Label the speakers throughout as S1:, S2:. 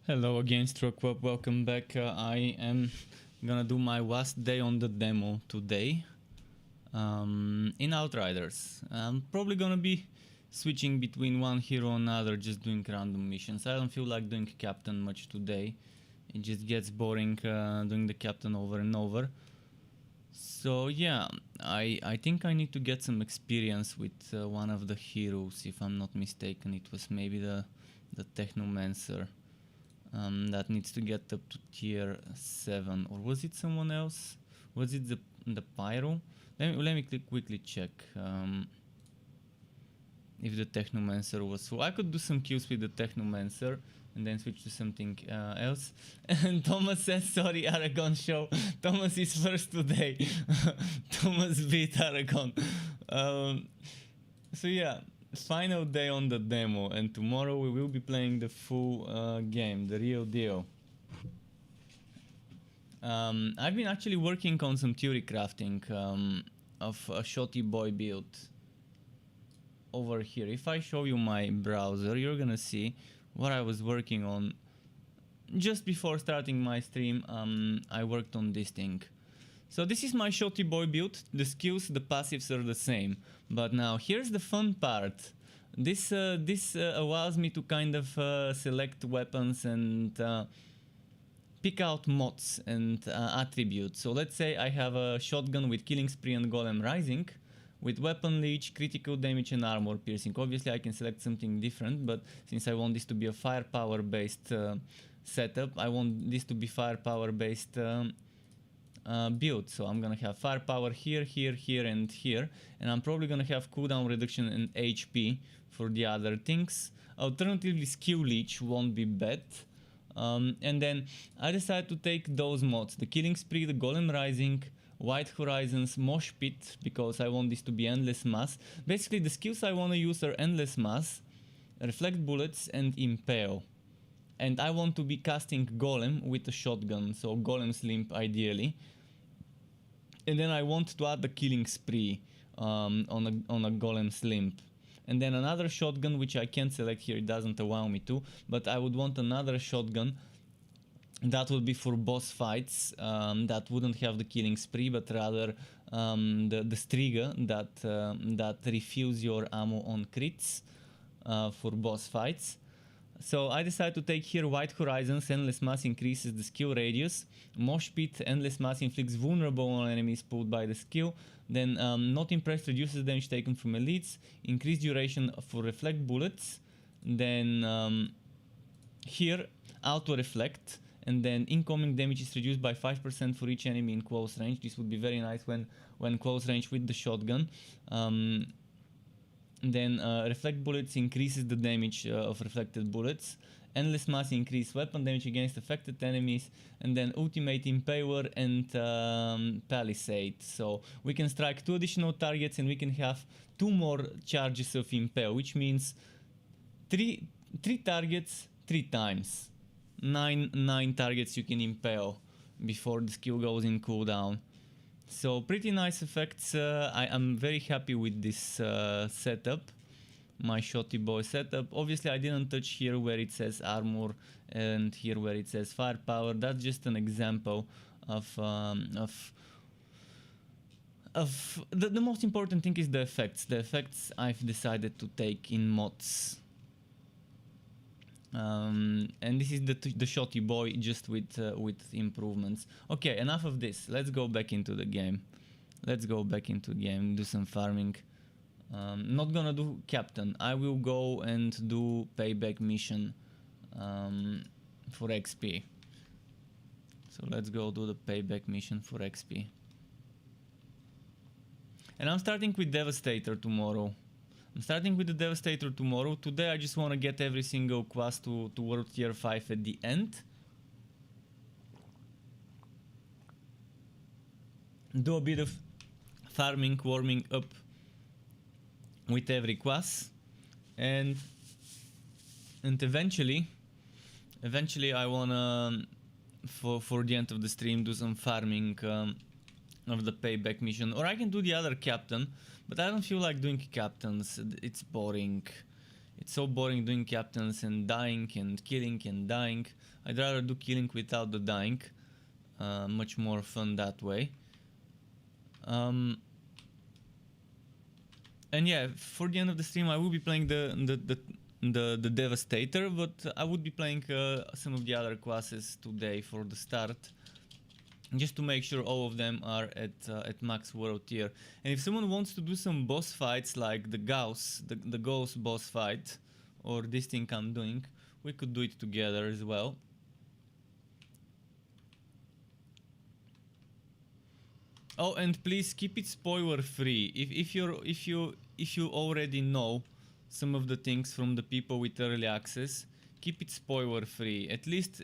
S1: Hello again, Strokeweb, welcome back. I am gonna do my last day on the demo today in Outriders. I'm probably gonna be switching between one hero and another, just doing random missions. I don't feel like doing captain much today. It just gets boring doing the captain over and over. So yeah, I think I need to get some experience with one of the heroes. If I'm not mistaken, it was maybe the Technomancer. That needs to get up to tier 7, or was it someone else? Was it the Pyro? Let me quickly check if the Technomancer was full. I could do some kills with the Technomancer and then switch to something else. And Thomas says, sorry, Aragon show. Thomas is first today. Thomas beat Aragon. So yeah, final day on the demo, and tomorrow we will be playing the full game, the real deal. I've been actually working on some theory crafting of a shotty boy build over here. If I show you my browser, you're gonna see what I was working on just before starting my stream. I worked on this thing. So this is my shotty boy build. The skills, the passives are the same. But now here's the fun part. This allows me to kind of select weapons and pick out mods and attributes. So let's say I have a shotgun with killing spree and golem rising, with weapon leech, critical damage and armor piercing. Obviously I can select something different, but since I want this to be a firepower based setup, I want this to be firepower based build. So I'm gonna have firepower here, here, here and here, and I'm probably gonna have cooldown reduction and HP for the other things. Alternatively, skill leech won't be bad. And then I decided to take those mods: the killing spree, the golem rising, White Horizons, Mosh Pit, because I want this to be endless mass. Basically the skills I want to use are endless mass, reflect bullets and impale. And I want to be casting golem with a shotgun, so golem's limp ideally. And then I want to add the killing spree on a golem's limp. And then another shotgun, which I can't select here, it doesn't allow me to, but I would want another shotgun that would be for boss fights, that wouldn't have the killing spree, but rather the striga that refills your ammo on crits for boss fights. So I decided to take here White Horizons, endless mass increases the skill radius, Mosh Pit, endless mass inflicts vulnerable on enemies pulled by the skill, then Not Impressed reduces damage taken from elites, increased duration for reflect bullets, then here auto reflect, and then incoming damage is reduced by 5% for each enemy in close range. This would be very nice when close range with the shotgun. Then reflect bullets increases the damage of reflected bullets. Endless mass increase weapon damage against affected enemies, and then ultimate impaler and palisade. So we can strike 2 additional targets and we can have 2 more charges of impale, which means 3 targets 3 times. 9 targets you can impale before the skill goes in cooldown. So pretty nice effects. I am very happy with this setup, my shotty boy setup. Obviously I didn't touch here where it says armor and here where it says firepower. That's just an example of the most important thing is the effects. The effects I've decided to take in mods. And this is the shotty boy, just with improvements. Okay, enough of this. Let's go back into the game. Let's go back into the game, do some farming. Not gonna do captain. I will go and do payback mission for XP. So let's go do the payback mission for XP. And I'm starting with Devastator tomorrow. I'm starting with the Devastator tomorrow. Today I just want to get every single quest to World Tier 5 at the end. Do a bit of farming, warming up with every quest. And eventually I want to, for the end of the stream, do some farming of the payback mission. Or I can do the other captain. But I don't feel like doing captains. It's boring. It's so boring doing captains and dying and killing and dying. I'd rather do killing without the dying. Much more fun that way. And yeah, for the end of the stream, I will be playing the Devastator, but I would be playing some of the other classes today for the start, just to make sure all of them are at max world tier. And if someone wants to do some boss fights like the Gauss boss fight, or this thing I'm doing, we could do it together as well. Oh, and please keep it spoiler free. If you already know some of the things from the people with early access, keep it spoiler free. At least,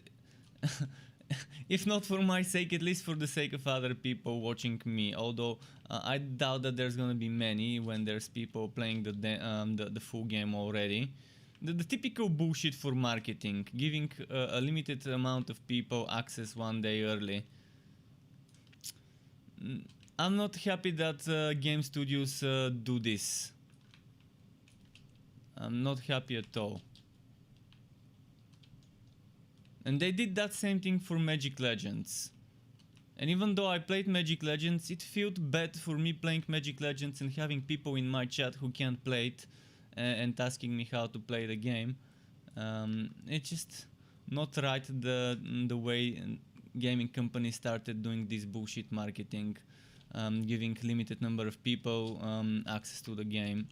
S1: if not for my sake, at least for the sake of other people watching me. Although I doubt that there's gonna be many when there's people playing the full game already. The typical bullshit for marketing, giving a limited amount of people access one day early. I'm not happy that game studios do this. I'm not happy at all. And they did that same thing for Magic Legends. And even though I played Magic Legends, it felt bad for me playing Magic Legends and having people in my chat who can't play it and asking me how to play the game. It's just not right the way gaming companies started doing this bullshit marketing, giving limited number of people access to the game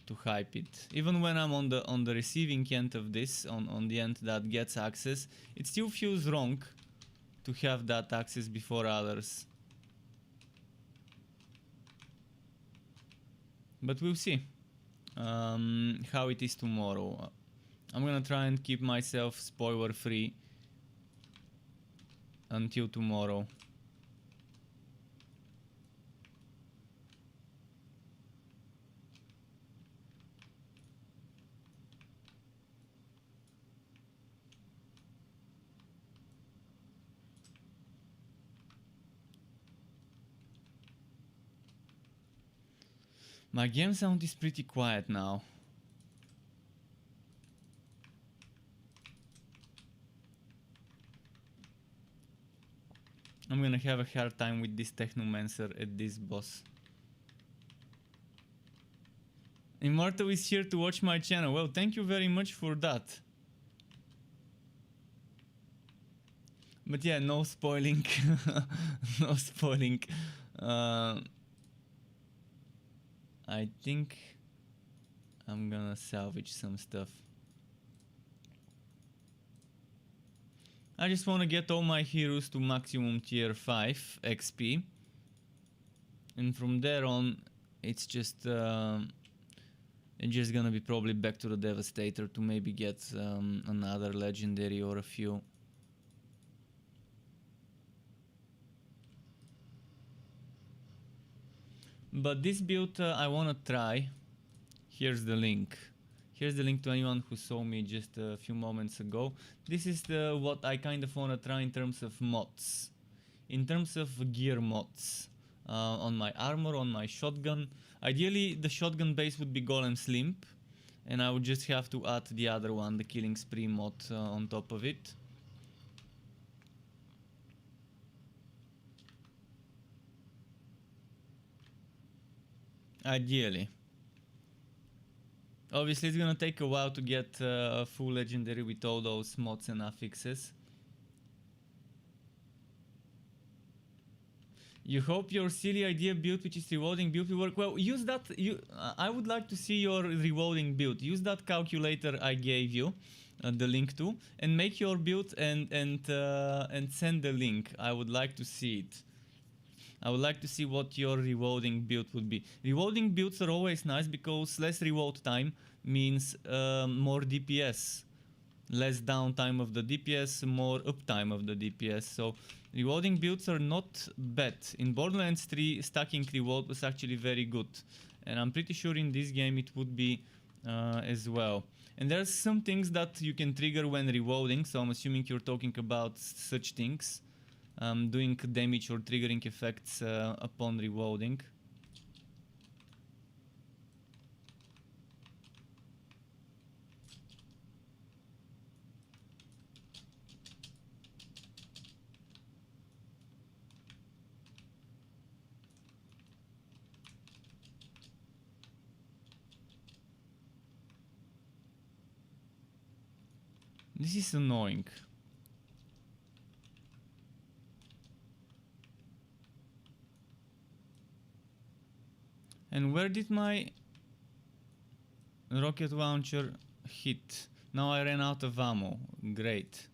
S1: to hype it. Even when I'm on the receiving end of this, on the end that gets access, it still feels wrong to have that access before others. But we'll see how it is tomorrow. I'm gonna try and keep myself spoiler free until tomorrow. My game sound is pretty quiet now. I'm gonna have a hard time with this Technomancer at this boss. Immortal is here to watch my channel. Well, thank you very much for that. But yeah, no spoiling. No spoiling. I think I'm gonna salvage some stuff. I just wanna get all my heroes to maximum tier 5 XP. And from there on, it's just gonna be probably back to the Devastator to maybe get another legendary or a few. But this build I wanna try. Here's the link. Here's the link to anyone who saw me just a few moments ago. This is what I kind of wanna try in terms of mods. In terms of gear mods. On my armor, on my shotgun. Ideally the shotgun base would be Golem's Limp. And I would just have to add the other one, the Killing Spree mod on top of it. Ideally. Obviously it's gonna take a while to get a full legendary with all those mods and affixes. You hope your silly idea build, which is rewarding build, will work. Well, use that. I would like to see your rewarding build. Use that calculator I gave you the link to, and make your build and send the link. I would like to see it. I would like to see what your rewarding build would be. Rewarding builds are always nice because less reload time means more DPS. Less downtime of the DPS, more uptime of the DPS. So rewarding builds are not bad. In Borderlands 3, stacking reward was actually very good. And I'm pretty sure in this game it would be as well. And there's some things that you can trigger when reloading. So I'm assuming you're talking about such things. Doing damage or triggering effects upon reloading. This is annoying. And where did my rocket launcher hit? Now I ran out of ammo. Great.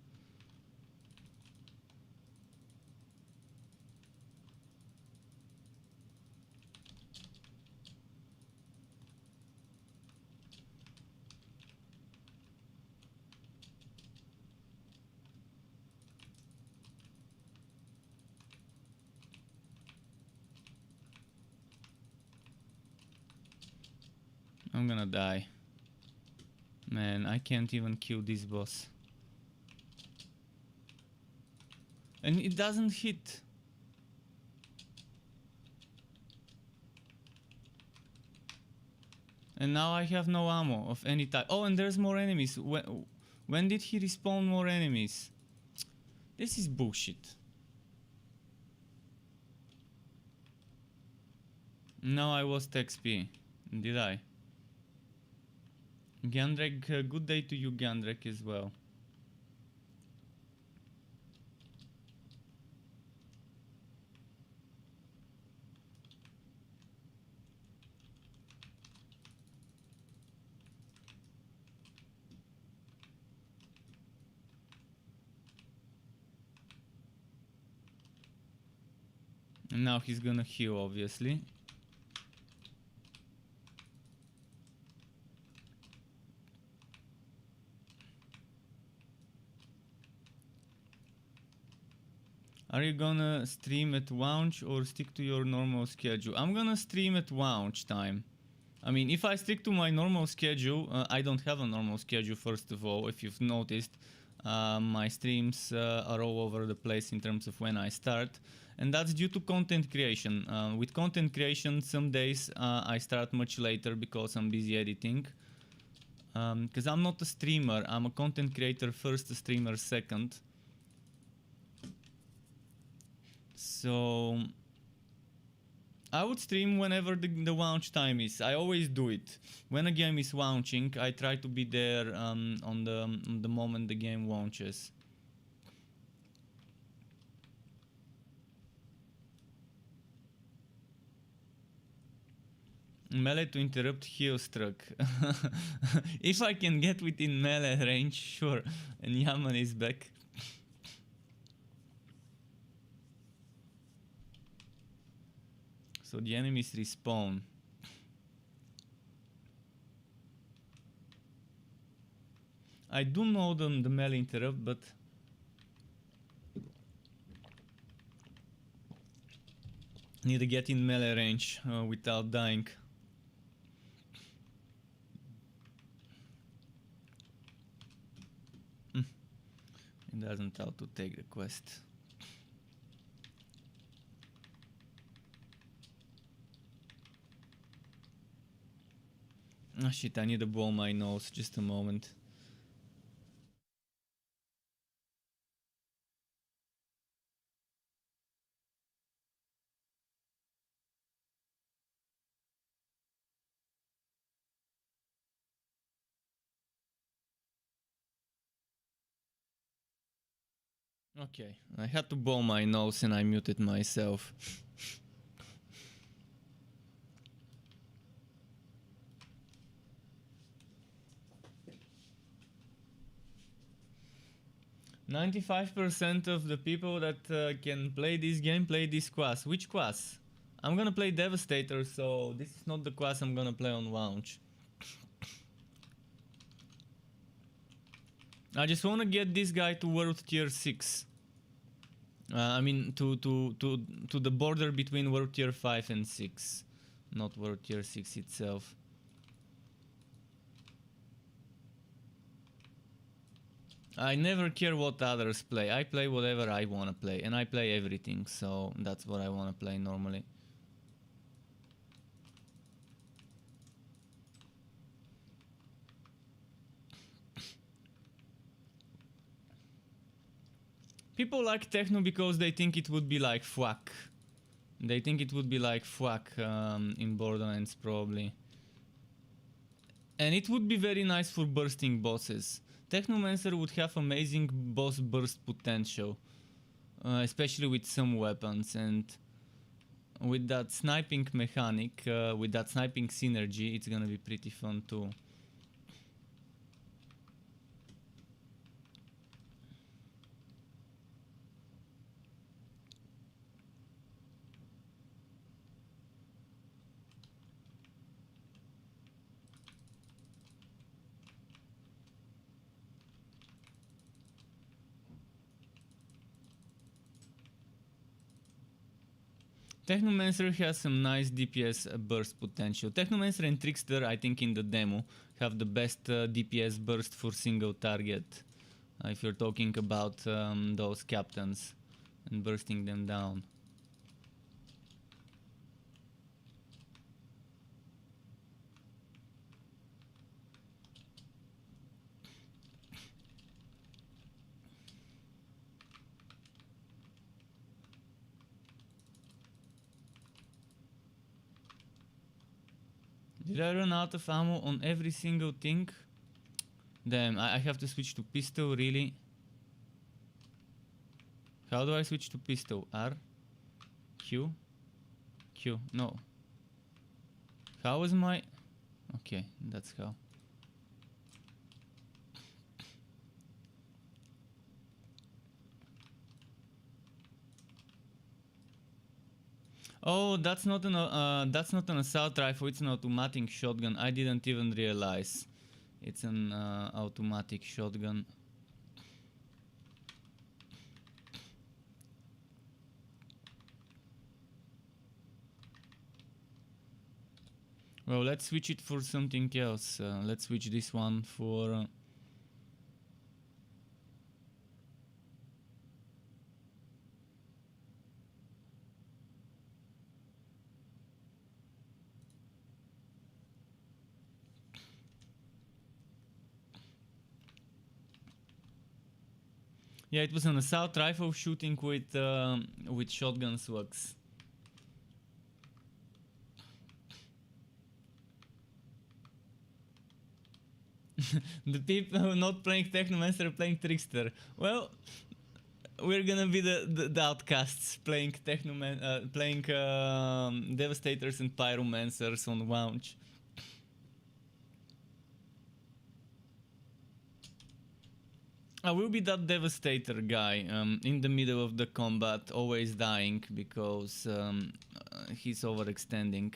S1: I'm gonna die. Man, I can't even kill this boss. And it doesn't hit. And now I have no ammo of any type. Oh, and there's more enemies. When did he respawn more enemies? This is bullshit. No, I lost XP. Did I? Gandrek, good day to you, Gandrek, as well. And now he's gonna heal, obviously. Are you gonna stream at launch or stick to your normal schedule? I'm gonna stream at launch time. I mean, if I stick to my normal schedule, I don't have a normal schedule, first of all, if you've noticed. My streams are all over the place in terms of when I start. And that's due to content creation. With content creation, some days I start much later because I'm busy editing. Because I'm not a streamer, I'm a content creator first, a streamer second. So I would stream whenever the launch time is. I always do it. When a game is launching, I try to be there on the moment the game launches. Melee to interrupt heal struck. If I can get within melee range, sure. And Yaman is back. So the enemies respawn. I do know the melee interrupt, but need to get in melee range without dying. It doesn't tell to take the quest. Oh shit, I need to blow my nose, just a moment. Okay, I had to blow my nose and I muted myself. %95 of the people that can play this game play this class. Which class? I'm gonna play Devastator, so this is not the class I'm gonna play on launch. I just wanna get this guy to World Tier 6. I mean to the border between World Tier 5 and 6. Not World Tier 6 itself. I never care what others play. I play whatever I wanna play, and I play everything, so that's what I wanna play normally. People like techno because they think it would be like FWAC. They think it would be like FWAC in Borderlands, probably. And it would be very nice for bursting bosses. Technomancer would have amazing boss burst potential, especially with some weapons, and with that sniping mechanic, with that sniping synergy, it's gonna be pretty fun too. Technomancer has some nice DPS burst potential. Technomancer and Trickster, I think in the demo, have the best DPS burst for single target. If you're talking about those captains and bursting them down. Did I run out of ammo on every single thing? Damn, I have to switch to pistol, really? How do I switch to pistol? R? Q? Q, no. How is my... Okay, that's how. Oh, that's not an assault rifle, it's an automatic shotgun. I didn't even realize. It's an automatic shotgun. Well, let's switch it for something else. Let's switch this one for... Yeah, it was an assault rifle shooting with shotgun slugs. The people who are not playing Technomancer are playing Trickster. Well, we're gonna be the outcasts playing playing Devastators and Pyromancers on launch. I will be that Devastator guy in the middle of the combat, always dying because he's overextending.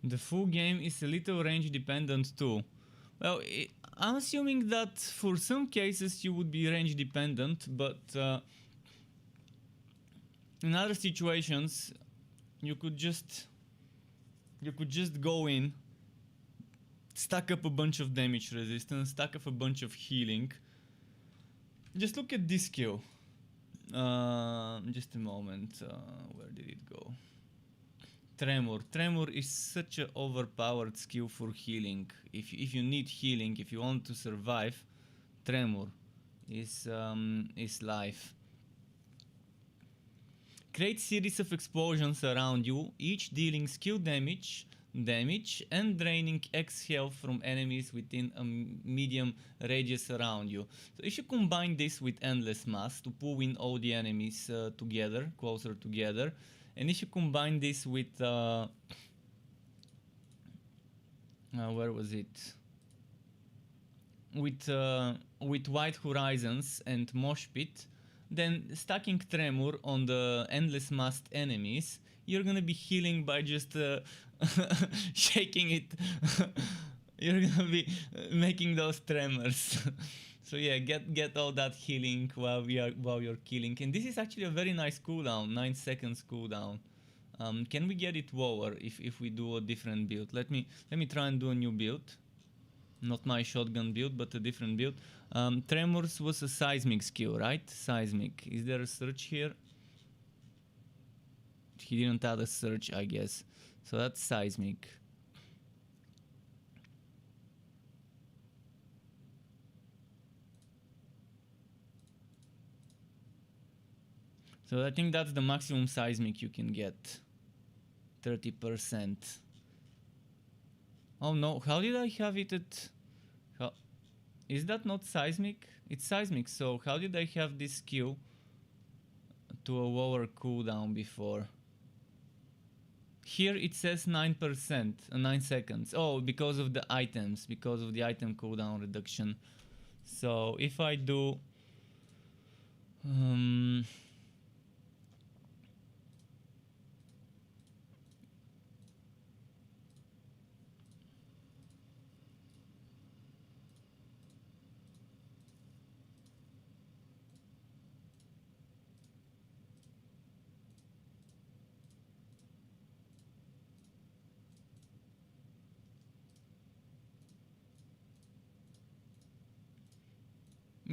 S1: The full game is a little range dependent too. Well, I'm assuming that for some cases you would be range dependent, but in other situations you could just go in, stack up a bunch of damage resistance, stack up a bunch of healing. Just look at this skill. Just a moment, where did it go? Tremor. Tremor is such an overpowered skill for healing. If you need healing, if you want to survive, Tremor is life. Create series of explosions around you, each dealing skill damage and draining X health from enemies within a medium radius around you. So if you combine this with Endless Mass to pull in all the enemies together, closer together, and if you combine this with where was it? With White Horizons and Mosh Pit, then stacking Tremor on the endless masked enemies, you're gonna be healing by just shaking it. You're gonna be making those tremors. So yeah, get all that healing while you're killing. And this is actually a very nice cooldown, 9 seconds cooldown. Can we get it lower if we do a different build? Let me try and do a new build. Not my shotgun build, but a different build. Tremors was a seismic skill, right? Seismic. Is there a search here? He didn't add a search, I guess. So that's seismic. So I think that's the maximum seismic you can get. 30%. Oh no, how did I have it at... Is that not seismic? It's seismic, so how did I have this skill to a lower cooldown before? Here it says 9%, 9 seconds. Oh, because of the items, because of the item cooldown reduction. So if I do...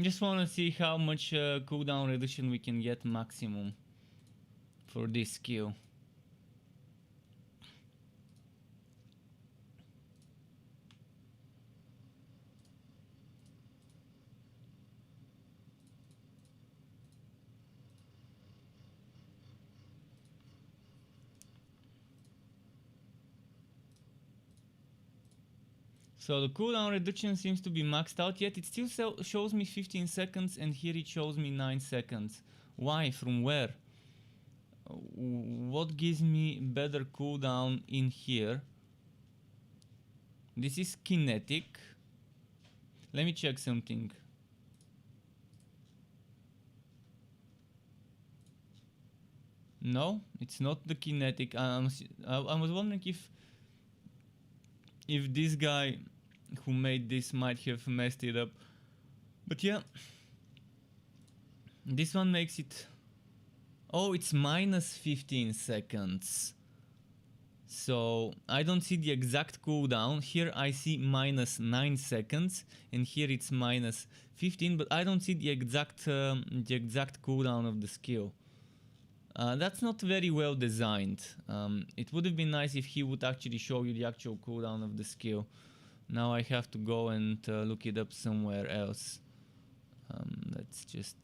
S1: just want to see how much cooldown reduction we can get maximum for this skill. So the cooldown reduction seems to be maxed out, yet it still shows me 15 seconds and here it shows me 9 seconds. Why? From where? What gives me better cooldown in here? This is kinetic. Let me check something. No, it's not the kinetic. I was wondering if this guy who made this might have messed it up. But yeah, this one makes it... Oh, it's minus 15 seconds. So I don't see the exact cooldown. Here I see minus 9 seconds and here it's minus 15, but I don't see the exact cooldown of the skill. That's not very well designed. It would have been nice if he would actually show you the actual cooldown of the skill. Now I have to go and look it up somewhere else. Let's just...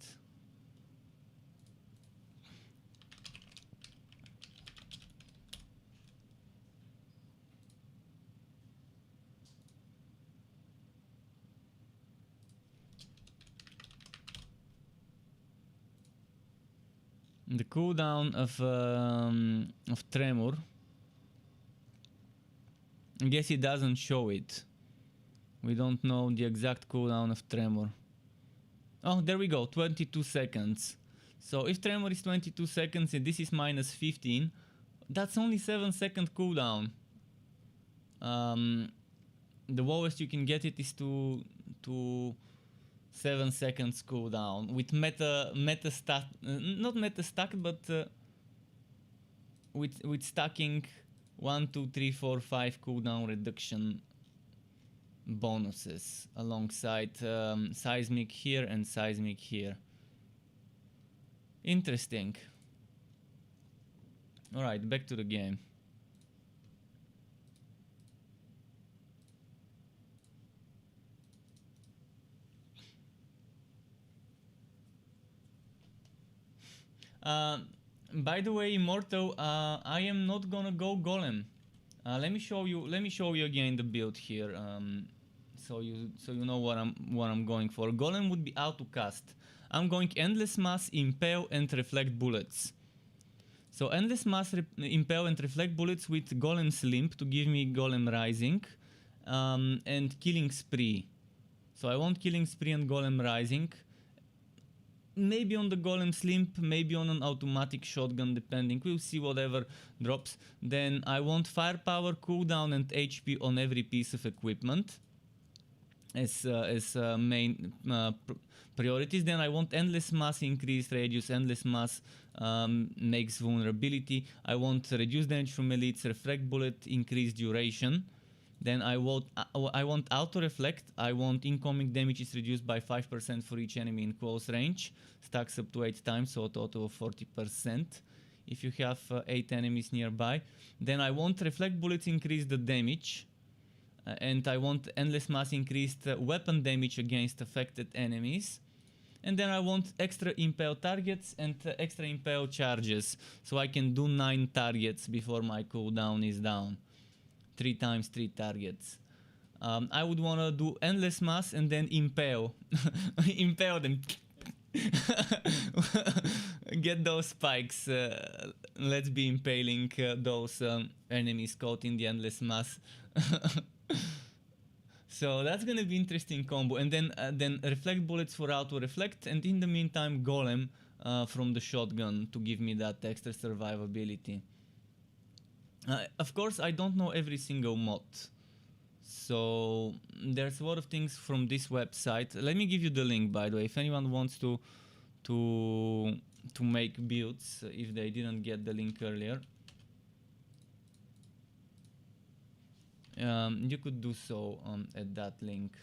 S1: The cooldown of Tremor. I guess it doesn't show it. We don't know the exact cooldown of Tremor. Oh, there we go, 22 seconds. So if Tremor is 22 seconds and this is minus 15, that's only 7-second cooldown. The lowest you can get it is to 7 seconds cooldown with meta stat, not meta stack, but with stacking 1, 2, 3, 4, 5 cooldown reduction bonuses alongside seismic here and seismic here. Interesting. Alright, back to the game. By the way, Immortal, I am not gonna go Golem. Let me show you again the build here, so you know what I'm going for. Golem would be auto cast. I'm going Endless Mass, Impale, and Reflect Bullets. So Endless Mass, Impale, and Reflect Bullets with Golem's Limp to give me Golem Rising, and Killing Spree. So I want Killing Spree and Golem Rising. maybe on the Golem's Limp, maybe on an automatic shotgun, depending. We'll see whatever drops. Then I want firepower, cooldown, and HP on every piece of equipment as main priorities. Then I want endless mass, increased radius. Endless mass makes vulnerability. I want reduced damage from elites, reflect bullet, increased duration. Then I want auto reflect. I want incoming damage is reduced by 5% for each enemy in close range. Stacks up to 8 times, so a total of 40% if you have 8 enemies nearby. Then I want reflect bullets increase the damage. And I want endless mass increased weapon damage against affected enemies. And then I want extra impale targets and extra impale charges, so I can do 9 targets before my cooldown is down. 3 times 3 targets. I would want to do endless mass and then impale. Impale them. Get those spikes. Let's be impaling those enemies caught in the endless mass. So that's gonna be interesting combo. And then reflect bullets for auto reflect, and in the meantime golem from the shotgun to give me that extra survivability. Of course, I don't know every single mod, so there's a lot of things from this website. Let me give you the link, by the way, if anyone wants to make builds, if they didn't get the link earlier. You could do so at that link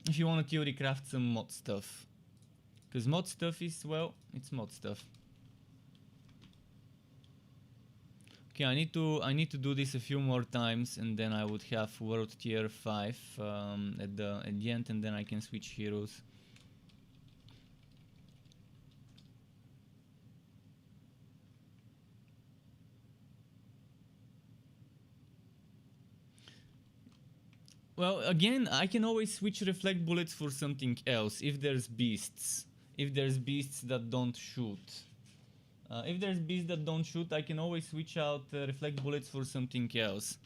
S1: if you want to theory craft some mod stuff, because mod stuff is, well, it's mod stuff. Okay, I need to do this a few more times, and then I would have world tier 5 at the end, and then I can switch heroes. Well, again, I can always switch reflect bullets for something else if there's beasts. If there's beasts that don't shoot. If there's beasts that don't shoot, I can always switch out reflect bullets for something else.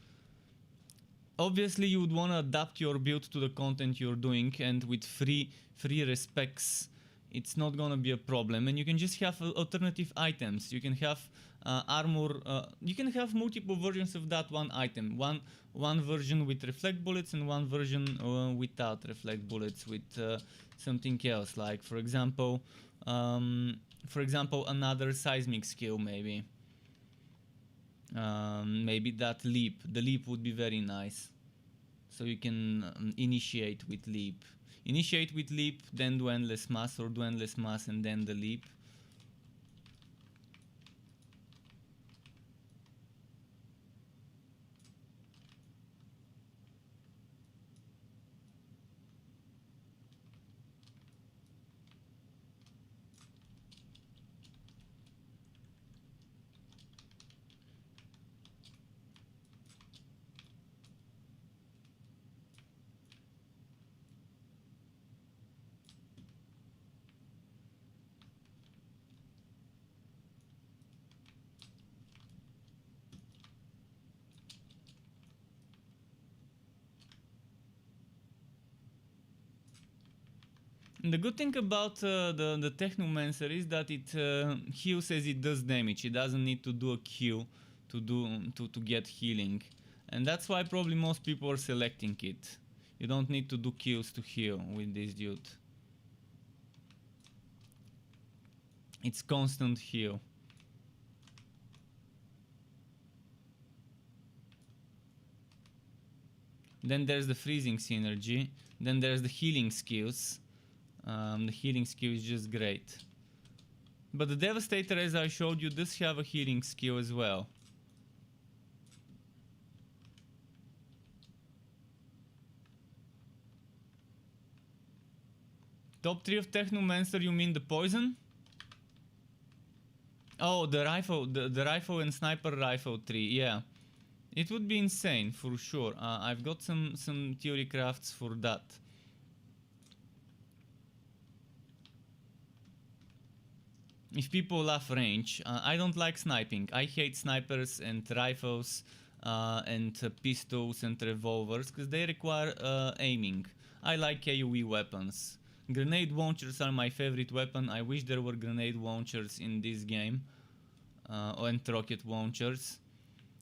S1: Obviously, you would want to adapt your build to the content you're doing, and with free respecs, it's not gonna be a problem. And you can just have alternative items. You can have armor. You can have multiple versions of that one item. One version with reflect bullets and one version without reflect bullets with something else. Like for example, another seismic skill maybe. Maybe that leap. The leap would be very nice. So you can initiate with leap. Initiate with leap, then do endless mass, or do endless mass and then the leap. And the good thing about the Technomancer is that it heals as it does damage. It doesn't need to do a Q to get healing, and that's why probably most people are selecting it. You don't need to do Qs to heal with this dude. It's constant heal. Then there's the freezing synergy. Then there's the healing skills. The healing skill is just great. But the Devastator, as I showed you, does have a healing skill as well. Top 3 of Technomancer, you mean the poison? Oh, the rifle, the rifle and sniper rifle 3, yeah. It would be insane, for sure. I've got some theory crafts for that. If people love range, I don't like sniping. I hate snipers and rifles and pistols and revolvers because they require aiming. I like AoE weapons Grenade launchers are my favorite weapon. I wish there were grenade launchers in this game. And rocket launchers.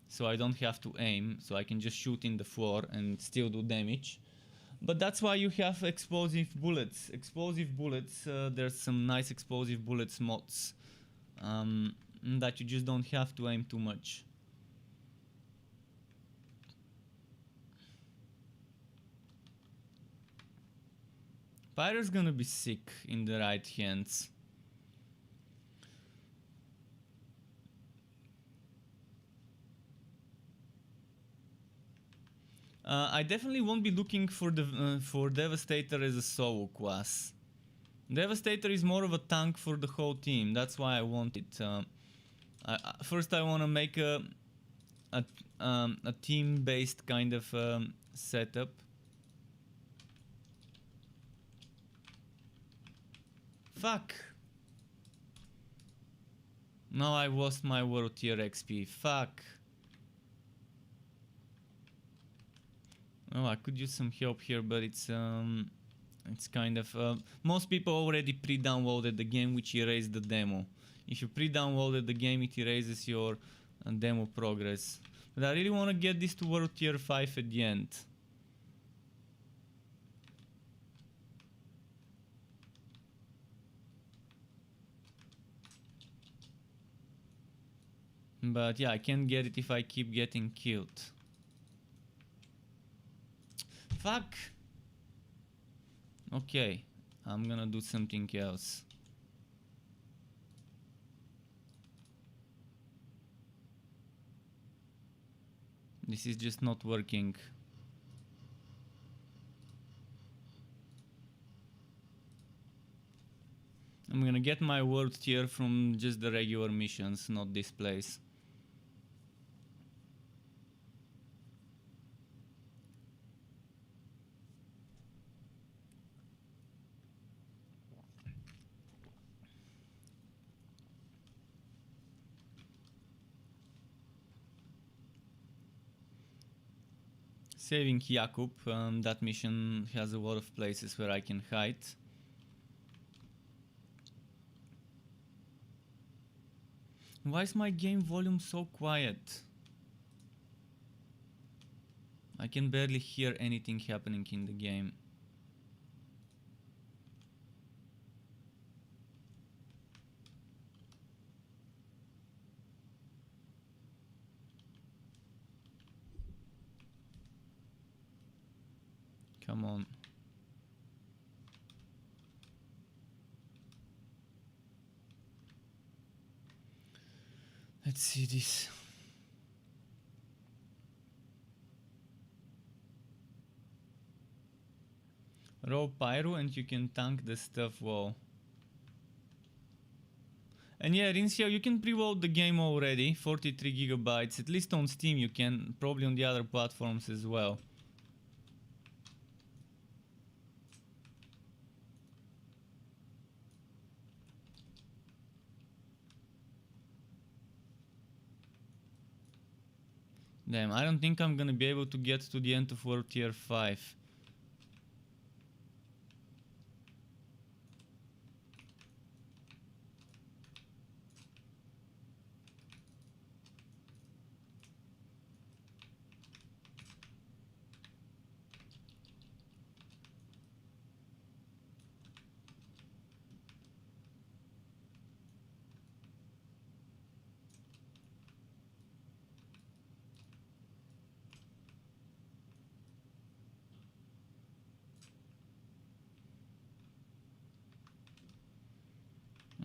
S1: So I don't have to aim. So I can just shoot in the floor and still do damage. But that's why you have explosive bullets. Explosive bullets, there's some nice explosive bullets mods. That you just don't have to aim too much. Pyro's gonna be sick in the right hands. I definitely won't be looking for the for Devastator as a solo class. Devastator is more of a tank for the whole team. That's why I want it. First, I want to make a team-based kind of setup. Fuck. Now I lost my world tier XP. Fuck. Oh, I could use some help here, but it's kind of most people already pre-downloaded the game, which erased the demo. If you pre-downloaded the game, it erases your demo progress. But I really want to get this to world tier 5 at the end. But yeah, I can't get it if I keep getting killed. Fuck! Okay, I'm gonna do something else. This is just not working. I'm gonna get my world tier from just the regular missions, not this place. Saving Jakub, that mission has a lot of places where I can hide. Why is my game volume so quiet? I can barely hear anything happening in the game. Come on. Let's see this. Raw pyro and you can tank the stuff well. And yeah, Rinsio, you can pre-load the game already, 43 gigabytes, at least on Steam you can, probably on the other platforms as well. Damn, I don't think I'm gonna be able to get to the end of World Tier 5.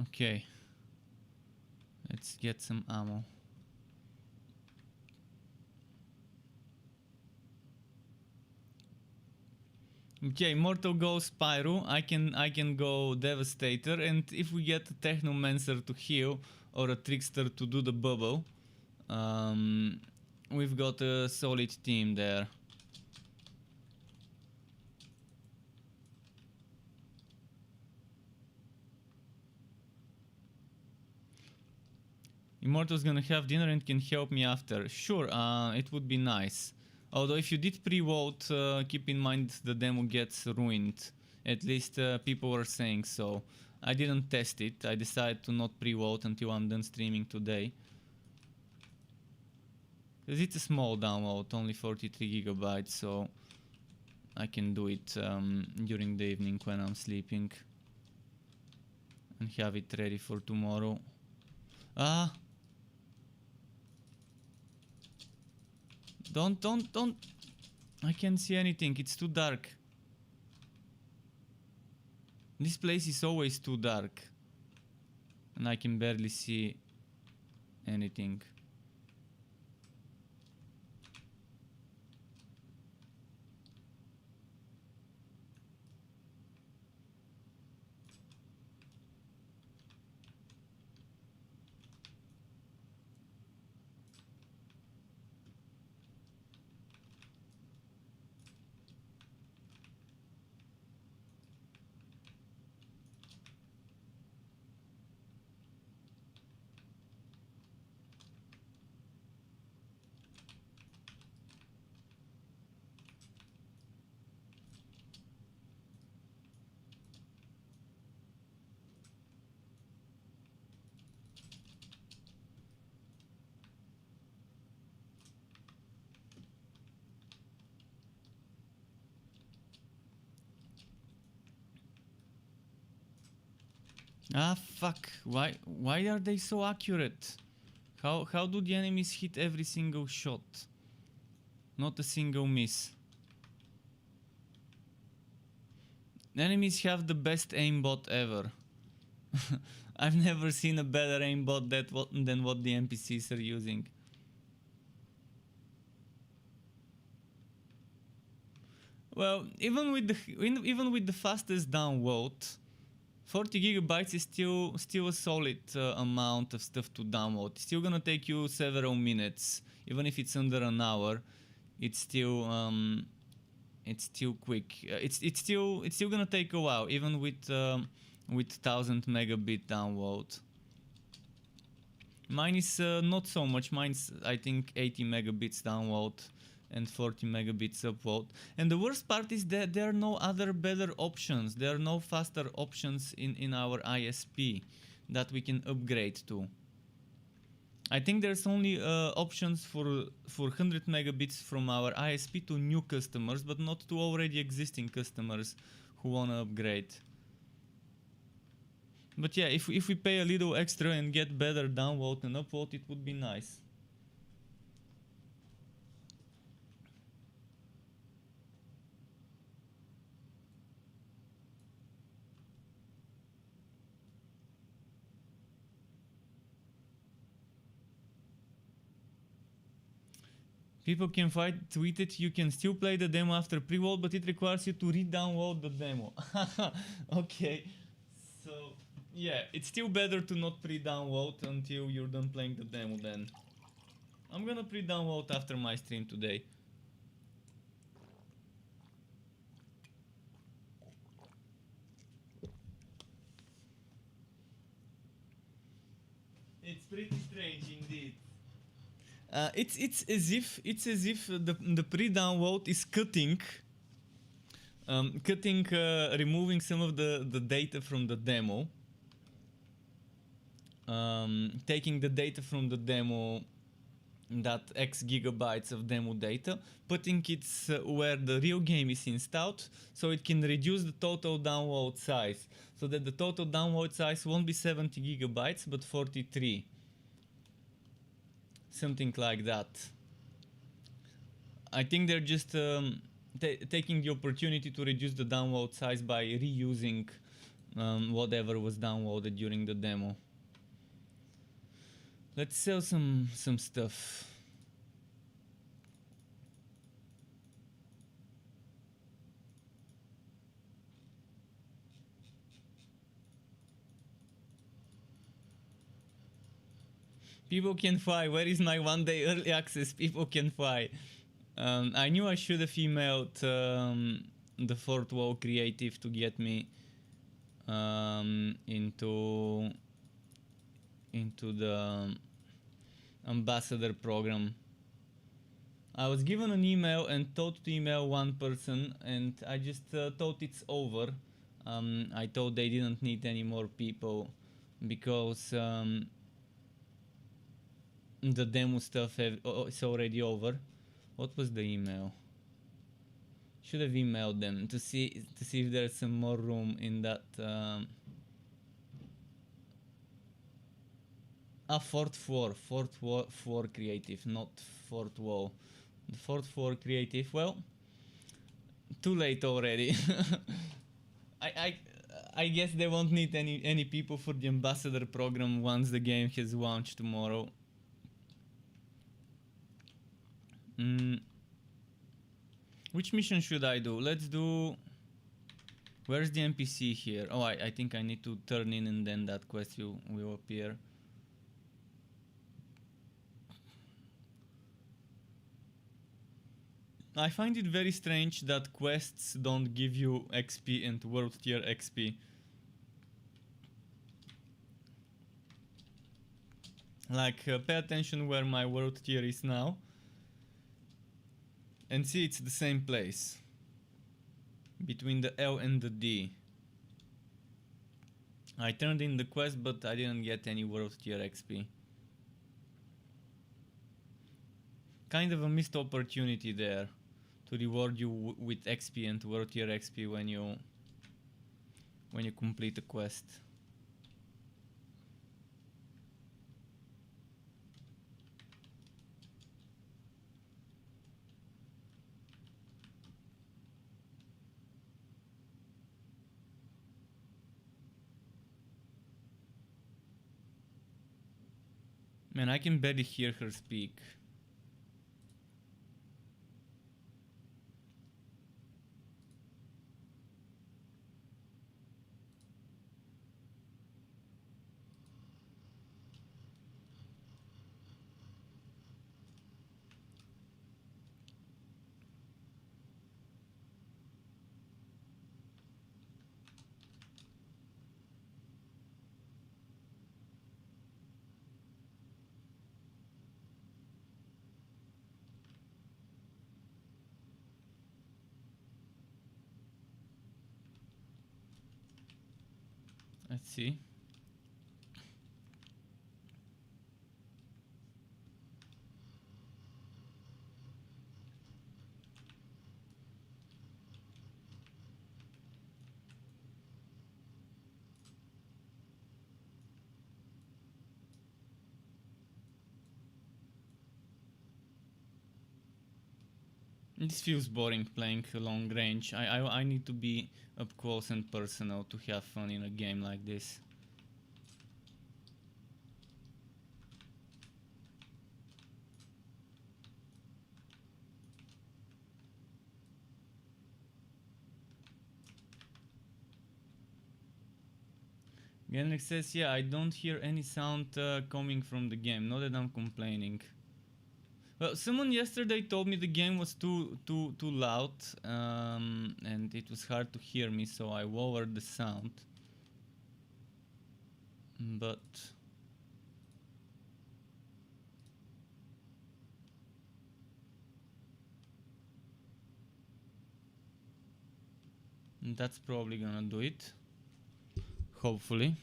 S1: Okay, let's get some ammo. Okay, Mortal goes Pyro, I can go Devastator, and if we get a Technomancer to heal or a Trickster to do the bubble, we've got a solid team there. Immortal's gonna have dinner and can help me after. Sure, it would be nice. Although if you did pre-vote, keep in mind the demo gets ruined At least people were saying so. I didn't test it. I decided to not pre-vote until I'm done streaming today. Because it's a small download, only 43 gigabytes, so I can do it during the evening when I'm sleeping. And have it ready for tomorrow. Ah! Don't. I can't see anything, it's too dark. This place is always too dark. And I can barely see anything. Ah, fuck. Why are they so accurate? How do the enemies hit every single shot? Not a single miss. The enemies have the best aimbot ever. I've never seen a better aimbot than what the NPCs are using. Well, even with the fastest download, 40 gigabytes is still a solid amount of stuff to download. It's still gonna take you several minutes, even if it's under an hour. It's still quick. It's still gonna take a while, even with 1000 megabit download. Mine is not so much. Mine's I think 80 megabits download and 40 megabits upload. And the worst part is that there are no other better options. There are no faster options in our ISP that we can upgrade to. I think there's only options for 100 megabits from our ISP to new customers, but not to already existing customers who wanna upgrade. But yeah, if we pay a little extra and get better download and upload, it would be nice. People can fight, tweet it, you can still play the demo after pre-vote, but it requires you to re-download the demo. Okay, so yeah, it's still better to not pre-download until you're done playing the demo then. I'm gonna pre-download after my stream today. It's pretty strange indeed. It's as if the pre-download is removing some of the data from the demo, taking the data from the demo, that X gigabytes of demo data, putting it where the real game is installed, so it can reduce the total download size, so that the total download size won't be 70 gigabytes but 43. Something like that. I think they're just taking the opportunity to reduce the download size by reusing whatever was downloaded during the demo. Let's sell some stuff. People can fly. Where is my 1 day early access? People can fly. I knew I should have emailed the Fourth Wall Creative to get me into the ambassador program. I was given an email and told to email one person, and I just thought it's over, I thought they didn't need any more people because the demo stuff is already over. What was the email? Should have emailed them to see if there's some more room in that. Fourth floor creative, not fourth wall. The fourth floor creative. Well, too late already. I I I guess they won't need any people for the ambassador program once the game has launched tomorrow. Which mission should I do? Let's do... Where's the NPC here? Oh, I think I need to turn in and then that quest will appear. I find it very strange that quests don't give you XP and world tier XP. Like, pay attention where my world tier is now. And see, it's the same place. Between the L and the D. I turned in the quest, but I didn't get any world tier XP. Kind of a missed opportunity there to reward you with XP and world tier XP when you complete a quest. Man, I can barely hear her speak. Let's see. This feels boring playing long range. I need to be up close and personal to have fun in a game like this. Genrik says, yeah, I don't hear any sound coming from the game, not that I'm complaining. Well, someone yesterday told me the game was too loud, and it was hard to hear me, so I lowered the sound. But that's probably gonna do it. Hopefully.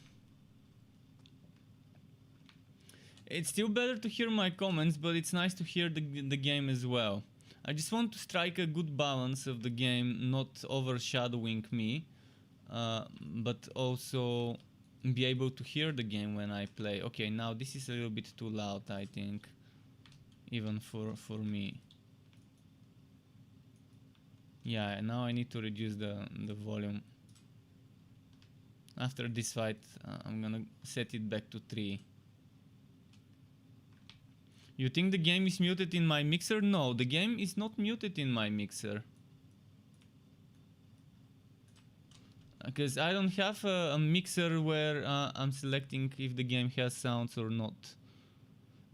S1: It's still better to hear my comments, but it's nice to hear the game as well. I just want to strike a good balance of the game, not overshadowing me, but also be able to hear the game when I play. Okay, now this is a little bit too loud, I think, even for me. Yeah, now I need to reduce the volume. After this fight, I'm gonna set it back to 3. You think the game is muted in my mixer? No, the game is not muted in my mixer. Because I don't have a mixer where I'm selecting if the game has sounds or not.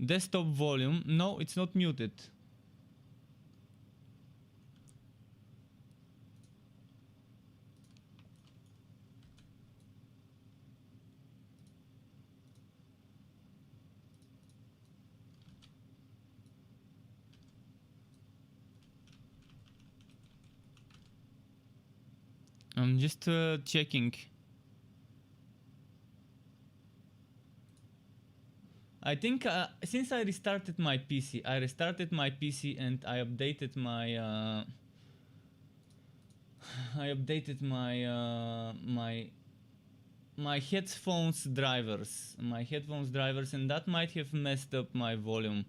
S1: Desktop volume, no, it's not muted. I'm just checking. I think since I restarted my PC, and I updated my my headphones drivers, and that might have messed up my volume.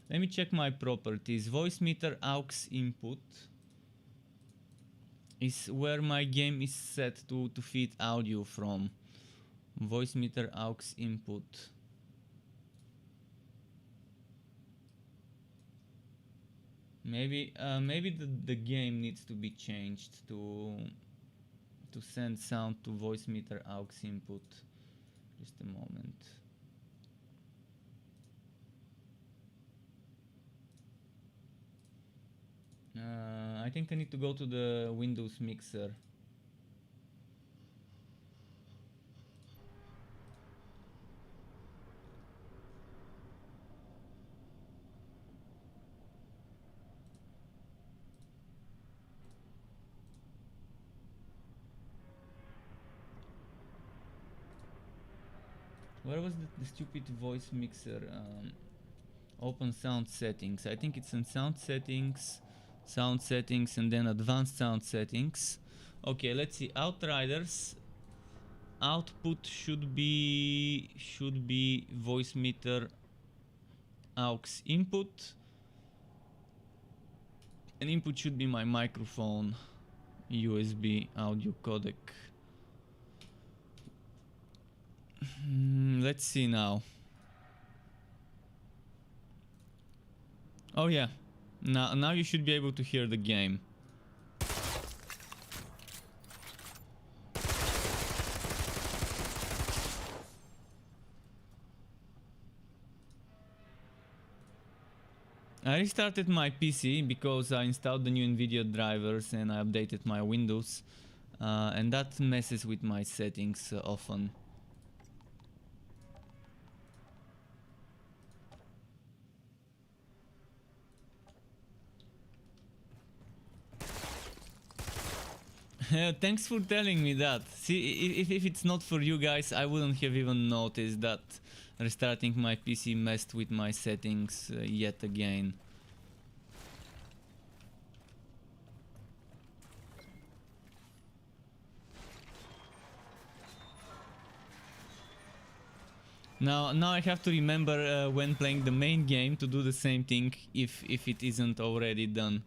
S1: Let me check my properties. Voice meter aux input is where my game is set to feed audio from. Voice meter aux input. Maybe the game needs to be changed to send sound to voice meter aux input. Just a moment. I think I need to go to the Windows mixer. Where was the stupid voice mixer? Open sound settings. I think it's in sound settings, and then advanced sound settings. Okay, let's see. Outriders. Output should be voice meter aux input, and input should be my microphone USB audio codec. Let's see now. Oh yeah, now you should be able to hear the game. I restarted my PC because I installed the new NVIDIA drivers and I updated my Windows, and that messes with my settings often. Thanks for telling me that. See, if it's not for you guys, I wouldn't have even noticed that restarting my PC messed with my settings yet again. Now I have to remember when playing the main game to do the same thing if it isn't already done.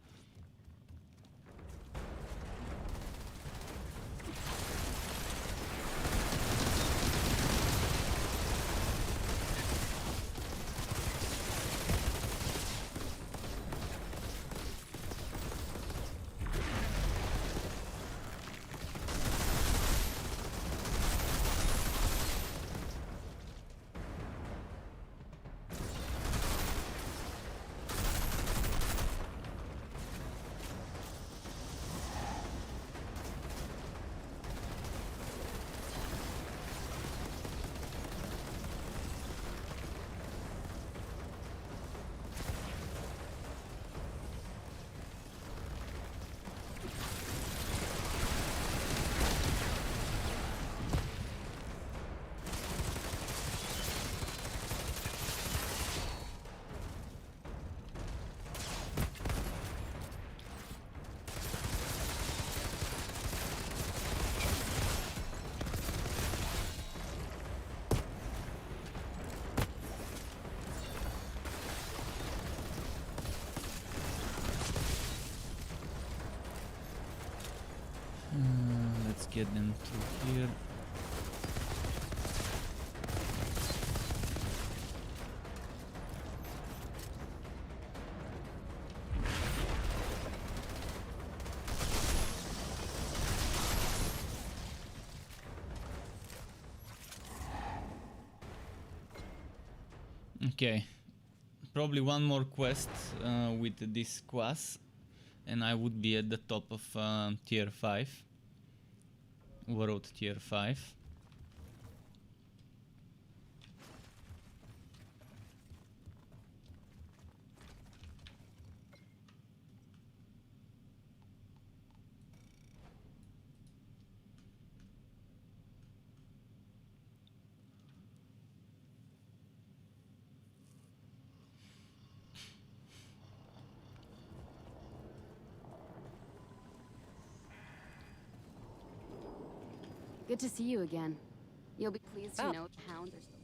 S1: Let's get them through here. Okay, probably one more quest with this quest and I would be at the top of tier 5. World tier 5.
S2: Good to see you again. You'll be pleased to know the hounds are still...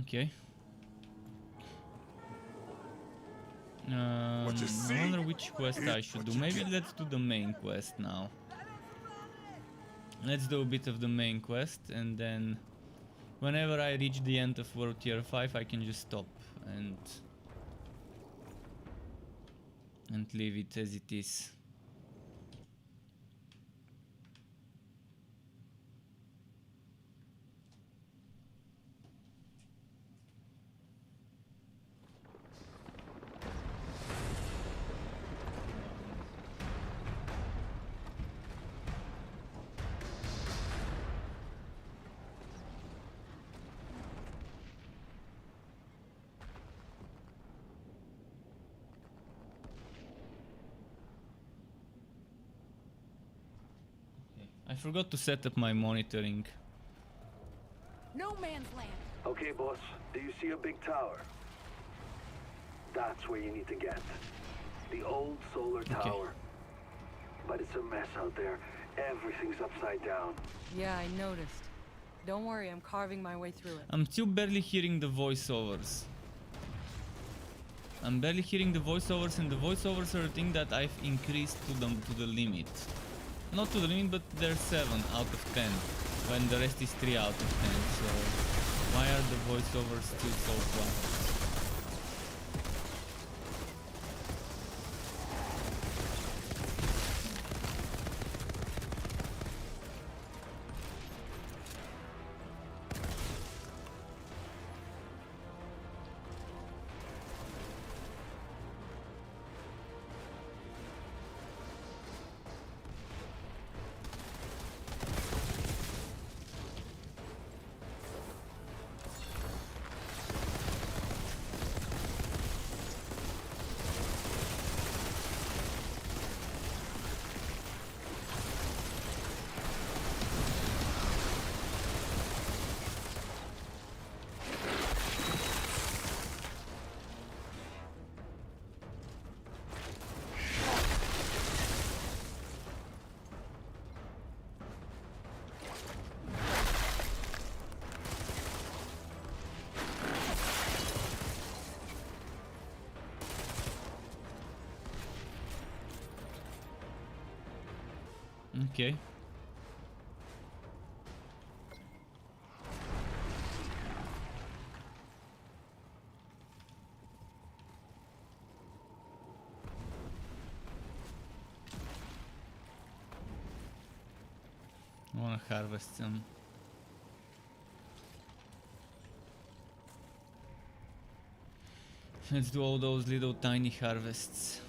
S1: Okay. I wonder which quest I should do. Maybe let's do the main quest now. Let's do a bit of the main quest, and then whenever I reach the end of World Tier 5 I can just stop and leave it as it is. I forgot to set up my monitoring.
S2: No man's land.
S3: Okay, boss. Do you see a big tower? That's where you need to get. The old solar tower. But it's a mess out there. Everything's upside down.
S4: Yeah, I noticed. Don't worry, I'm carving my way through it.
S1: I'm still barely hearing the voiceovers. I'm barely hearing the voiceovers, and the voiceovers are a thing that I've increased to the limit. Not to the limit, but they're 7 out of 10, when the rest is 3 out of 10, so why are the voiceovers still so quiet? Okay. I wanna harvest some. Let's do all those little tiny harvests.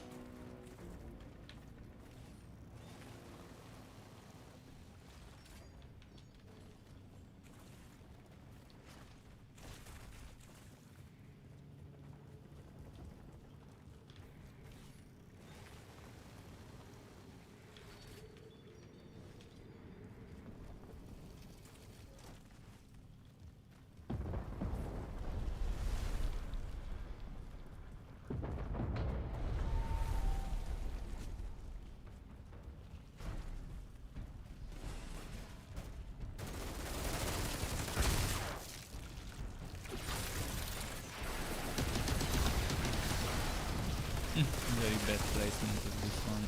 S1: Very bad placement of this one.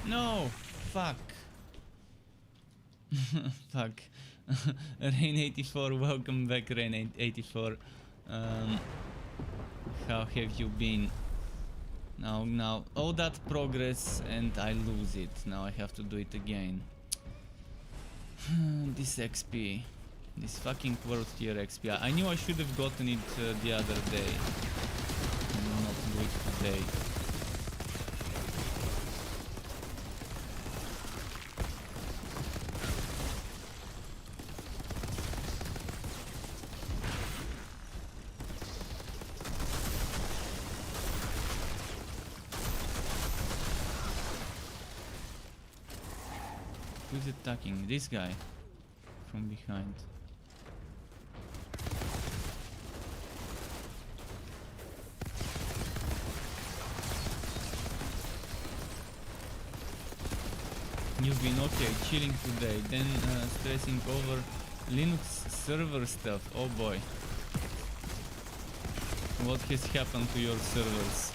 S1: No! Fuck. Fuck. Rain84, welcome back, Rain84. How have you been? Now, all that progress and I lose it. Now I have to do it again. This XP. This fucking world tier XP. I knew I should have gotten it the other day. And not do it today. Who's attacking? This guy from behind. You've been okay, chilling today, then stressing over Linux server stuff. Oh boy. What has happened to your servers?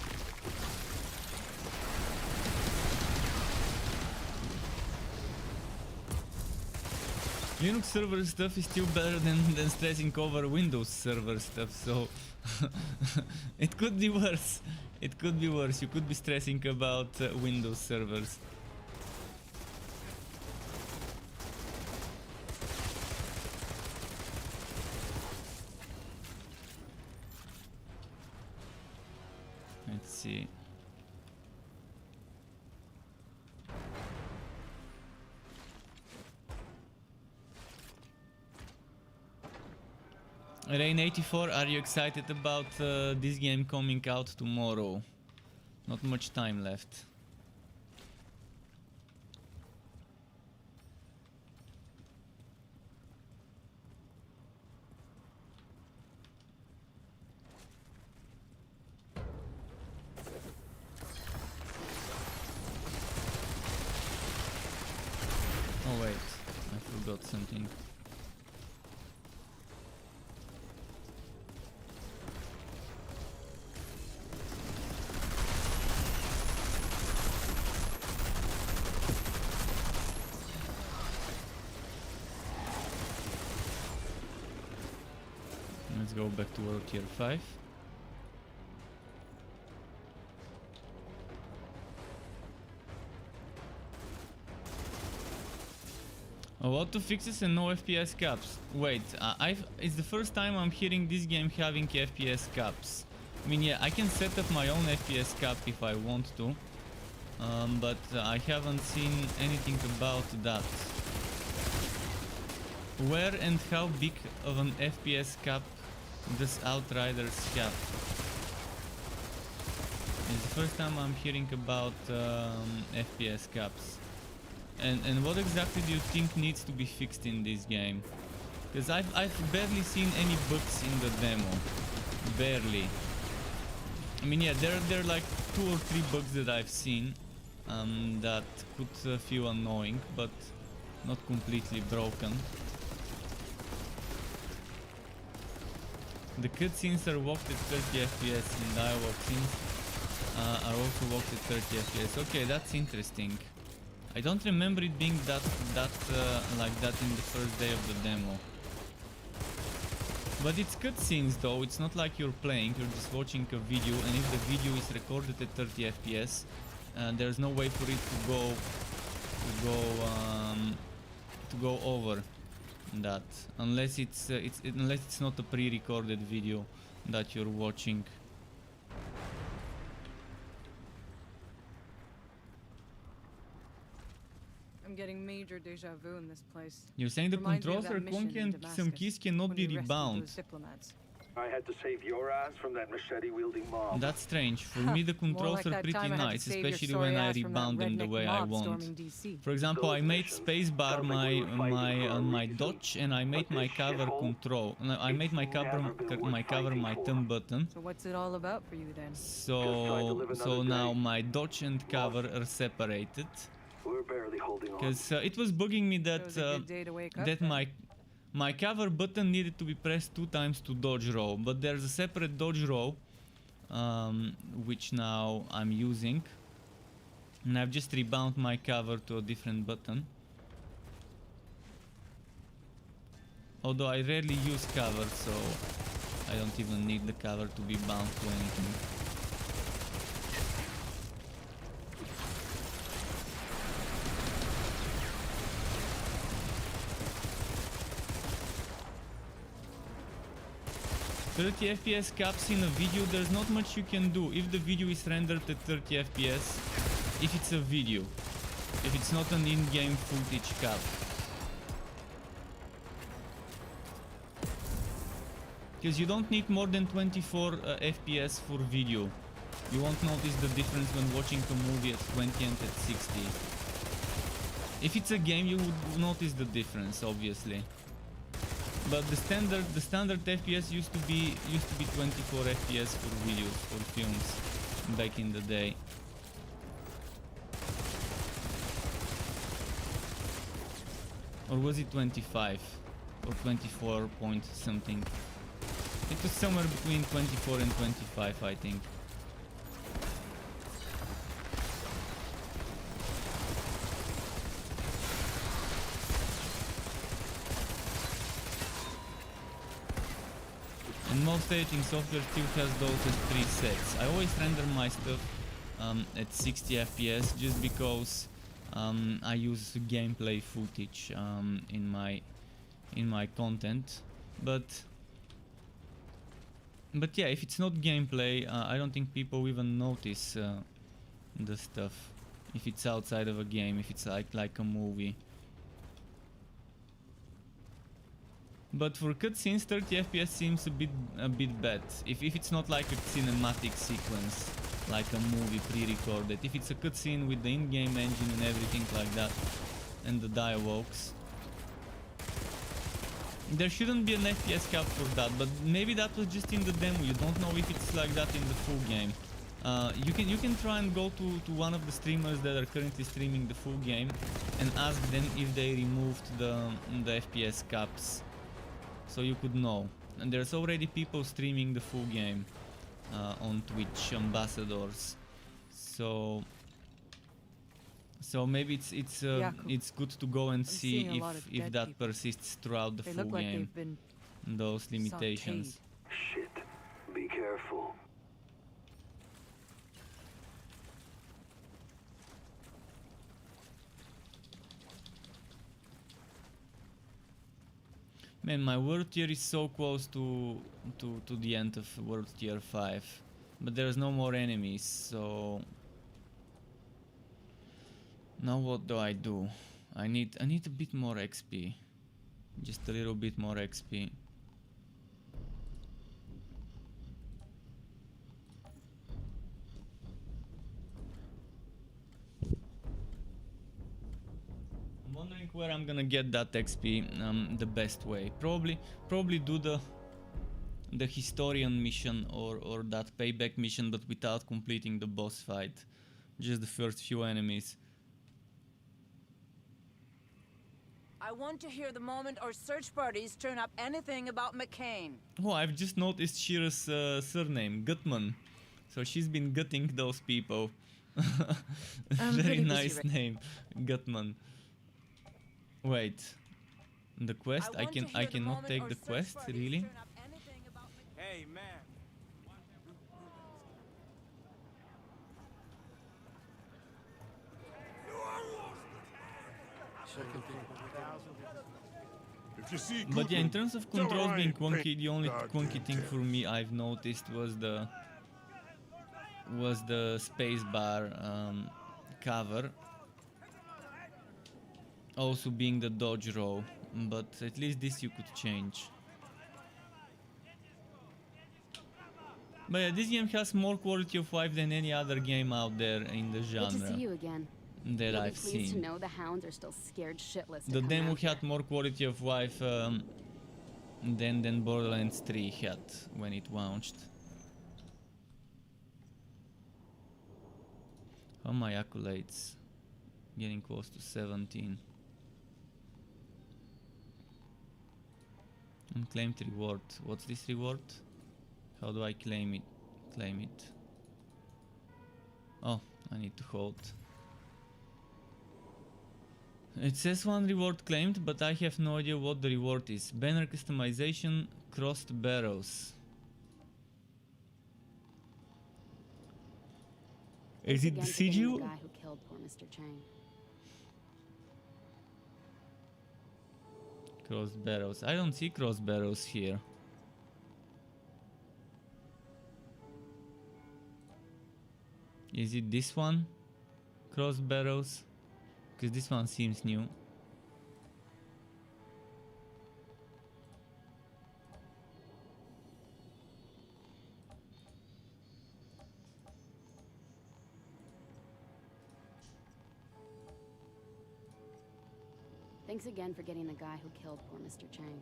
S1: Linux server stuff is still better than stressing over Windows server stuff, so it could be worse. It could be worse. You could be stressing about Windows servers. Let's see. Rain84, are you excited about this game coming out tomorrow? Not much time left. Oh wait, I forgot something. Let's go back to World Tier 5. A lot of fixes and no FPS caps. Wait, it's the first time I'm hearing this game having FPS caps. I mean, yeah, I can set up my own FPS cap if I want to, but I haven't seen anything about that. Where and how big of an FPS cap does Outriders have? It's the first time I'm hearing about FPS caps. And what exactly do you think needs to be fixed in this game? Because I've barely seen any bugs in the demo. Barely. I mean, yeah, there are like 2 or 3 bugs that I've seen that could feel annoying, but not completely broken. The cutscenes are walked at 30 FPS and dialogue scenes are also walked at 30 FPS. Okay, that's interesting. I don't remember it being like that in the first day of the demo. But it's cutscenes though, it's not like you're playing, you're just watching a video, and if the video is recorded at 30 FPS, there's no way for it to go over that, unless it's not a pre-recorded video that you're watching.
S4: I'm getting major deja vu in this place.
S1: You're saying the
S4: Reminds me of
S1: controls are
S4: that mission
S1: clunky
S4: in
S1: and some
S4: Damascus,
S1: keys cannot
S4: when
S1: be
S4: we rescued
S1: rebound.
S4: those diplomats.
S3: I had to save your ass from that machete-wielding mob.
S1: That's strange. For me the controls
S4: like
S1: are
S4: that
S1: pretty
S4: time I had to
S1: nice,
S4: save your
S1: especially
S4: sorry
S1: when I
S4: ass from that
S1: rebound them the
S4: redneck
S1: way I
S4: mob
S1: want.
S4: storming DC.
S1: For example, I made spacebar my dodge, and I made my cover control. No, I made my cover my thumb button.
S4: So what's it all about for you then?
S1: So now my dodge and cover are separated.
S3: We're barely holding on.
S1: Because it was bugging me that
S4: It was a good day to wake up
S1: that
S4: then.
S1: my cover button needed to be pressed 2 times to dodge row, but there's a separate dodge row which now I'm using, and I've just rebound my cover to a different button. Although I rarely use cover, so I don't even need the cover to be bound to anything. 30 FPS caps in a video, there's not much you can do if the video is rendered at 30 FPS, if it's a video, if it's not an in-game footage cap. Because you don't need more than 24 FPS for video. You won't notice the difference when watching a movie at 20 and at 60. If it's a game, you would notice the difference, obviously. But the standard FPS used to be 24 FPS for videos, for films, back in the day. Or was it 25 or 24 point something? It was somewhere between 24 and 25, I think. And most editing software still has those as presets. I always render my stuff at 60 FPS just because I use gameplay footage in my content, but yeah, if it's not gameplay, I don't think people even notice the stuff. If it's outside of a game, if it's like a movie. But for cutscenes, 30 FPS seems a bit bad. If it's not like a cinematic sequence, like a movie pre-recorded. If it's a cutscene with the in-game engine and everything like that, and the dialogues, there shouldn't be an FPS cap for that. But maybe that was just in the demo. You don't know if it's like that in the full game. You can try and go to one of the streamers that are currently streaming the full game and ask them if they removed the FPS caps, so you could know. And there's already people streaming the full game on Twitch, ambassadors. So maybe it's good to go and see if that persists throughout the full game. Those limitations.
S3: Shit. Be careful.
S1: Man, my world tier is so close to the end of world tier 5, but there's no more enemies, so now what do? I need a bit more XP, just a little bit more XP. I'm wondering where I'm gonna get that XP the best way. Probably do the historian mission or that payback mission, but without completing the boss fight. Just the first few enemies.
S5: I want to hear the moment our search parties turn up anything about McCain.
S1: Oh, I've just noticed Shira's surname, Gutman. So she's been gutting those people. Very nice name, Gutman. Wait, the quest? I cannot take the quest, really?
S6: Hey, man.
S1: But yeah, in terms of controls being wonky, the only wonky thing for me I've noticed was the spacebar cover. Also being the dodge row, but at least this you could change. But yeah, this game has more quality of life than any other game out there in the genre.
S2: Good to see you again.
S1: That
S2: You'll
S1: I've
S2: be pleased
S1: seen.
S2: to know the hounds are still scared shitless to
S1: The
S2: come
S1: demo
S2: out
S1: had
S2: here.
S1: more quality of life than Borderlands 3 had when it launched. How are my accolades? Getting close to 17. Unclaimed reward. What's this reward? How do I claim it? Claim it. Oh, I need to hold. It says one reward claimed, but I have no idea what the reward is. Banner customization, crossed barrels. Is it the
S2: Again, forgetting
S1: sigil?
S2: the guy who killed poor Mr. Chang.
S1: Crossed barrels. I don't see crossed barrels here. Is it this one? Cross barrels? Because this one seems new.
S2: Thanks again for getting the guy who killed poor Mr. Chang.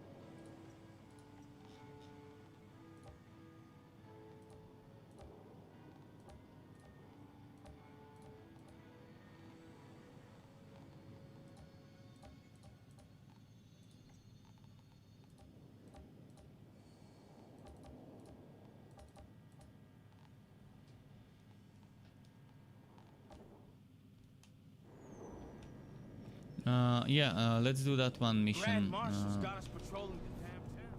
S1: Yeah, let's do that one mission.
S6: Grand Marshal's got us patrolling the damn town.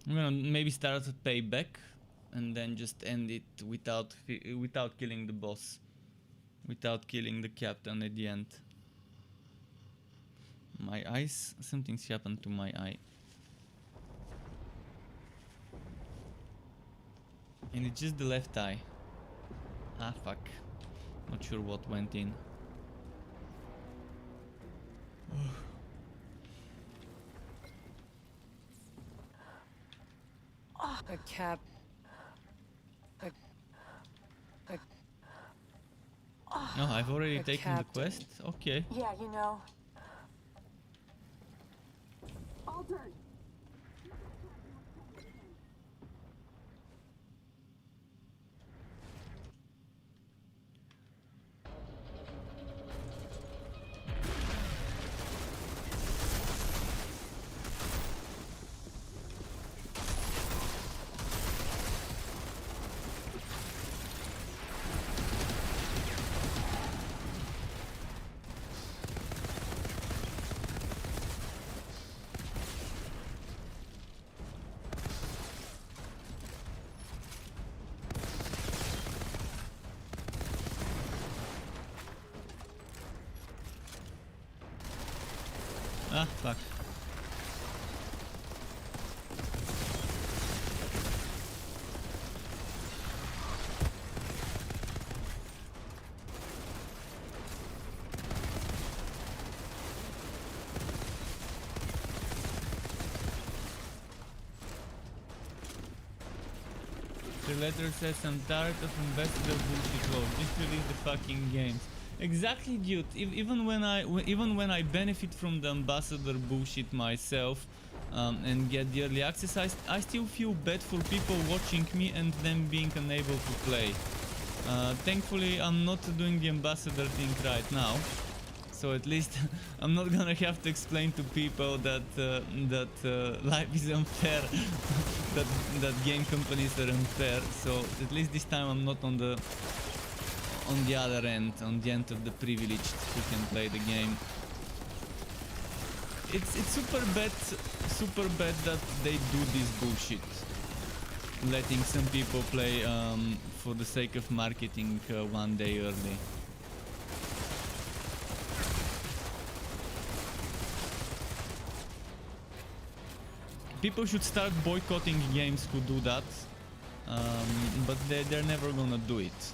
S1: I'm gonna maybe start a payback and then just end it without killing the boss, without killing the captain at the end. My eyes, something's happened to my eye. And it's just the left eye. Ah, fuck. Not sure what went in.
S4: A cap.
S1: No, I've already
S4: A
S1: taken the
S4: captain.
S1: quest. Okay.
S5: Yeah, you know.
S2: Altered!
S1: Ah, fuck. The letter says I'm tired of ambassador bullshit law. Just release the fucking games. Exactly, dude. Even when I benefit from the ambassador bullshit myself and get the early access, I still feel bad for people watching me and them being unable to play. Thankfully, I'm not doing the ambassador thing right now, so at least I'm not gonna have to explain to people that life is unfair, that game companies are unfair. So at least this time I'm not on the other end, on the end of the privileged who can play the game. It's super bad that they do this bullshit, letting some people play for the sake of marketing one day early. People should start boycotting games who do that, but they're never gonna do it.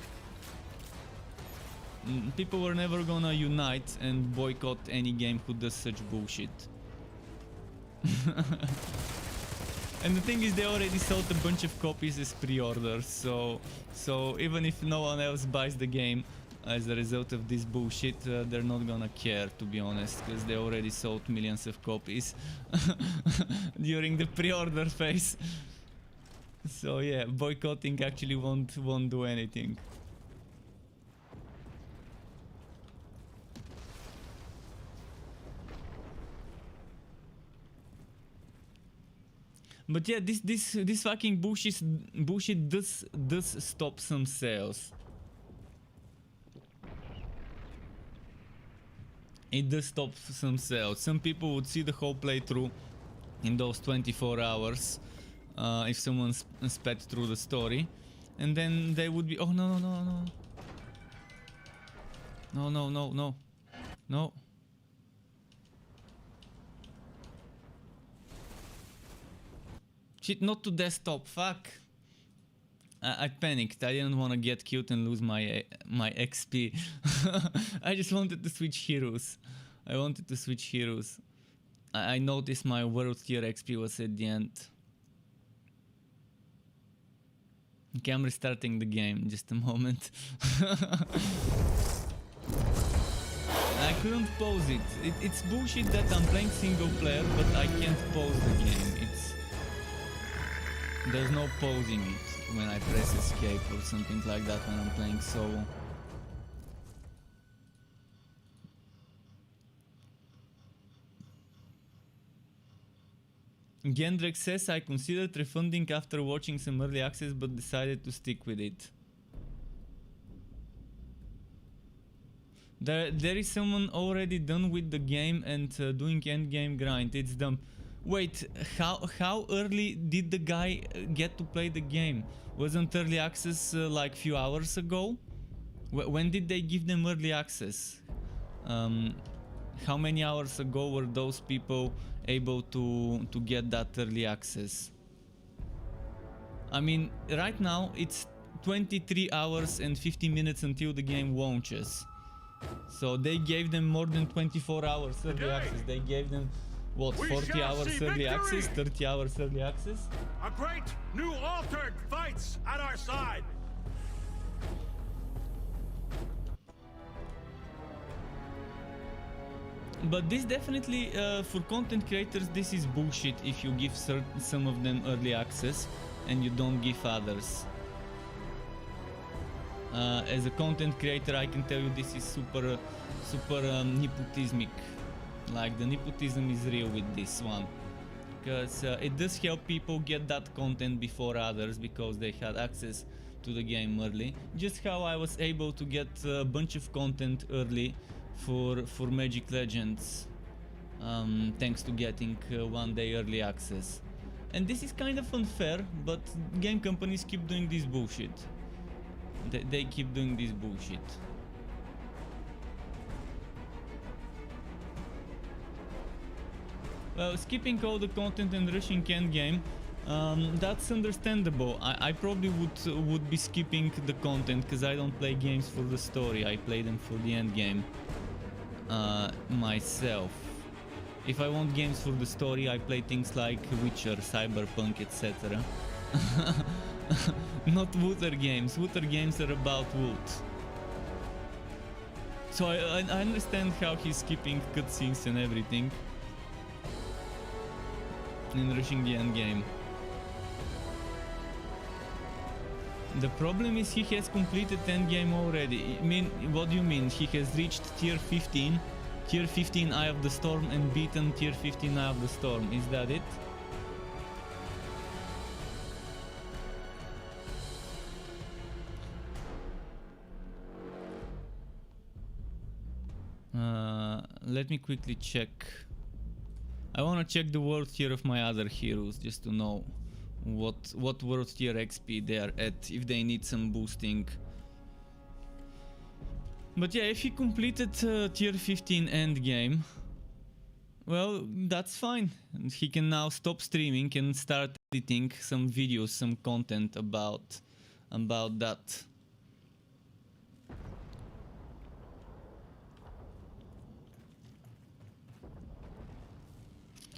S1: People are never gonna unite and boycott any game who does such bullshit. And the thing is, they already sold a bunch of copies as pre-orders, so even if no one else buys the game as a result of this bullshit, they're not gonna care, to be honest, because they already sold millions of copies during the pre-order phase. So yeah, boycotting actually won't do anything. But yeah, this fucking bullshit does stop some sales. It does stop some sales. Some people would see the whole playthrough in those 24 hours if someone sped through the story, and then they would be, oh no. Shit, not to desktop, fuck. I panicked. I didn't want to get killed and lose my XP. I just wanted to switch heroes. I wanted to switch heroes. I noticed my world tier XP was at the end. Okay, I'm restarting the game in just a moment. I couldn't pause it. It's bullshit that I'm playing single player, but I can't pause the game. There's no pausing it when I press escape or something like that when I'm playing solo. Gendrex says, I considered refunding after watching some early access but decided to stick with it. There is someone already done with the game and doing endgame grind. It's dumb. Wait, how early did the guy get to play the game? Wasn't early access like few hours ago? When did they give them early access? How many hours ago were those people able to get that early access? I mean, right now it's 23 hours and 50 minutes until the game launches. So they gave them more than 24 hours early access. They gave them, what, 40 hours early access, 30 hours early access?
S6: A great new altered fights at our side.
S1: But this definitely, for content creators, this is bullshit if you give some of them early access and you don't give others. As a content creator, I can tell you this is super nepotismic. Like, the nepotism is real with this one. Because it does help people get that content before others because they had access to the game early. Just how I was able to get a bunch of content early for Magic Legends, thanks to getting 1 day early access. And this is kind of unfair, but game companies keep doing this bullshit. They keep doing this bullshit. Well, skipping all the content and rushing endgame, that's understandable. I probably would be skipping the content because I don't play games for the story. I play them for the endgame myself. If I want games for the story, I play things like Witcher, Cyberpunk, etc. Not Wooter games. Wooter games are about wood. So I understand how he's skipping cutscenes and everything and rushing the end game. The problem is he has completed endgame already. I mean, what do you mean? He has reached tier 15, tier 15 Eye of the Storm and beaten tier 15 Eye of the Storm. Is that it? Let me quickly check. I want to check the world tier of my other heroes just to know what world tier XP they are at, if they need some boosting. But yeah, if he completed tier 15 end game, well, that's fine. He can now stop streaming and start editing some videos, some content about that.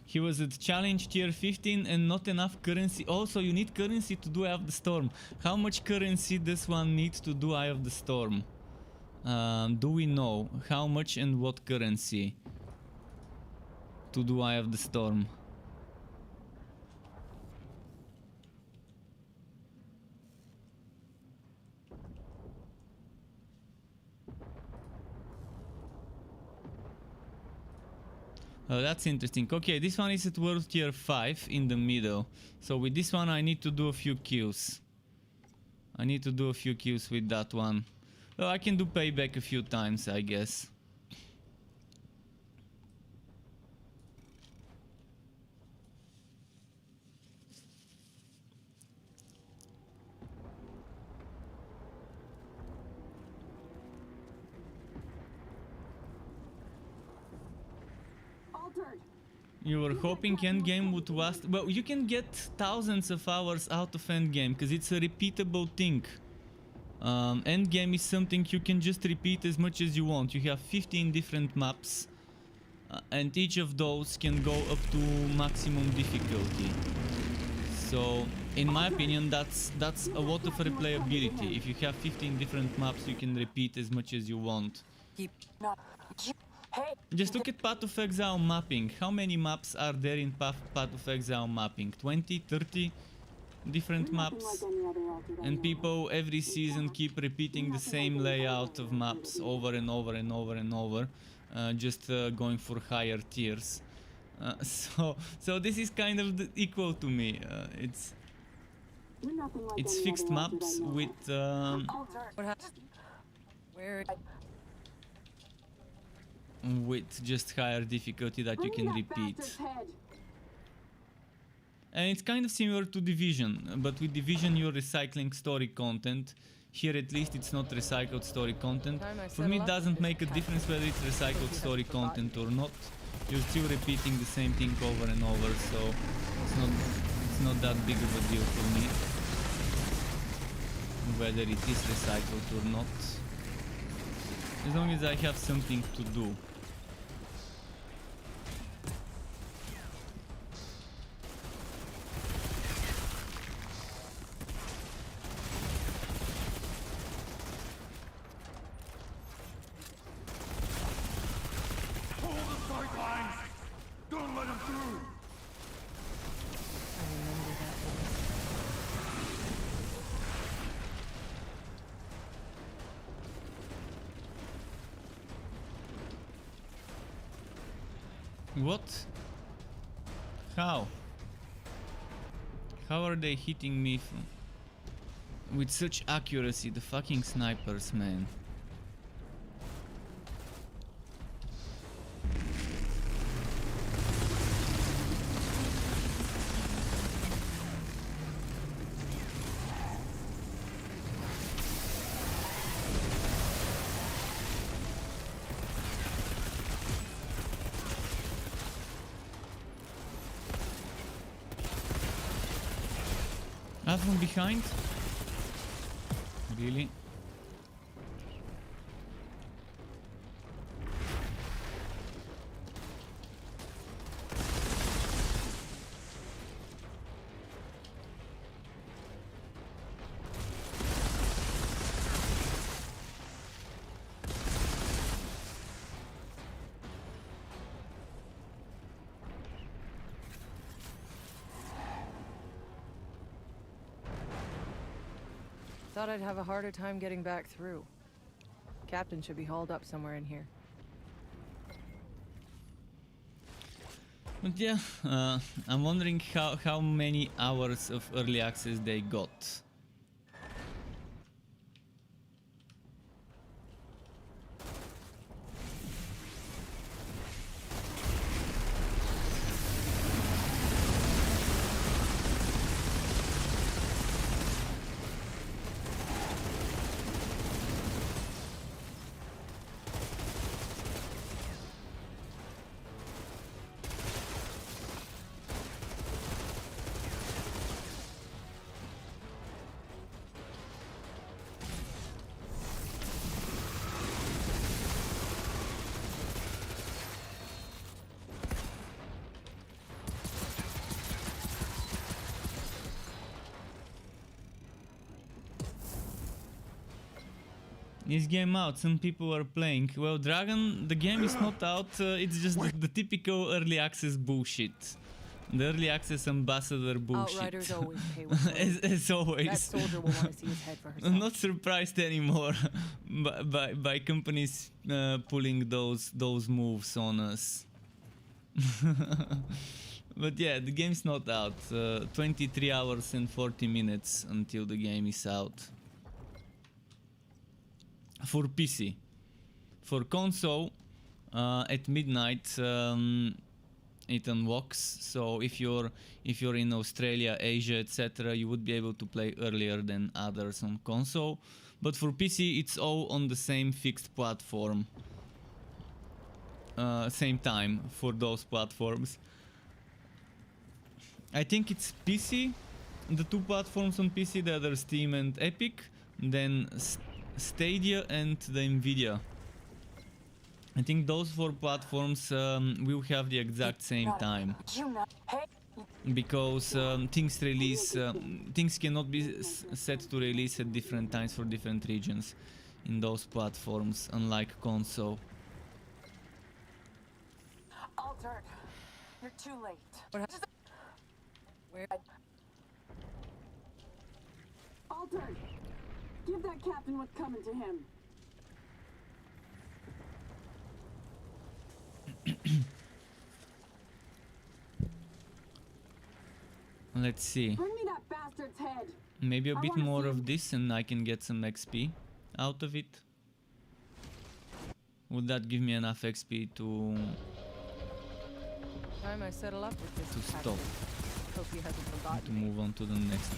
S1: He was at challenge tier 15 and not enough currency. Also, you need currency to do Eye of the Storm. How much currency does one need to do Eye of the Storm? Do we know how much and what currency to do Eye of the Storm? Oh, that's interesting. Okay, this one is at world tier 5 in the middle. So with this one I need to do a few kills. I need to do a few kills with that one. Well, I can do payback a few times, I guess. You were hoping endgame would last. Well, you can get thousands of hours out of endgame because it's a repeatable thing. Endgame is something you can just repeat as much as you want. You have 15 different maps, and each of those can go up to maximum difficulty. So, in my opinion, that's a lot of replayability. If you have 15 different maps, you can repeat as much as you want. Just look at Path of Exile mapping. How many maps are there in Path of Exile mapping? 20, 30 different maps? And people every season keep repeating the same layout of maps over and over and over and over, just going for higher tiers. So this is kind of equal to me. It's fixed maps with just higher difficulty that you can repeat. And it's kind of similar to Division, but with Division you're recycling story content. Here at least it's not recycled story content. For me it doesn't make a difference whether it's recycled story content or not. You're still repeating the same thing over and over, so it's not that big of a deal for me whether it is recycled or not, as long as I have something to do. What? How? How are they hitting me with such accuracy? The fucking snipers, man. From behind? Really?
S4: Thought I'd have a harder time getting back through. Captain should be hauled up somewhere in here.
S1: But yeah, I'm wondering how many hours of early access they got. Is game out? Some people are playing. Well, Dragon, the game is not out. It's just the typical early access bullshit. The early access ambassador bullshit.
S4: Outriders always pay with
S1: as always.
S4: That soldier will want to see his head for herself.
S1: I'm not surprised anymore by companies pulling those moves on us. But yeah, the game's not out. 23 hours and 40 minutes until the game is out. For PC. For console, at midnight it unlocks. So if you're in Australia, Asia, etc., you would be able to play earlier than others on console. But for PC, it's all on the same fixed platform. Same time for those platforms. I think it's PC, the two platforms on PC that are Steam and Epic, then Stadia and the Nvidia. I think those four platforms will have the exact same time, because things cannot be set to release at different times for different regions in those platforms, unlike console.
S7: Altered. You're too late.
S4: Where?
S7: Altered. Give that captain what's coming to him.
S1: Let's see.
S7: Bring me that bastard's head.
S1: Maybe a
S7: I
S1: bit
S7: wanna
S1: more
S7: see
S1: of
S7: him.
S1: this and I can get some XP out of it. Would that give me enough XP to
S4: Time I settle up with this
S1: To stop.
S4: captain. Hope he hasn't forgotten me.
S1: move on to the next?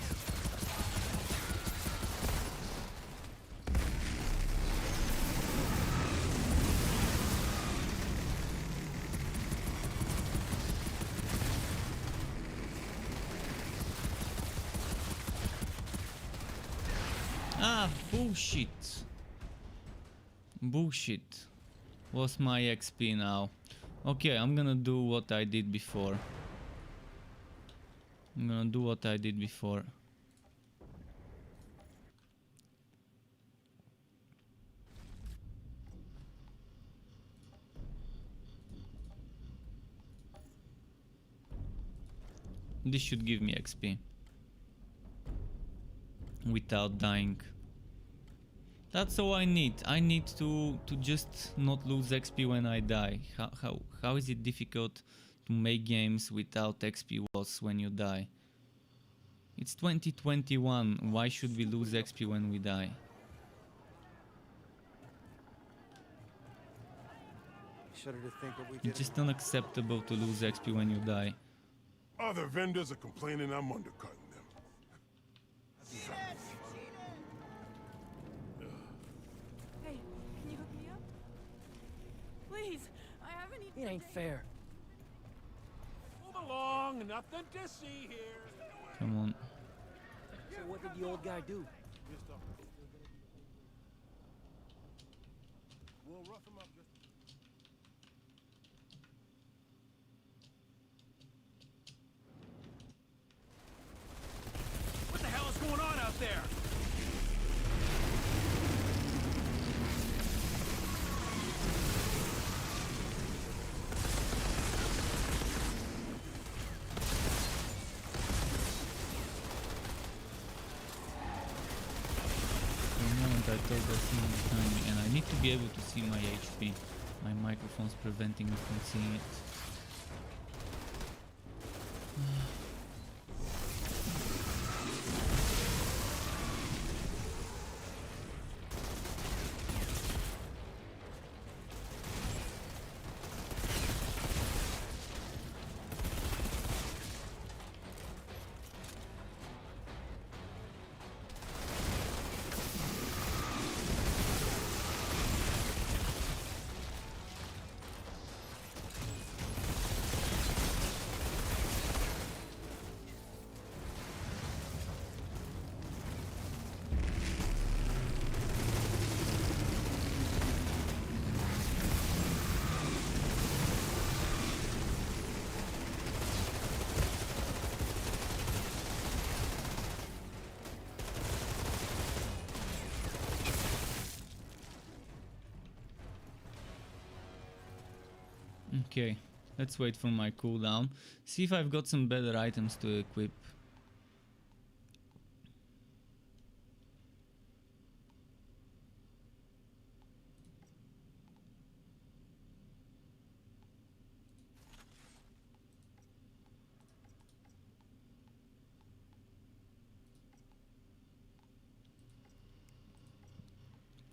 S1: Ah, bullshit. Bullshit. What's my XP now? Okay, I'm gonna do what I did before. This should give me XP without dying. That's all I need. I need to just not lose XP when I die. How is it difficult to make games without XP loss when you die? It's 2021. Why should we lose XP when we die?
S8: Shudder to think what we did.
S1: It's just unacceptable to lose XP when you die.
S6: Other vendors are complaining I'm undercutting them.
S5: Hey, can you hook me up? Please, I haven't eaten.
S8: It ain't fair.
S6: Move along, nothing to see here.
S1: Come on.
S8: So what did the old guy do?
S6: We'll rough him up just. What the hell is going on out there?
S1: For a moment I thought that someone behind me, and I need to be able to see my HP. My microphone's preventing me from seeing it. Okay, let's wait for my cooldown. See if I've got some better items to equip.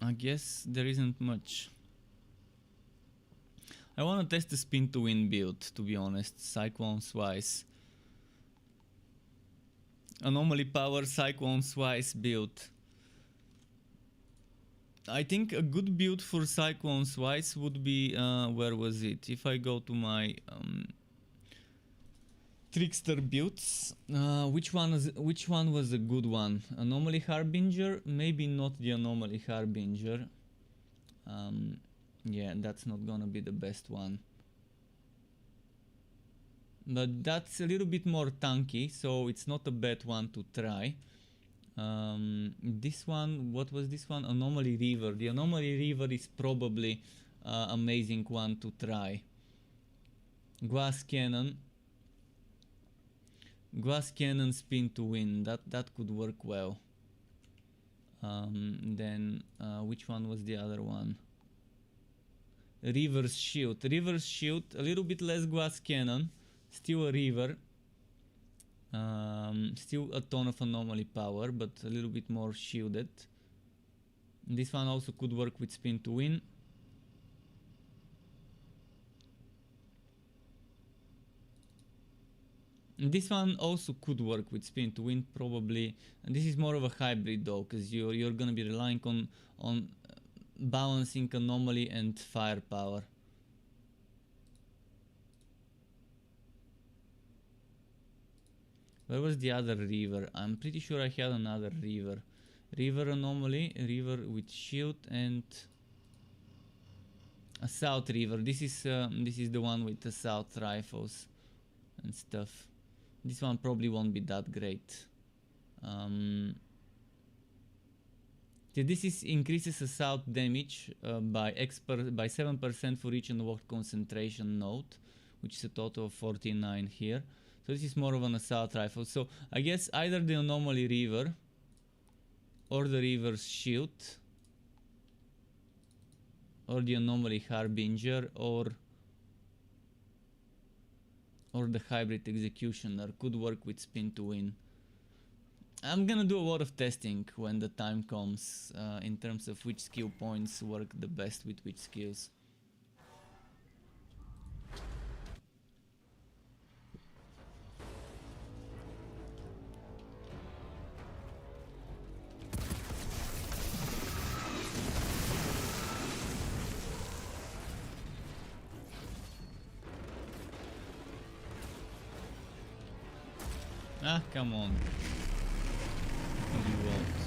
S1: I guess there isn't much. I wanna test the spin to win build, to be honest. Cyclone Swice. Anomaly power Cyclone Swice build. I think a good build for Cyclone Swice would be, where was it? If I go to my Trickster builds. Which one was a good one? Anomaly Harbinger? Maybe not the Anomaly Harbinger. Yeah, that's not gonna be the best one. But that's a little bit more tanky, so it's not a bad one to try. This one, what was this one? Anomaly Reaver. The Anomaly Reaver is probably amazing one to try. Glass Cannon. Glass Cannon Spin to Win. That could work well. Then which one was the other one? Reaver's Shield. Reaver's Shield, a little bit less Glass Cannon. Still a Reaver. Still a ton of anomaly power, but a little bit more shielded. This one also could work with Spin to Win. This one also could work with Spin to Win, probably. And this is more of a hybrid though, because you're gonna be relying on balancing anomaly and firepower. Where was the other Reaver? I'm pretty sure I had another Reaver. Reaver Anomaly, Reaver with Shield, and Assault Reaver. This is the one with Assault Rifles and stuff. This one probably won't be that great. Yeah, this is increases assault damage by 7% for each unlocked concentration node, which is a total of 49 here. So this is more of an assault rifle. So I guess either the Anomaly Reaver or the Reaver's Shield or the Anomaly Harbinger or the Hybrid Executioner could work with Spin to Win. I'm gonna do a lot of testing when the time comes in terms of which skill points work the best with which skills. Ah, come on. You won't.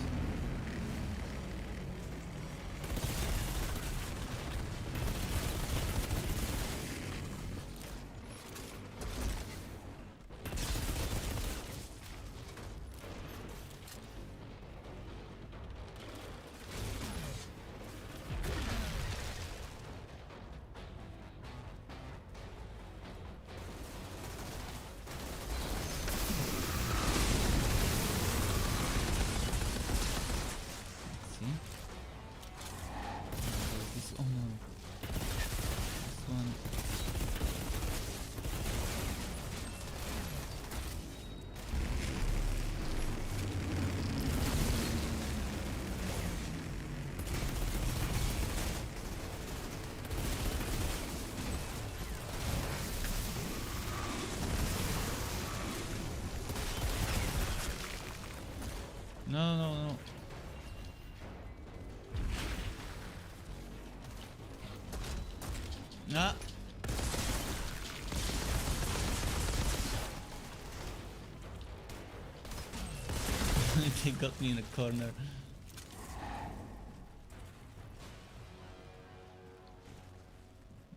S1: No. Ah. They got me in a corner.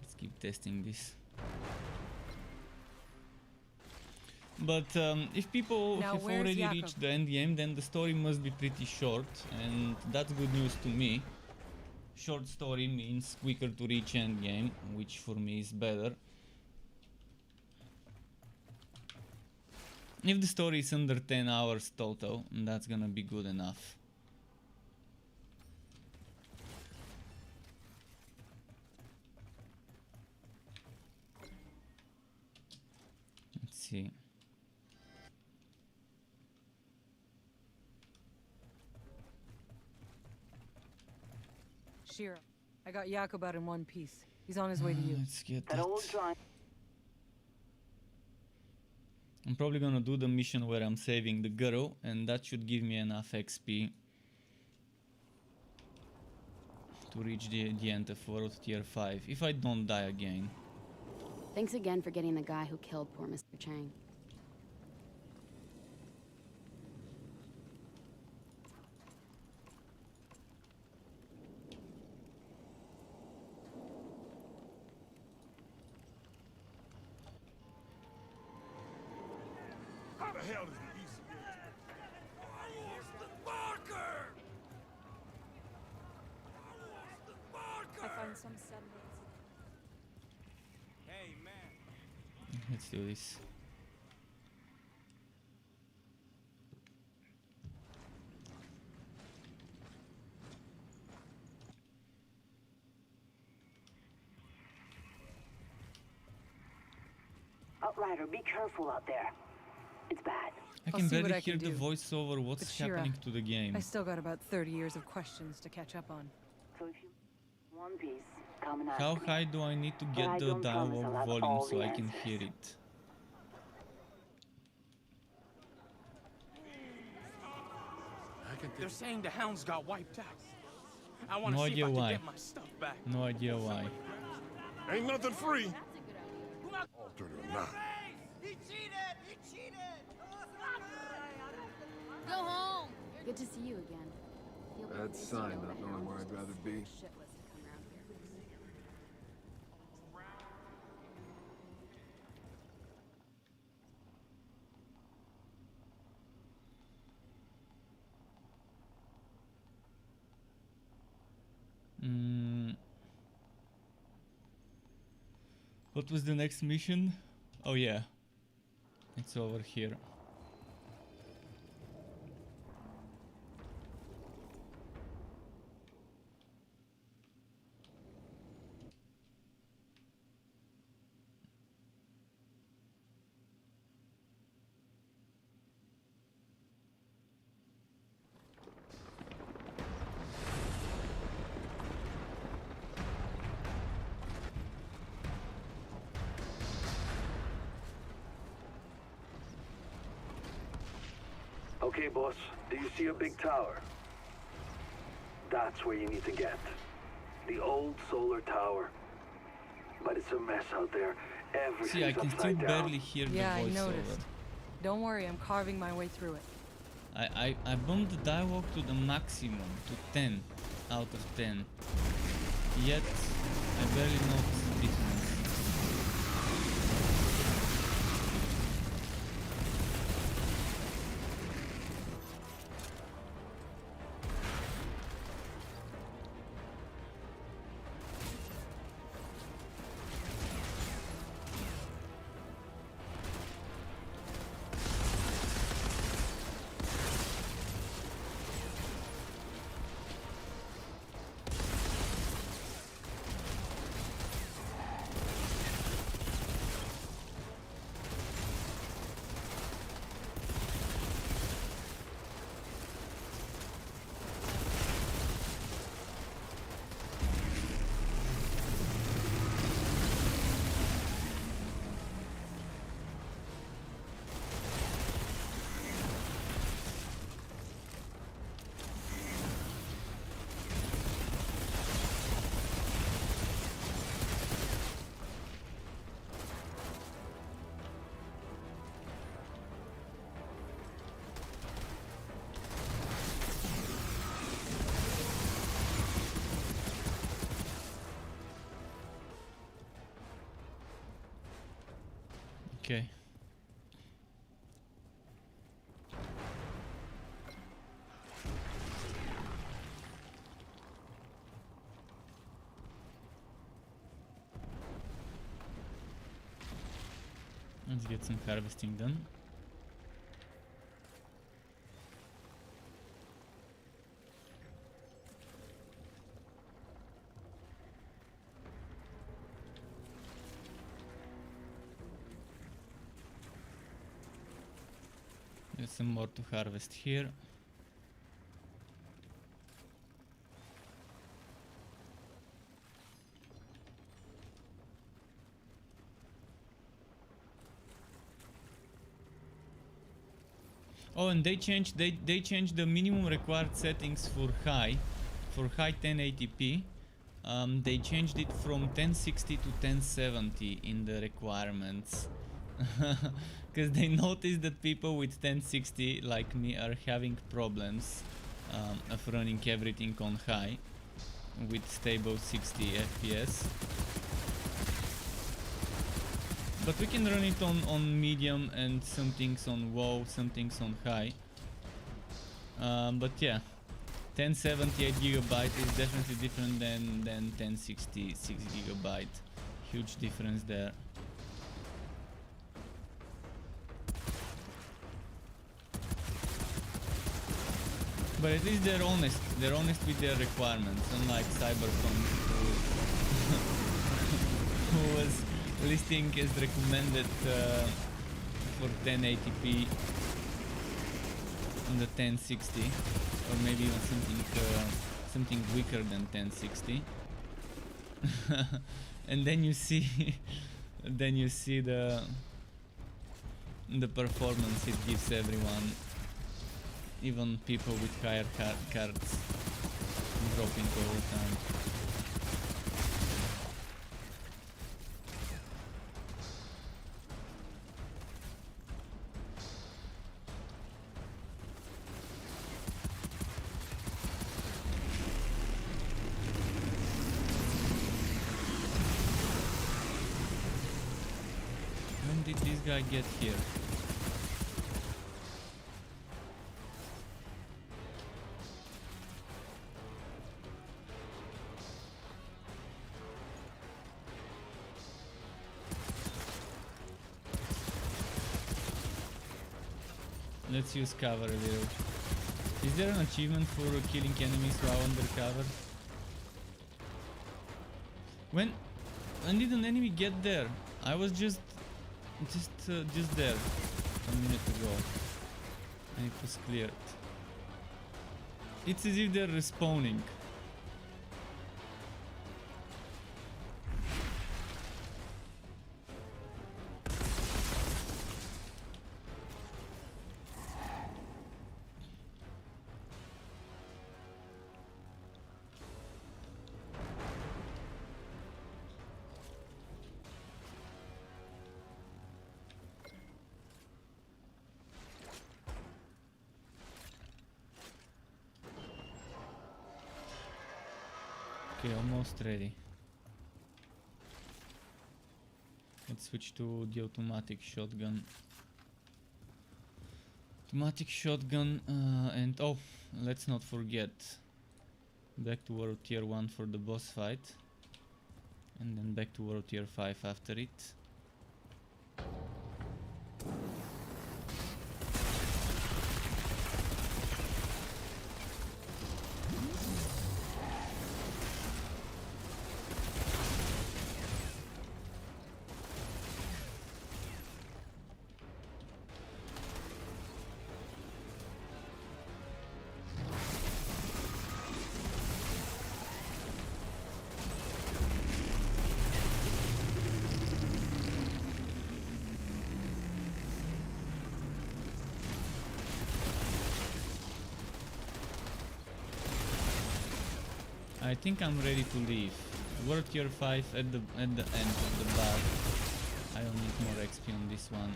S1: Let's keep testing this. But if people have already reached the end game, then the story must be pretty short, and that's good news to me. Short story means quicker to reach end game, which for me is better. If the story is under 10 hours total, that's gonna be good enough. Let's see.
S4: Shira, I got Jakob out in one piece. He's on his way to you.
S1: Let's get that. I'm probably gonna do the mission where I'm saving the girl, and that should give me enough XP to reach the end of World Tier 5, if I don't die again.
S2: Thanks again for getting the guy who killed poor Mr. Chang.
S6: hell is the ECA? I lost the marker!
S5: I found some semblance.
S8: Hey, man.
S1: Let's do this.
S9: Outrider, be careful out there. It's bad.
S1: I
S4: I'll
S1: can
S4: see what
S1: barely
S4: I
S1: hear
S4: can
S1: the
S4: do.
S1: voiceover. What's
S4: But Shira,
S1: happening to the game?
S4: I still got about 30 years of questions to catch up on.
S9: So if you one piece, come and ask
S1: How
S9: me.
S1: high do I need to
S9: I
S1: get the
S9: don't promise I'll
S1: dialogue
S9: have
S1: volume
S9: all
S1: so
S9: the
S1: I can
S9: answers.
S1: hear it?
S8: They're saying the hounds got wiped out. I want to
S1: No
S8: see if
S1: idea
S8: I can
S1: why.
S8: get my stuff back.
S1: No idea why.
S6: Ain't nothing free.
S2: That's a good idea.
S6: Altered or not.
S8: He cheated! He cheated!
S2: Go home. Good to see you again. Feel like
S10: Bad
S2: it's
S10: sign,
S2: still
S10: not
S2: the
S10: knowing
S2: hound
S10: where
S2: is
S10: I'd rather
S2: just
S10: be.
S2: shitless to come around here.
S1: What was the next mission? Oh yeah, it's over here.
S3: Okay, boss. Do you see a big tower? That's where you need to get. The old solar tower. But it's a mess out there.
S1: See, I
S3: Everything's
S1: can still
S3: upside down.
S1: barely hear
S4: Yeah, I
S1: the voiceover.
S4: noticed. Don't worry, I'm carving my way through it.
S1: I bumped the dialogue to the maximum, to 10 out of 10. Yet, I barely noticed the difference. Okay. Let's get some harvesting done. There's some more to harvest here. Oh, and they changed the minimum required settings for high 1080p. They changed it from 1060 to 1070 in the requirements. Because they noticed that people with 1060 like me are having problems of running everything on high with stable 60 FPS. But we can run it on medium and some things on low, some things on high. But yeah, 1078 gigabyte is definitely different than 1066 gigabyte. Huge difference there. But at least they're honest. They're honest with their requirements, unlike Cyberpunk, who was listing as recommended for 1080p on the 1060, or maybe even something weaker than 1060. And then you see, the performance it gives everyone. Even people with higher cards dropping all the time. When did this guy get here? Let's use cover a little. Is there an achievement for killing enemies while undercover? When did an enemy get there? I was just there a minute ago, and it was cleared. It's as if they're respawning. Okay, almost ready. Let's switch to the automatic shotgun. And oh, let's not forget, back to World Tier 1 for the boss fight, and then back to World Tier 5 after it. I think I'm ready to leave. World Tier 5 at the end of the bar. I don't need more XP on this one.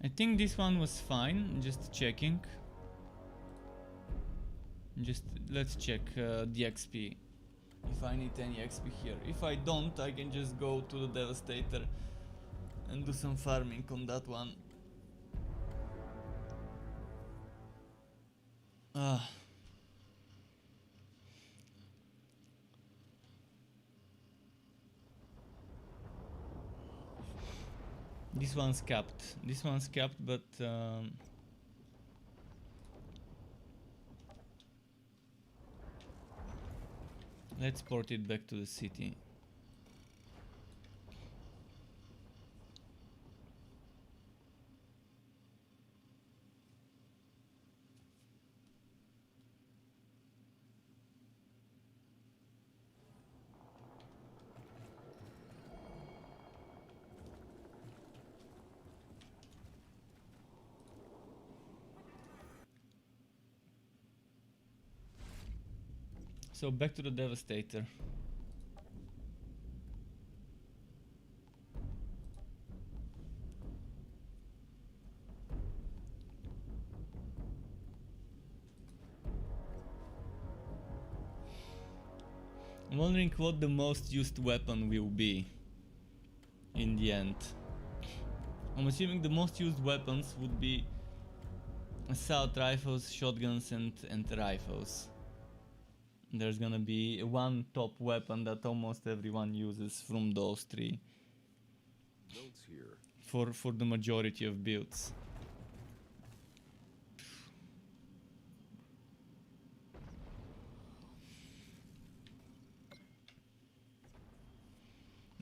S1: I think this one was fine, just checking. Just let's check the XP, if I need any XP here. If I don't, I can just go to the Devastator and do some farming on that one. This one's capped, but let's port it back to the city. So back to the Devastator. wondering what the most used weapon will be in the end. I'm assuming the most used weapons would be assault rifles, shotguns, and rifles. There's gonna be one top weapon that almost everyone uses from those three.
S10: Notes here.
S1: For the majority of builds.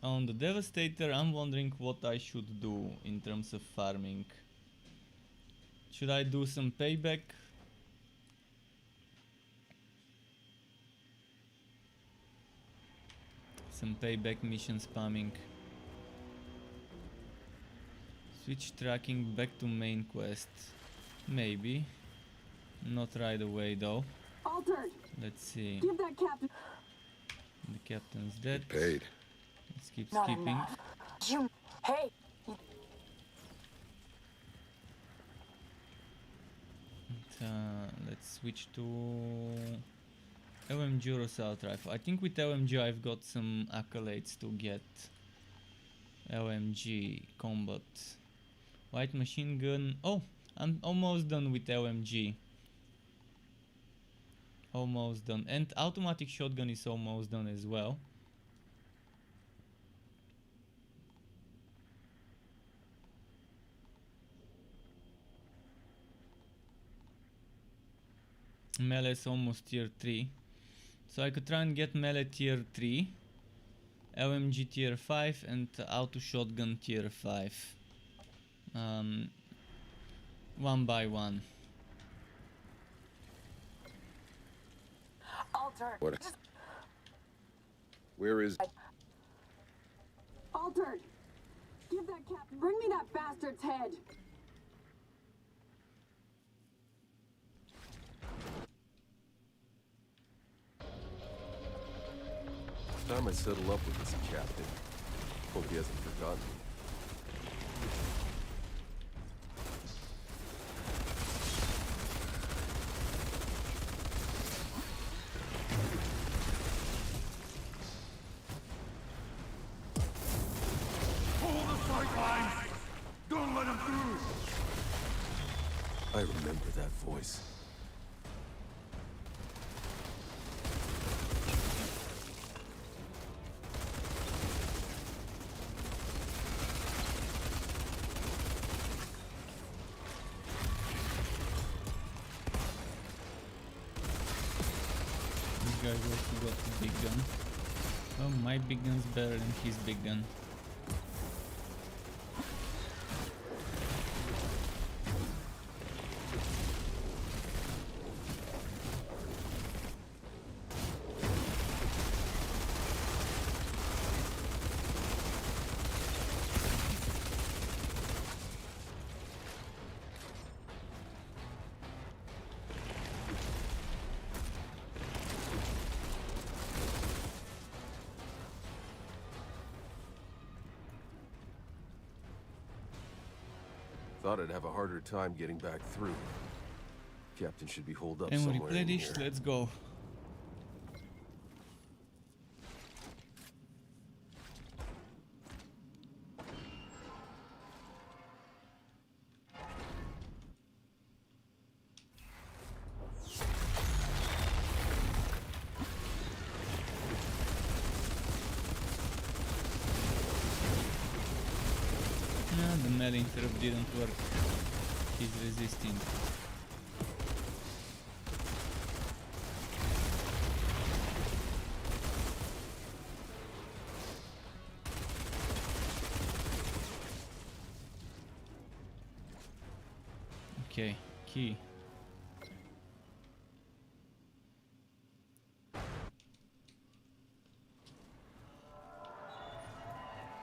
S1: On the Devastator, I'm wondering what I should do in terms of farming. Should I do some payback? Some payback mission spamming. Switch tracking back to main quest. Maybe. Not right away though.
S7: Altered.
S1: Let's see.
S7: Give that captain.
S1: The captain's dead.
S10: Paid.
S1: Let's keep
S11: Not
S1: skipping.
S11: enough. You. Hey.
S1: Let's switch to LMG or assault rifle. I think with LMG I've got some accolades to get. LMG combat. Light machine gun. Oh, I'm almost done with LMG. Almost done. And automatic shotgun is almost done as well. Melee is almost tier 3. So I could try and get melee tier 3. LMG tier 5 and auto shotgun tier 5. One by one.
S11: Alter.
S10: What? Where is...
S7: Altered. Give that captain. Bring me that bastard's head.
S10: Time I settle up with this captain. Hope he hasn't forgotten me.
S6: Hold the sidelines! Don't let him through!
S10: I remember that voice.
S1: Guys also got the big gun. Oh, my big gun's better than his big gun.
S10: Thought I'd have a harder time getting back through. Captain should be holed up
S1: And we
S10: somewhere in
S1: replenished,
S10: here.
S1: let's go. The melee interrupt didn't work. He's resisting. Okay, key.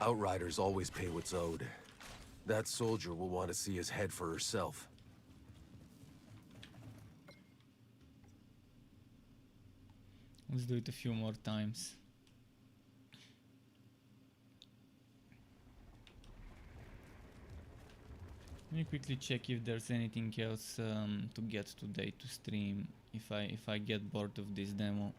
S10: Outriders always pay what's owed. That soldier will want to see his head for herself.
S1: Let's do it a few more times. Let me quickly check if there's anything else to get today to stream if I get bored of this demo.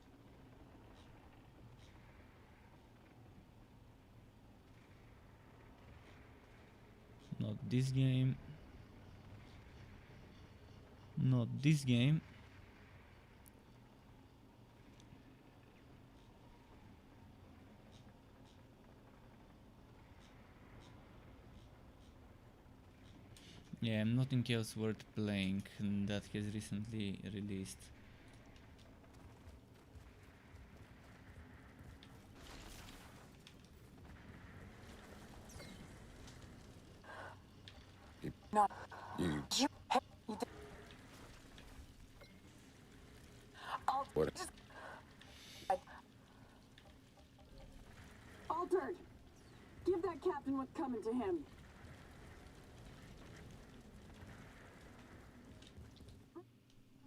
S1: this game. Not this game. Yeah, nothing else worth playing that has recently released.
S11: No.
S10: You...
S11: Hey, I'll
S10: What?
S11: just...
S7: Altered! Give that captain what's coming to him.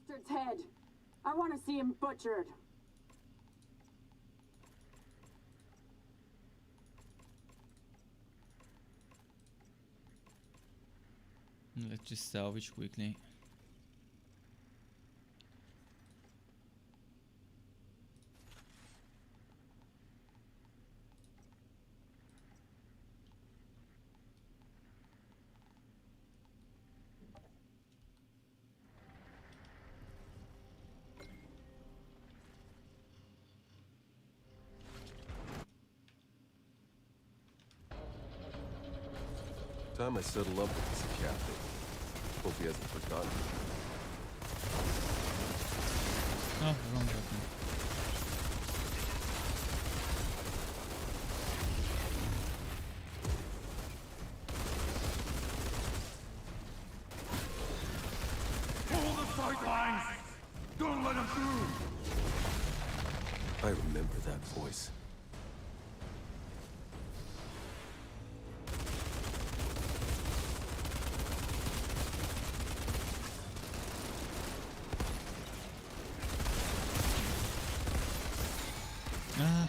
S7: Bastard's head. I want to see him butchered.
S1: Let's just salvage quickly.
S10: Time I settle up with this captain. Hope he hasn't forgotten.
S1: Oh, wrong button.
S6: Hold the sidelines! Don't let him through!
S10: I remember that voice.
S1: Ah.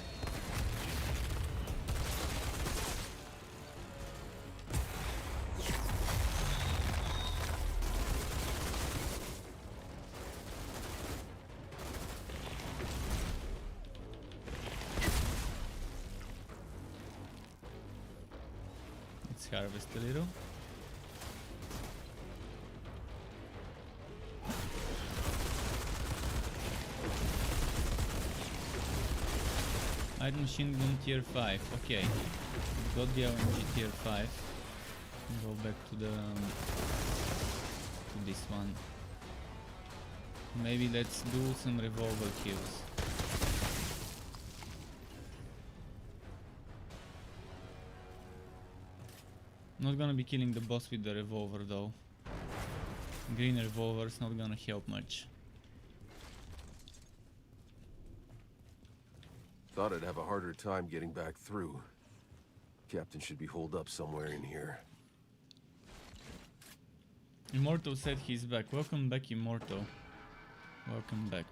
S1: Let's harvest a little. Iron machine gun tier 5. Okay, got the LMG tier 5. Go back to the to this one. Maybe let's do some revolver kills. Not gonna be killing the boss with the revolver though. Green revolver's not gonna help much.
S10: Thought I'd have a harder time getting back through. Captain should be holed up somewhere in here.
S1: Immortal said he's back. Welcome back, Immortal. Welcome back.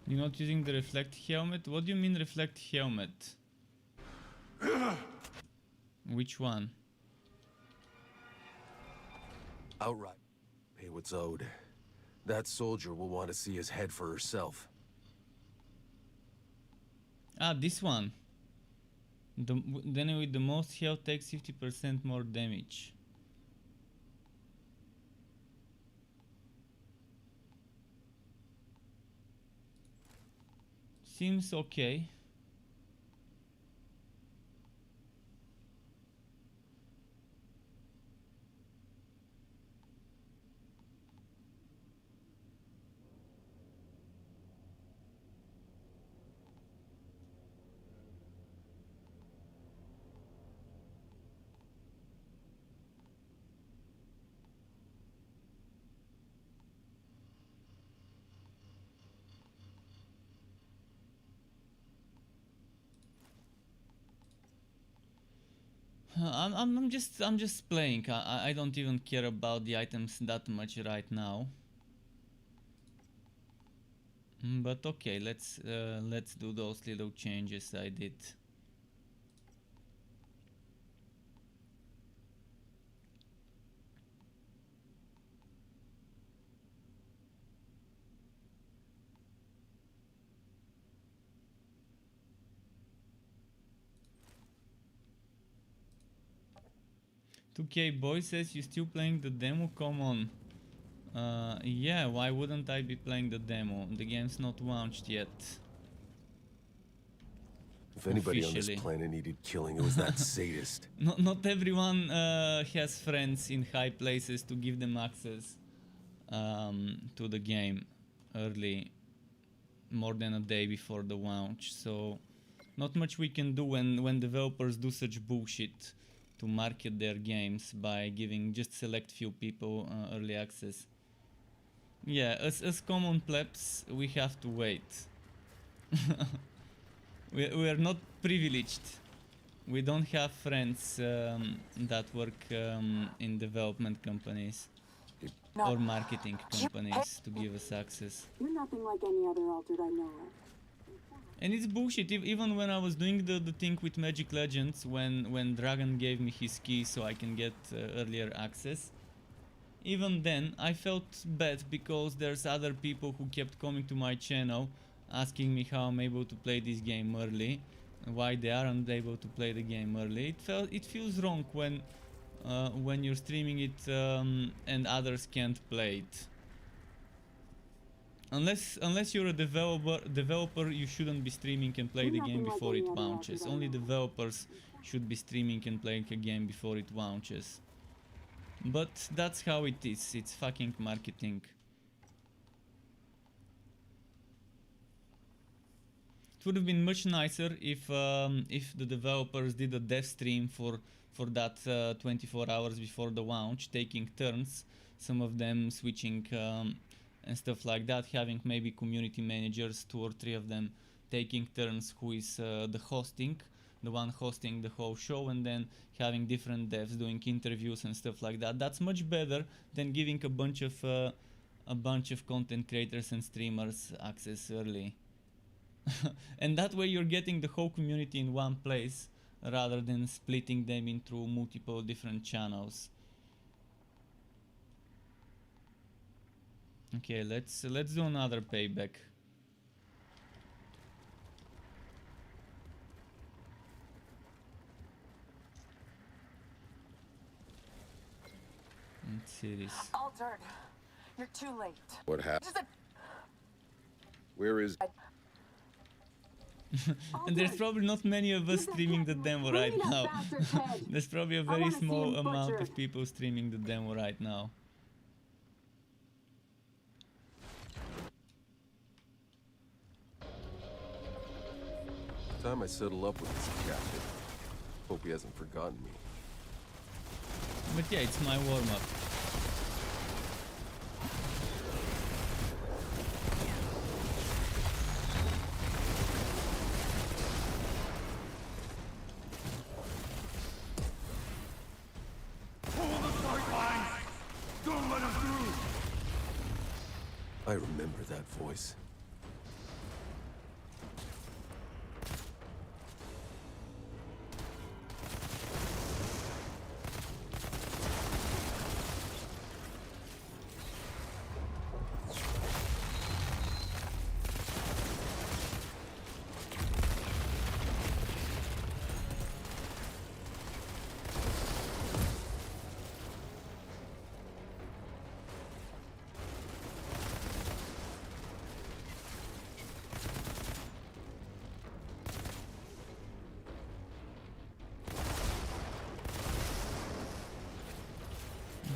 S1: You're not using the reflect helmet? What do you mean reflect helmet? Which one?
S10: Outright. Pay what's owed. That soldier will want to see his head for herself.
S1: Ah, this one. The enemy with the most health takes 50% more damage. Seems okay. I'm just playing. I don't even care about the items that much right now. But okay, let's do those little changes I did. Okay, boy says you still playing the demo? Come on. Yeah, why wouldn't I be playing the demo? The game's not launched yet.
S10: If anybody on
S1: Officially.
S10: this planet needed killing, it was that sadist.
S1: Not everyone has friends in high places to give them access to the game early, more than a day before the launch. So not much we can do when developers do such bullshit to market their games by giving just select few people early access. Yeah, as common plebs, we have to wait. we are not privileged. We don't have friends that work in development companies or marketing companies to give us access.
S7: You're nothing like any other altered I know of.
S1: And it's bullshit. Even when I was doing the thing with Magic Legends, when Dragon gave me his key so I can get earlier access, even then I felt bad because there's other people who kept coming to my channel asking me how I'm able to play this game early, why they aren't able to play the game early. It feels wrong when you're streaming it and others can't play it. Unless you're a developer, you shouldn't be streaming and play the game before it launches. Only developers should be streaming and playing a game before it launches. But that's how it is. It's fucking marketing. It would have been much nicer if the developers did a dev stream for that 24 hours before the launch, taking turns, some of them switching and stuff like that, having maybe community managers, 2 or 3 of them taking turns who is the one hosting the whole show, and then having different devs doing interviews and stuff like that. That's much better than giving a bunch of content creators and streamers access early. And that way you're getting the whole community in one place rather than splitting them into multiple different channels. Okay, let's do another payback. Let's see this.
S11: Altered. You're too late.
S10: What happened? Where is...
S1: And there's probably not many of us streaming the demo right now. There's probably a very small amount of people streaming the demo right now.
S10: Time I settle up with this captain. Hope he hasn't forgotten me.
S1: But yeah, it's my warm-up.
S10: I remember that voice.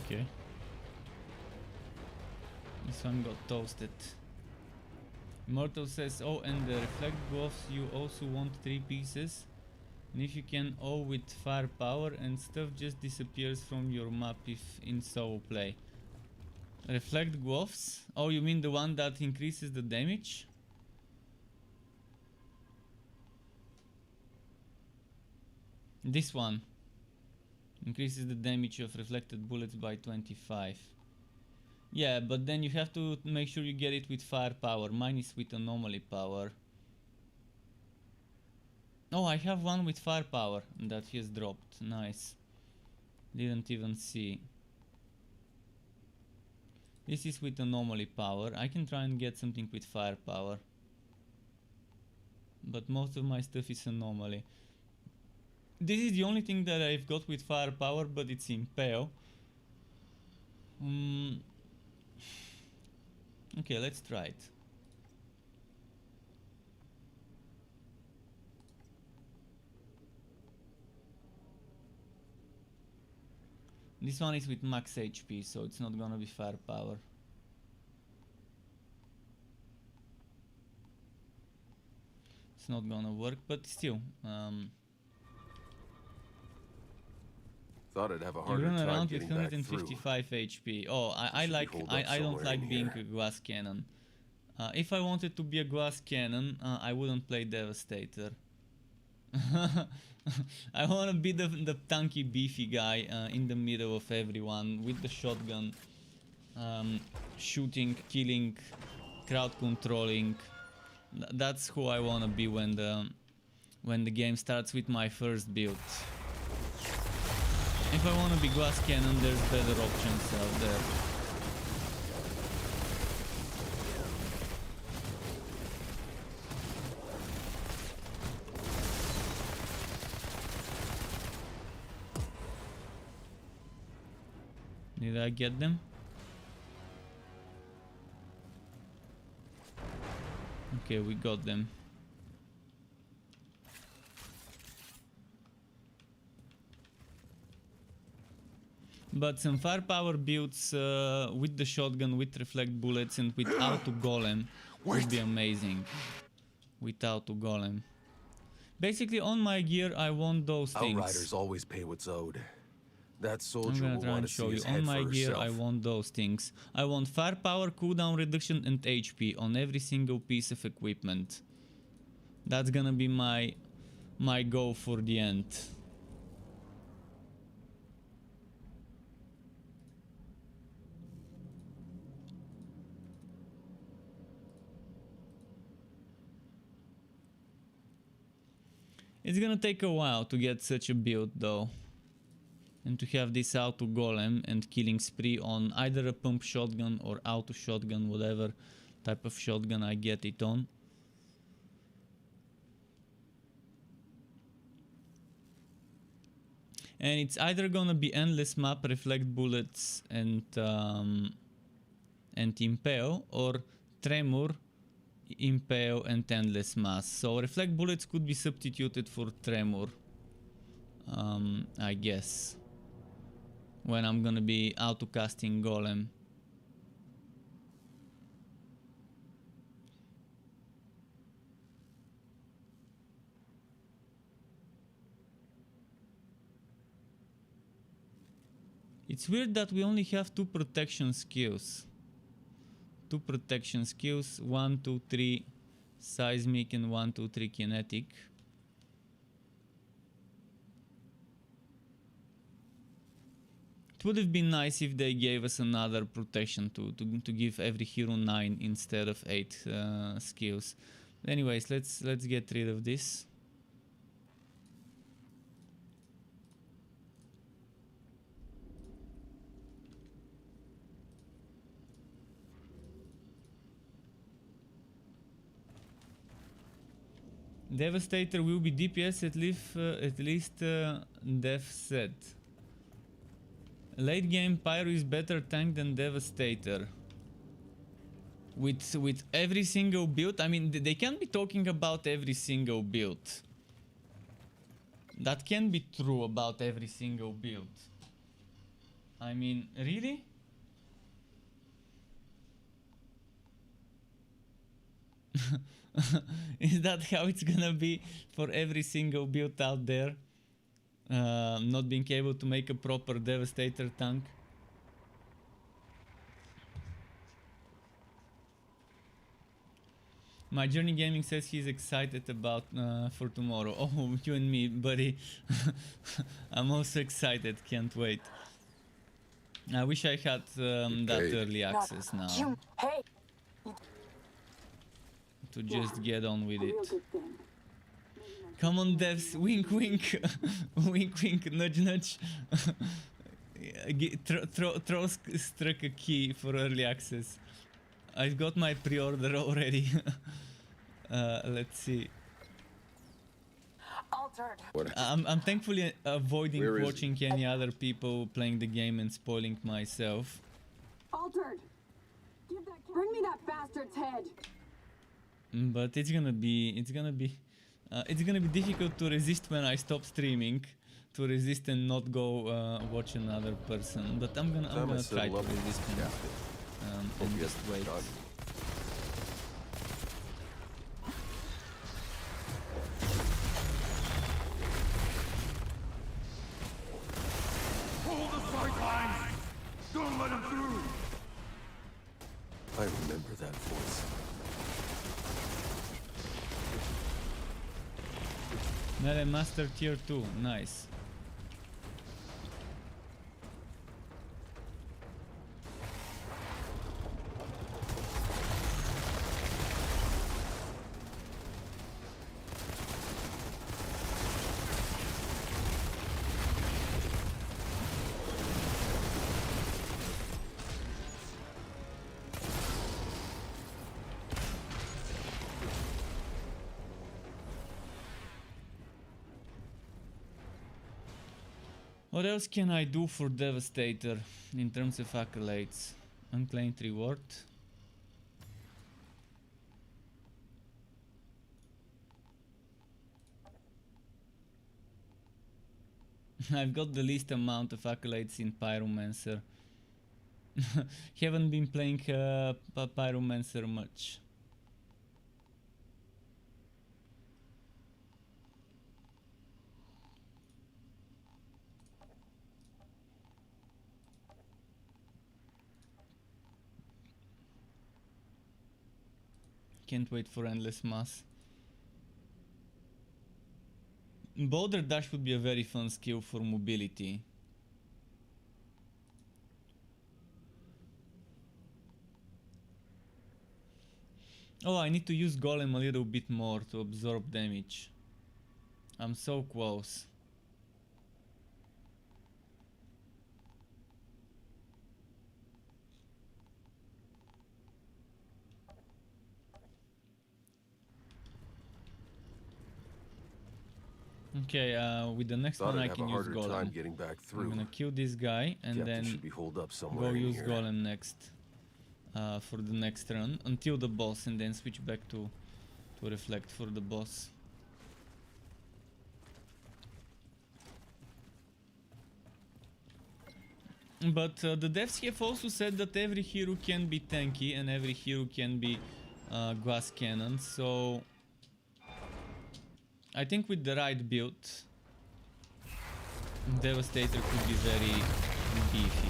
S10: Okay. This one got toasted. Immortal says, oh, and the reflect gloves, you also want 3 pieces? And if you can, all with firepower, and stuff just disappears from your map if in solo play. Reflect gloves? Oh, you mean the one that increases the damage? This one. Increases the damage of reflected bullets by 25. Yeah, but then you have to make sure you get it with firepower. Mine is with anomaly power. Oh, I have one with firepower that he has dropped. Nice. Didn't even see. This is with anomaly power. I can try and get something with firepower. But most of my stuff is anomaly. This is the only thing that I've got with firepower, but it's impale. Okay, let's try it. This one is with max HP, so it's not gonna be firepower. It's not gonna work, but still.
S12: Thought I'd have a
S10: You
S12: harder
S10: run
S12: time
S10: around with
S12: getting back through.
S10: 155 HP. Oh, I
S12: Should be holed up
S10: I don't
S12: somewhere in
S10: like being
S12: here.
S10: a glass cannon. If I wanted to be a glass cannon, I wouldn't play Devastator. I wanna be the tanky beefy guy in the middle of everyone with the shotgun, shooting, killing, crowd controlling. That's who I wanna be when the game starts with my first build. If I wanna be glass cannon, there's better options out there. Did I get them? Okay, we got them. But some firepower builds with the shotgun, with reflect bullets, and with auto golem would be amazing. With auto golem. Basically, on my gear, I want those things.
S12: Outriders always pay what's owed. That
S10: I'm
S12: soldier
S10: gonna
S12: will
S10: try
S12: want
S10: and
S12: to
S10: show
S12: see
S10: you.
S12: his
S10: On
S12: head
S10: my
S12: for
S10: gear,
S12: herself.
S10: I want those things. I want firepower, cooldown reduction, and HP on every single piece of equipment. That's gonna be my goal for the end. It's gonna take a while to get such a build though. And to have this auto golem and killing spree on either a pump shotgun or auto shotgun, whatever type of shotgun I get it on. And it's either gonna be endless map, reflect bullets, and impale, or tremor, impale, and endless mass. So reflect bullets could be substituted for tremor, I guess, when I'm gonna be auto casting golem. It's weird that we only have 2 protection skills. 2 protection skills, 1, 2, 3 seismic and 1, 2, 3 kinetic. It would have been nice if they gave us another protection to give every hero 9 instead of 8 skills. Anyways, let's get rid of this. Devastator will be DPS at least Dev said. Late game Pyro is better tank than Devastator. With every single build, I mean they can't be talking about every single build. That can be true about every single build. I mean, really? Is that how it's gonna be for every single build out there? Not being able to make a proper Devastator tank? My Journey Gaming says he's excited about for tomorrow. Oh, you and me, buddy. I'm also excited. Can't wait. I wish I had that early access now.
S11: Hey.
S10: To just get on with it. Come on, devs. Wink, wink. Wink, wink. Nudge, nudge. Throw struck a key for early access. I've got my pre-order already. Let's see.
S11: Altered.
S10: I'm thankfully avoiding watching any other people playing the game and spoiling myself.
S7: Altered. Bring me that bastard's head.
S10: But it's gonna be difficult to resist when I stop streaming, to resist and not go watch another person. But I'm gonna try to resist and just wait.
S6: Hold the sidelines! Don't let him through!
S12: I remember that voice.
S10: Melee Master Tier 2, nice. What else can I do for Devastator in terms of accolades? Unclaimed reward. I've got the least amount of accolades in Pyromancer. Haven't been playing Pyromancer much. Can't wait for Endless Mass. Boulder Dash would be a very fun skill for mobility. Oh, I need to use Golem a little bit more to absorb damage. I'm so close. Okay, with the next one I can use Golem. I'm gonna kill this guy and then go use Golem next for the next run until the boss, and then switch back to Reflect for the boss. But the devs have also said that every hero can be tanky and every hero can be glass cannon, so I think with the right build, Devastator could be very beefy.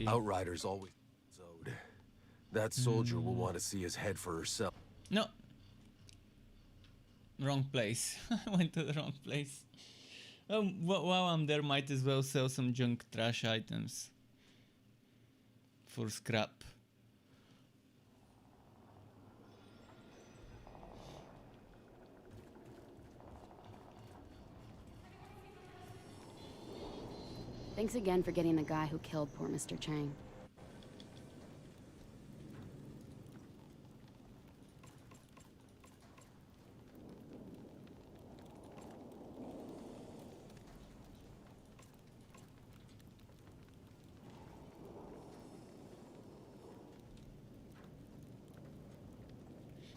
S12: Outriders always Zode. That soldier will want to see his head for herself.
S10: No. Wrong place. I went to the wrong place. While I'm there, might as well sell some junk trash items for scrap.
S2: Thanks again for getting the guy who killed poor Mr. Chang.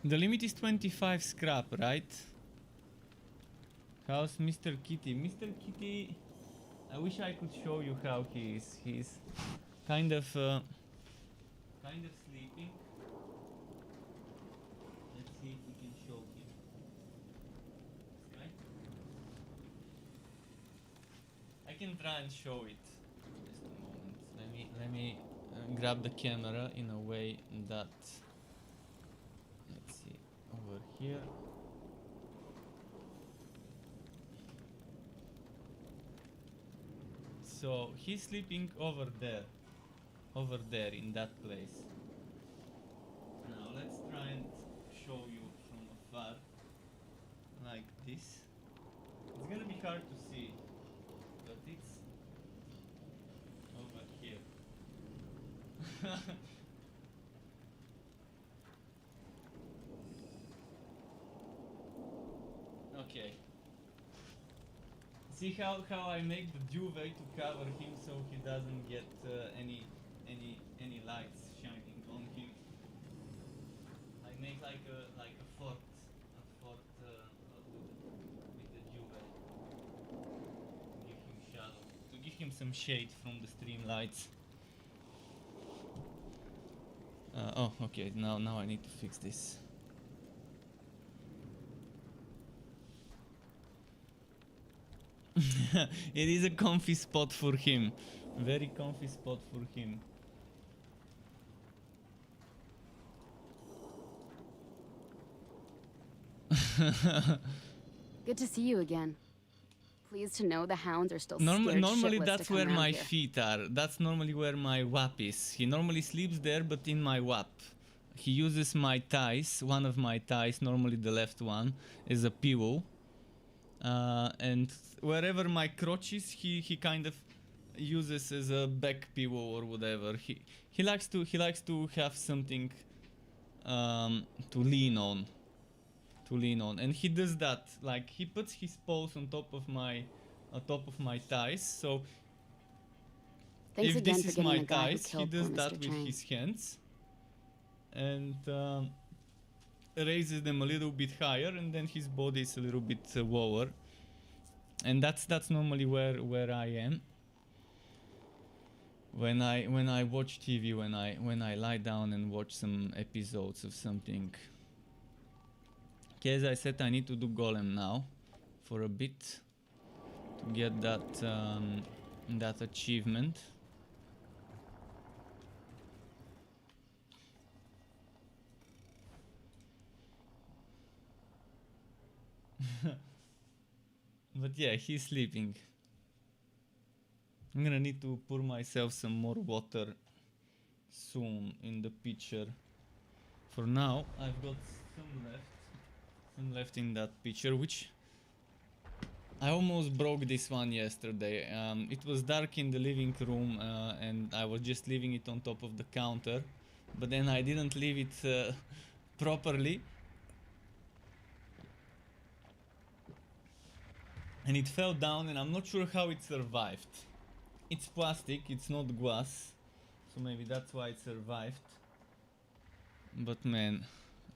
S1: The limit is 25 scrap, right? How's Mr. Kitty? Mr. Kitty, I wish I could show you how he is. He's kind of sleeping. Let's see if we can show him. Right? I can try and show it. Just a moment. Let me grab the camera in a way that, let's see, over here. So he's sleeping over there in that place. Now let's try and show you from afar, like this. It's gonna be hard to see, but it's over here. Okay. See how I make the duvet to cover him so he doesn't get any lights shining on him. I make like a fort with the duvet to give him shadow, to give him some shade from the stream lights. Oh, okay. Now I need to fix this. It is a comfy spot for him. Very comfy spot for him.
S2: Good to see you again. Pleased to know the hounds are still
S1: Normally
S2: shitless
S1: that's
S2: to come
S1: where
S2: around
S1: my
S2: here.
S1: feet are. That's normally where my wap is. He normally sleeps there, but in my wap. He uses my thighs, one of my thighs, normally the left one, as a pillow. And wherever my crotch is, he kind of uses as a back pillow or whatever. He likes to have something to lean on. And he does that, like he puts his paws on top of my thighs. So
S2: Thanks
S1: if
S2: again
S1: this
S2: for
S1: is
S2: getting
S1: my
S2: the guy who
S1: thighs, he
S2: killed
S1: does
S2: poor
S1: that
S2: Mr.
S1: with
S2: Chang.
S1: his hands and raises them a little bit higher, and then his body is a little bit lower. And that's normally where I am when I watch TV, when I lie down and watch some episodes of something. Okay, as I said, I need to do Golem now for a bit to get that achievement. But yeah, he's sleeping. I'm gonna need to pour myself some more water soon in the pitcher. For now, I've got some left in that pitcher, which I almost broke this one yesterday. It was dark in the living room and I was just leaving it on top of the counter, but then I didn't leave it properly. And it fell down, and I'm not sure how it survived. It's plastic, it's not glass, so maybe that's why it survived. But man,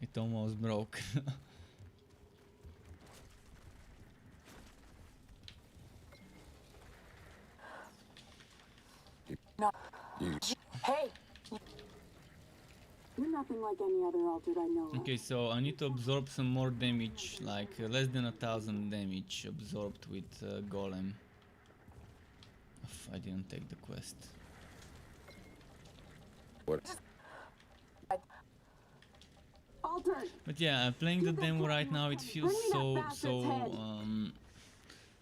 S1: it almost broke.
S11: No. Hey!
S7: You're nothing like any other altered I know of.
S1: Okay, so I need to absorb some more damage, like less than 1,000 damage absorbed with Golem. I didn't take the quest.
S12: What?
S7: Altered!
S1: But yeah, playing the demo right now, it feels so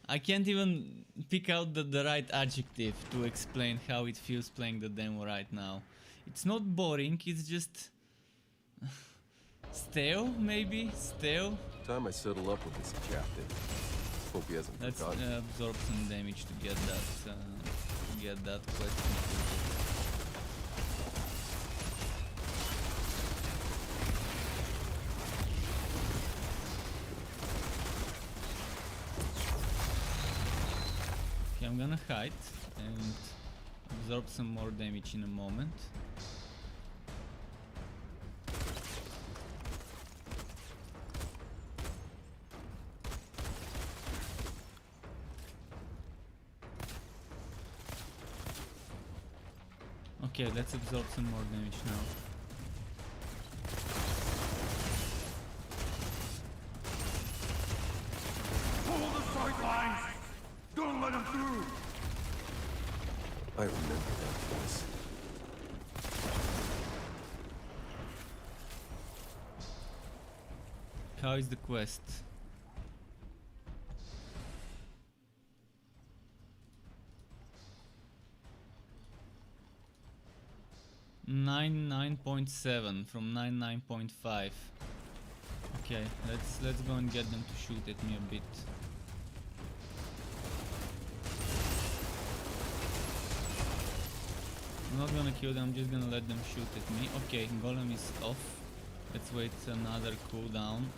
S1: I can't even pick out the right adjective to explain how it feels playing the demo right now. It's not boring, it's just stale, maybe? Stale?
S12: Time I settle up with this captain. Hope he hasn't
S1: Let's
S12: forgotten.
S1: absorb some damage to get that quest completed. Okay, I'm gonna hide and absorb some more damage in a moment.
S10: Okay, let's absorb some more damage now.
S6: Hold the sidelines! Don't let him through!
S12: I remember that place.
S10: How is the quest? Nine point 7 from 9.5. Okay, let's go and get them to shoot at me a bit. I'm not gonna kill them, I'm just gonna let them shoot at me. Okay, golem is off. Let's wait another cooldown.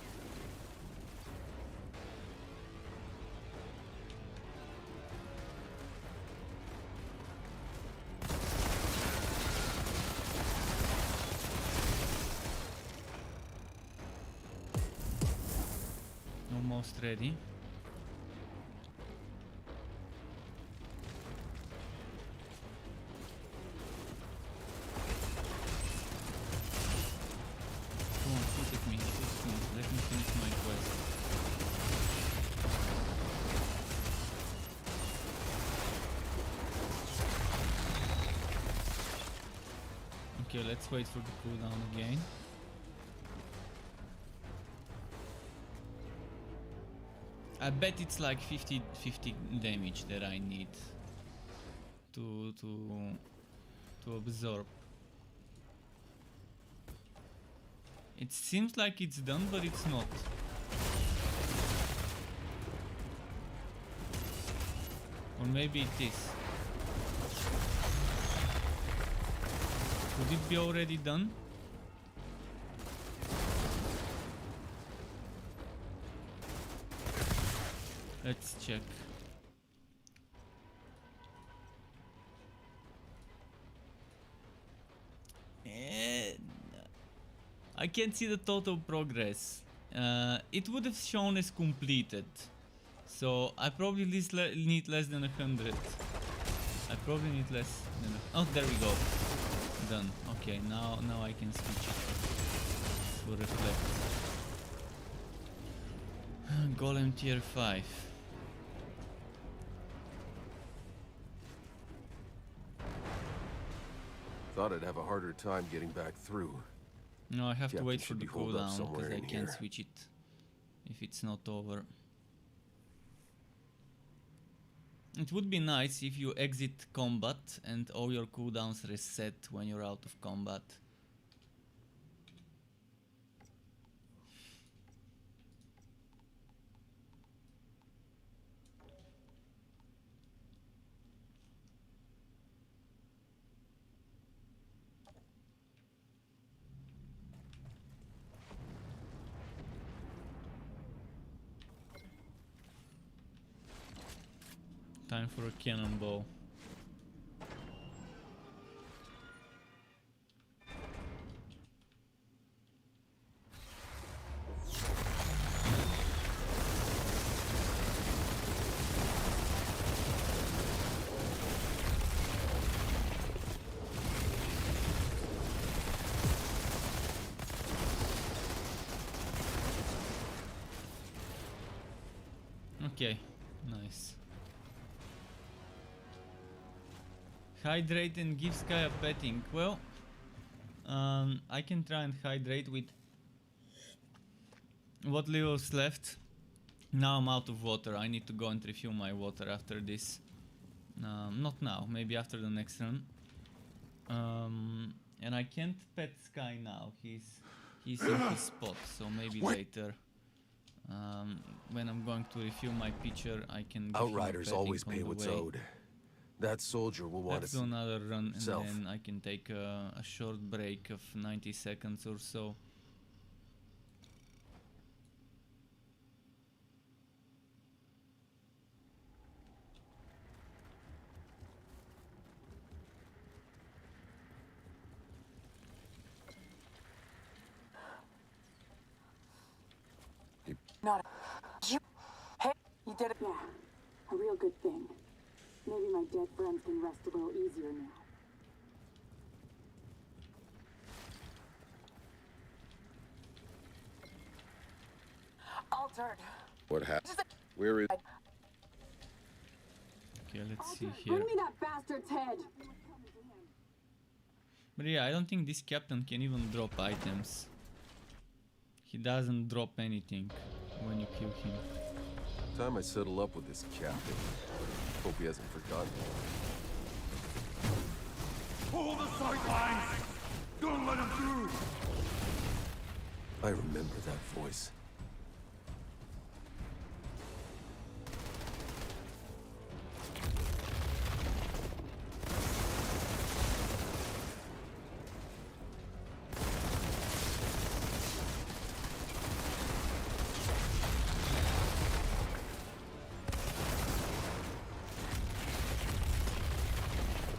S10: Almost ready. Come on, shoot at me, let me finish my quest. Okay, let's wait for the cooldown again. I bet it's like 50 damage that I need to absorb. It seems like it's done, but it's not. Or maybe it is. Could it be already done? Let's check. I can't see the total progress. It would have shown as completed. So I probably need less than 100. I probably need less than oh, there we go. Done. Okay, now I can switch it to reflect. Golem tier 5.
S12: Thought I'd have a harder time getting back through.
S10: No, I have to
S12: Captain
S10: wait for
S12: should
S10: the
S12: be holed up
S10: cooldown
S12: somewhere
S10: because I
S12: in
S10: can't
S12: here.
S10: switch it if it's not over. It would be nice if you exit combat and all your cooldowns reset when you're out of combat. Time for a cannonball. Okay, nice. Hydrate and give Sky a petting. Well, I can try and hydrate with what little's left. Now I'm out of water. I need to go and refill my water after this. Not now, maybe after the next run. And I can't pet Sky now. He's in his spot, so maybe later. When I'm going to refill my pitcher, I can give
S12: Outriders
S10: him a
S12: always
S10: petting
S12: pay
S10: on the
S12: what's
S10: way.
S12: owed. That soldier will want
S10: Let's
S12: to
S10: do another run and
S12: self.
S10: then I can take a short break of 90 seconds or so.
S11: Not you. Hey, you did it.
S7: Yeah, a real good thing. Maybe my dead friends can rest a little easier now.
S11: altered.
S12: What happened? Where is...
S1: Okay, let's see
S7: Alter,
S1: here.
S7: bring me that bastard's head.
S1: But yeah, I don't think this captain can even drop items. He doesn't drop anything when you kill him.
S12: Time I settle up with this captain. Hope he hasn't forgotten.
S6: Pull the sidelines! Don't let him through!
S12: I remember that voice.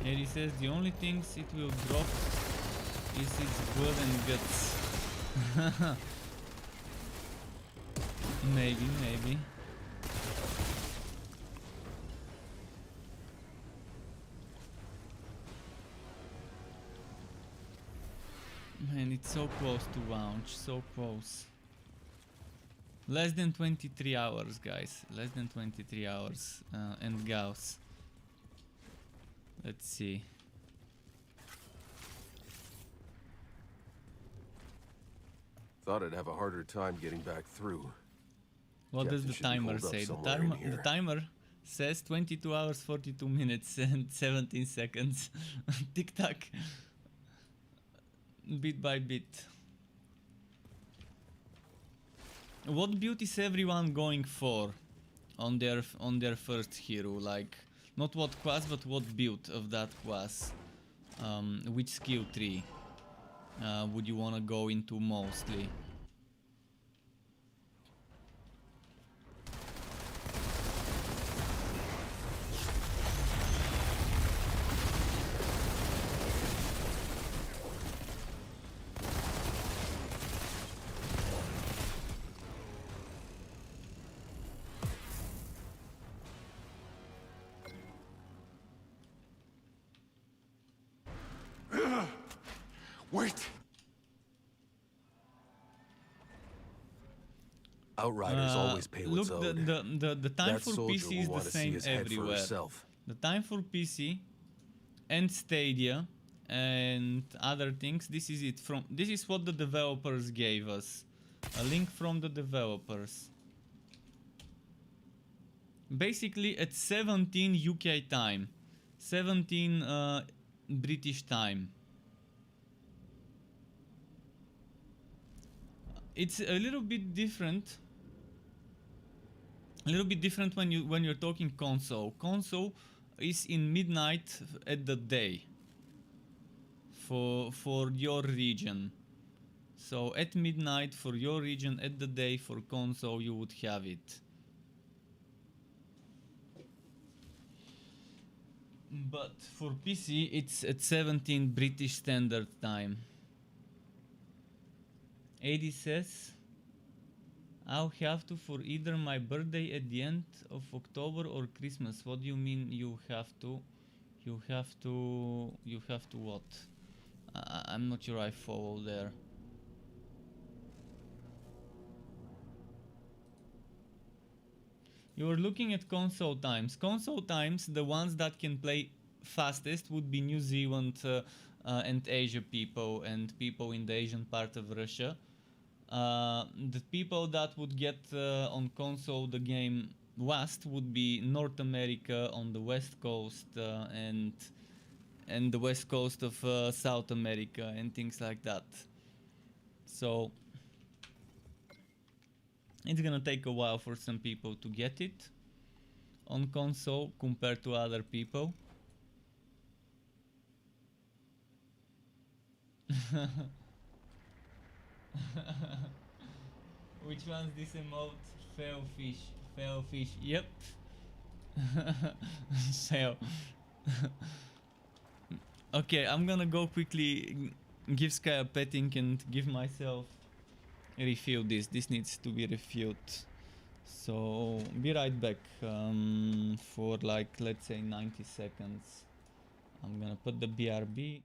S1: And he says the only things it will drop is its blood and guts. Maybe. Man, it's so close to launch, so close. Less than 23 hours, guys. Less than 23 hours. And Gauss. Let's see.
S12: Thought I'd have a harder time getting back through.
S1: What does
S12: Captain
S1: the
S12: should be
S1: timer
S12: holed up
S1: say?
S12: somewhere in
S1: The
S12: here.
S1: timer says 22 hours, 42 minutes and 17 seconds. Tick tock. Bit by bit. What build is everyone going for on their first hero? Like, not what class, but what build of that class? Which skill tree would you wanna go into mostly?
S12: Wait! Outriders always pay what's
S1: look,
S12: owed.
S1: the time
S12: That
S1: for
S12: soldier
S1: PC
S12: will
S1: is the
S12: want to see
S1: same
S12: his head for
S1: everywhere.
S12: herself.
S1: The time for PC and Stadia and other things. This is it. This is what the developers gave us. A link from the developers. Basically at 17 UK time, 17 British time. It's a little bit different. A little bit different when you're talking console. Console is in midnight at the day for your region. So at midnight for your region at the day for console you would have it. But for PC it's at 17 British Standard Time. 80 says I'll have to for either my birthday at the end of October or Christmas. What do you mean you have to? You have to what? I'm not sure I follow there. You're looking at console times. Console times, the ones that can play fastest would be New Zealand and Asia people and people in the Asian part of Russia. The people that would get on console the game last would be North America on the west coast and the west coast of South America and things like that. So it's gonna take a while for some people to get it on console compared to other people. Which one's this emote? Fail fish. Fail fish. Yep. Fail. Okay, I'm gonna go quickly give Sky a petting and give myself refill this. This needs to be refilled. So be right back for like let's say 90 seconds. I'm gonna put the BRB.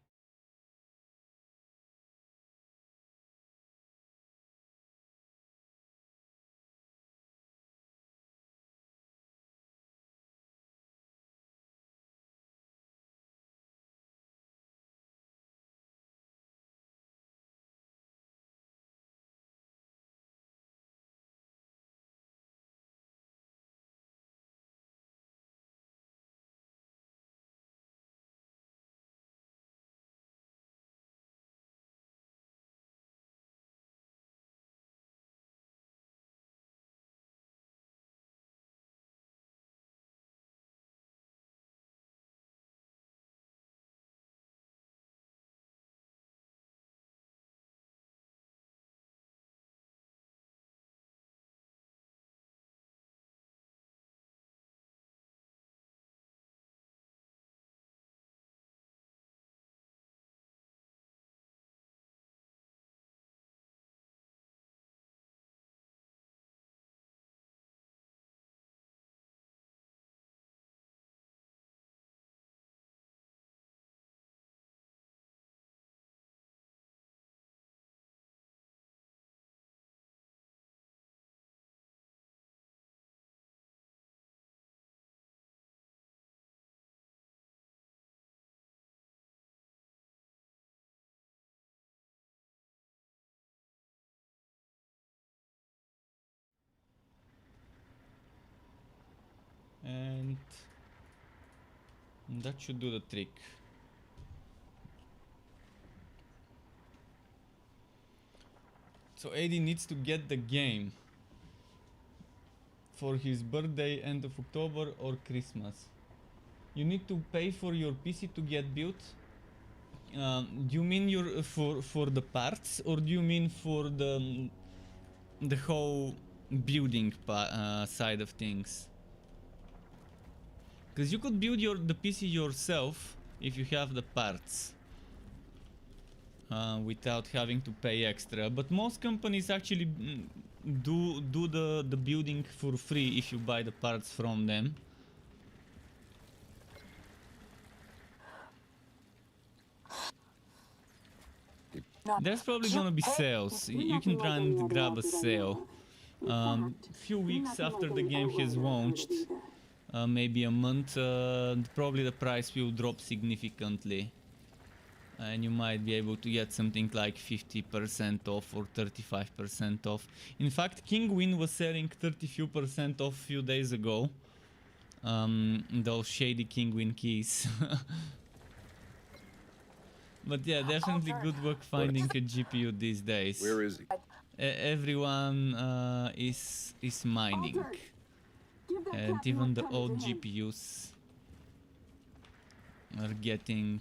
S1: That should do the trick. So AD needs to get the game for his birthday, end of October or Christmas. You need to pay for your PC to get built. Do you mean your for the parts, or do you mean for the whole building side of things? Because you could build the PC yourself if you have the parts. Without having to pay extra, but most companies actually do the building for free if you buy the parts from them. There's probably gonna be sales. You can try and grab a sale. Few weeks after the game has launched, maybe a month, probably the price will drop significantly. And you might be able to get something like 50% off or 35% off. In fact, Kingwin was selling 30% off a few days ago. Those shady Kingwin keys. But yeah, definitely good work finding a GPU these days.
S12: Where is he?
S1: Everyone is mining. And even the old GPUs are getting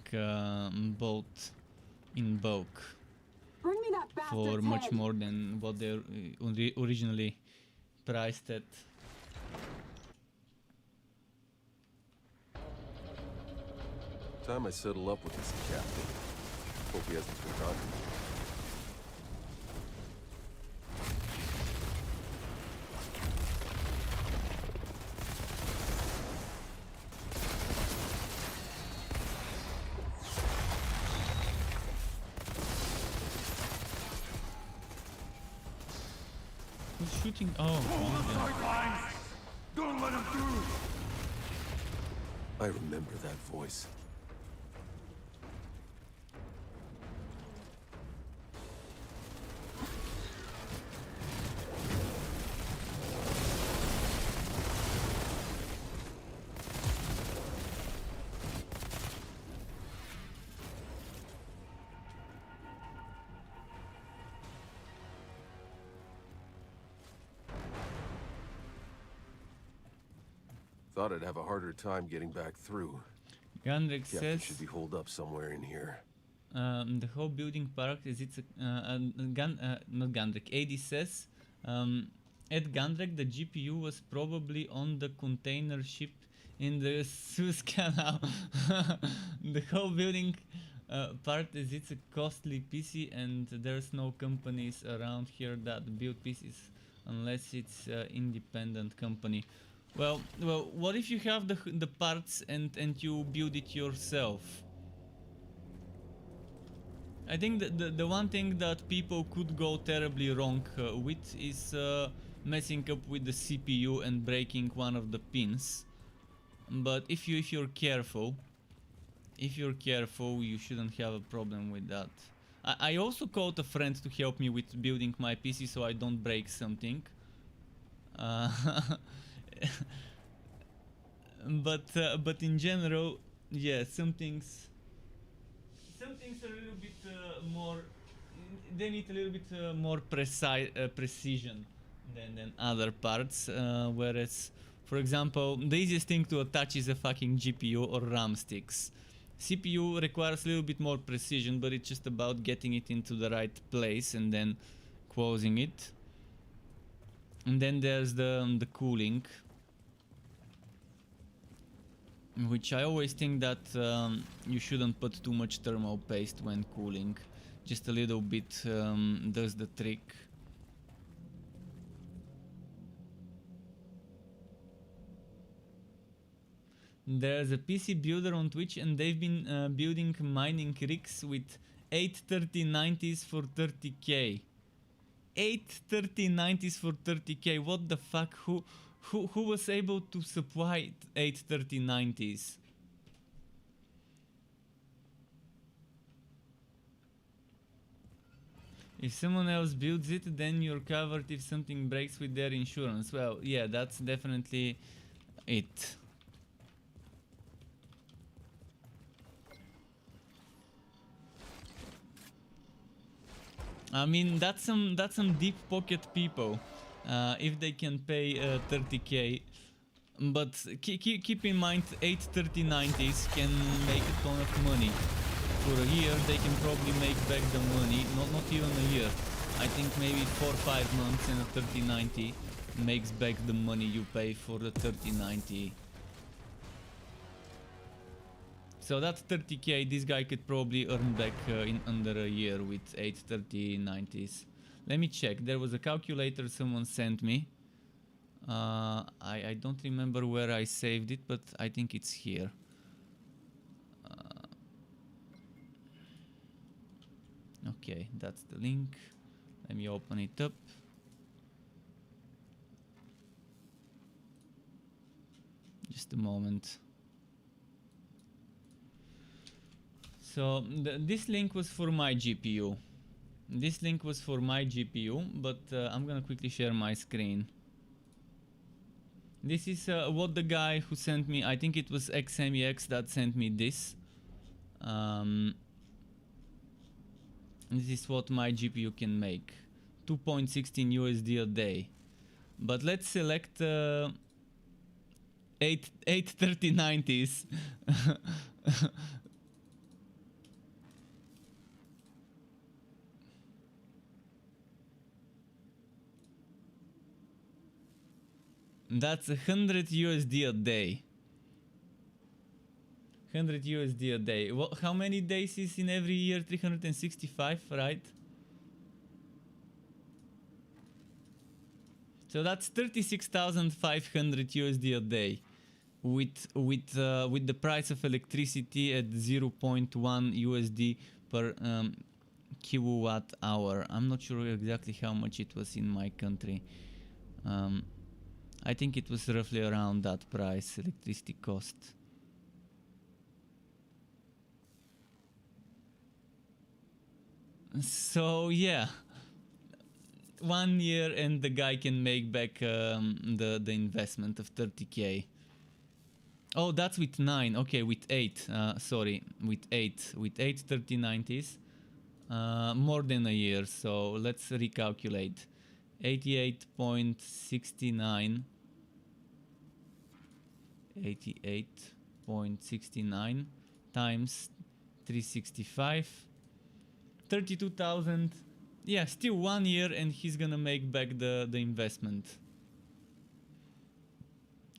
S1: bought in bulk for much more than what they originally priced at.
S12: Time I settle up with this captain. Hope he hasn't forgotten me.
S1: Who's shooting? Oh, yeah.
S6: Don't let him through!
S12: I remember that voice. Thought I'd have a harder time getting back through.
S1: Gandrek
S12: Captain
S1: says
S12: should be holed up somewhere in here.
S1: the whole building park is not Gandrek. AD says at Gandrek the GPU was probably on the container ship in the Suez Canal. The whole building part is it's a costly PC, and there's no companies around here that build PCs unless it's independent company. Well, what if you have the parts and you build it yourself? I think the one thing that people could go terribly wrong with is messing up with the CPU and breaking one of the pins. But if you're careful, you shouldn't have a problem with that. I also called a friend to help me with building my PC so I don't break something. But in general, yeah, some things are a little bit more. They need a little bit more precision than other parts. Whereas, for example, the easiest thing to attach is a fucking GPU or RAM sticks. CPU requires a little bit more precision, but it's just about getting it into the right place and then closing it. And then there's the cooling, which I always think that you shouldn't put too much thermal paste when cooling. Just a little bit does the trick. There's a PC builder on Twitch and they've been building mining rigs with 8 3090s for 30k. 8 3090s for 30k. What the fuck? Who was able to supply 8 3090s? If someone else builds it, then you're covered if something breaks with their insurance. Well, yeah, that's definitely it. I mean, that's some deep pocket people, if they can pay 30k. But keep in mind, 83090s can make a ton of money. For a year, they can probably make back the money. Not even a year. I think maybe 4 or 5 months, and a 3090 makes back the money you pay for the 3090. So that's 30k. This guy could probably earn back in under a year with 83090s. Let me check. There was a calculator someone sent me. I don't remember where I saved it, but I think it's here. Okay, that's the link. Let me open it up. Just a moment. So this link was for my GPU. This link was for my GPU, but I'm gonna quickly share my screen. This is what the guy who sent me, I think it was XMEX that sent me this. This is what my GPU can make. 2.16 USD a day. But let's select 83090s. That's 100 USD a day. 100 USD a day. Well, how many days is in every year? 365, right? So that's 36,500 USD a day, with the price of electricity at 0.1 USD per kilowatt hour. I'm not sure exactly how much it was in my country. I think it was roughly around that price, electricity cost. So yeah, 1 year and the guy can make back the investment of 30k. Oh, that's with 9. Okay, with 8. Sorry, with 8 3090s. More than a year. So let's recalculate. 88.69 times 365, 32,000. Yeah, still 1 year and he's gonna make back the investment.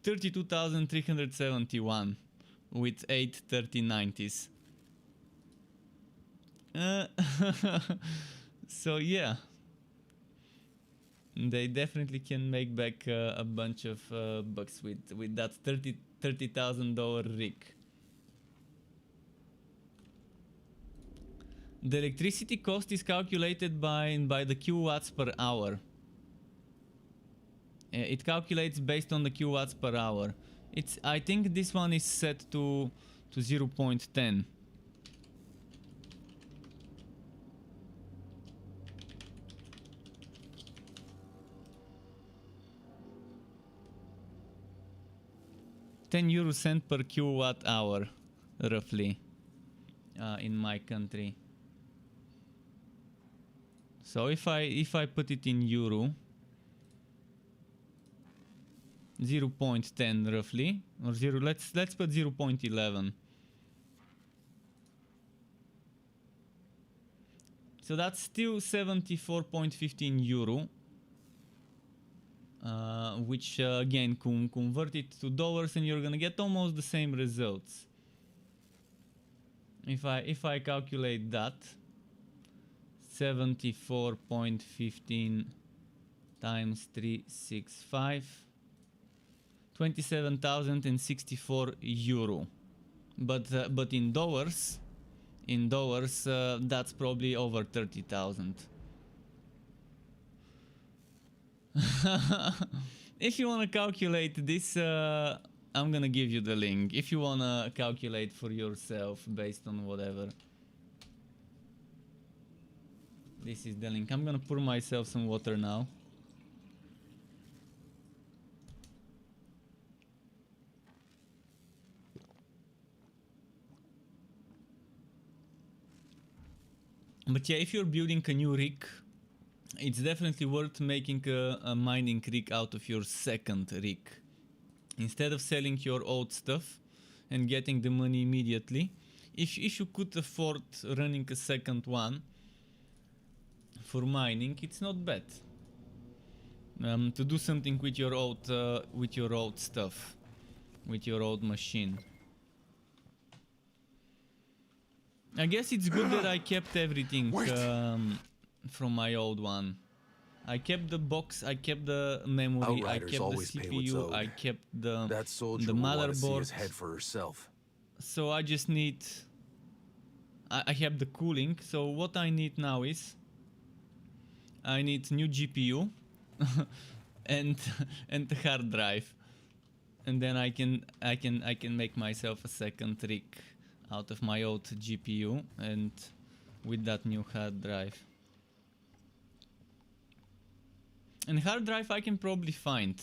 S1: 32,371 with 8 3090s. So yeah, they definitely can make back a bunch of bucks with that $30,000 rig. The electricity cost is calculated by the kilowatts per hour. It calculates based on the kilowatts per hour. I think this one is set to 0.10. €10 per kilowatt hour, roughly, in my country. So if I put it in euro, 0.10 roughly, or let's put 0.11. So that's still 74.15 euro. Which again, convert it to dollars and you're gonna get almost the same results. If I calculate that, 74.15 times 365, 27,064 euro. But in dollars, that's probably over 30,000. If you want to calculate this, I'm gonna give you the link. If you want to calculate for yourself based on whatever. This is the link. I'm gonna pour myself some water now. But yeah, if you're building a new rig, it's definitely worth making a mining rig out of your second rig. Instead of selling your old stuff and getting the money immediately, if you could afford running a second one for mining, it's not bad. To do something with your old stuff, with your old machine. I guess it's good that I kept everything from my old one. I kept the box, I kept the memory,
S12: Outriders
S1: I kept the
S12: always pay what's
S1: CPU,
S12: owed.
S1: I kept the
S12: That soldier will want to see his
S1: motherboard.
S12: head for herself.
S1: So I just need... I have the cooling, so what I need now is... I need new GPU and the hard drive. And then I can make myself a second rig out of my old GPU and with that new hard drive. And hard drive I can probably find.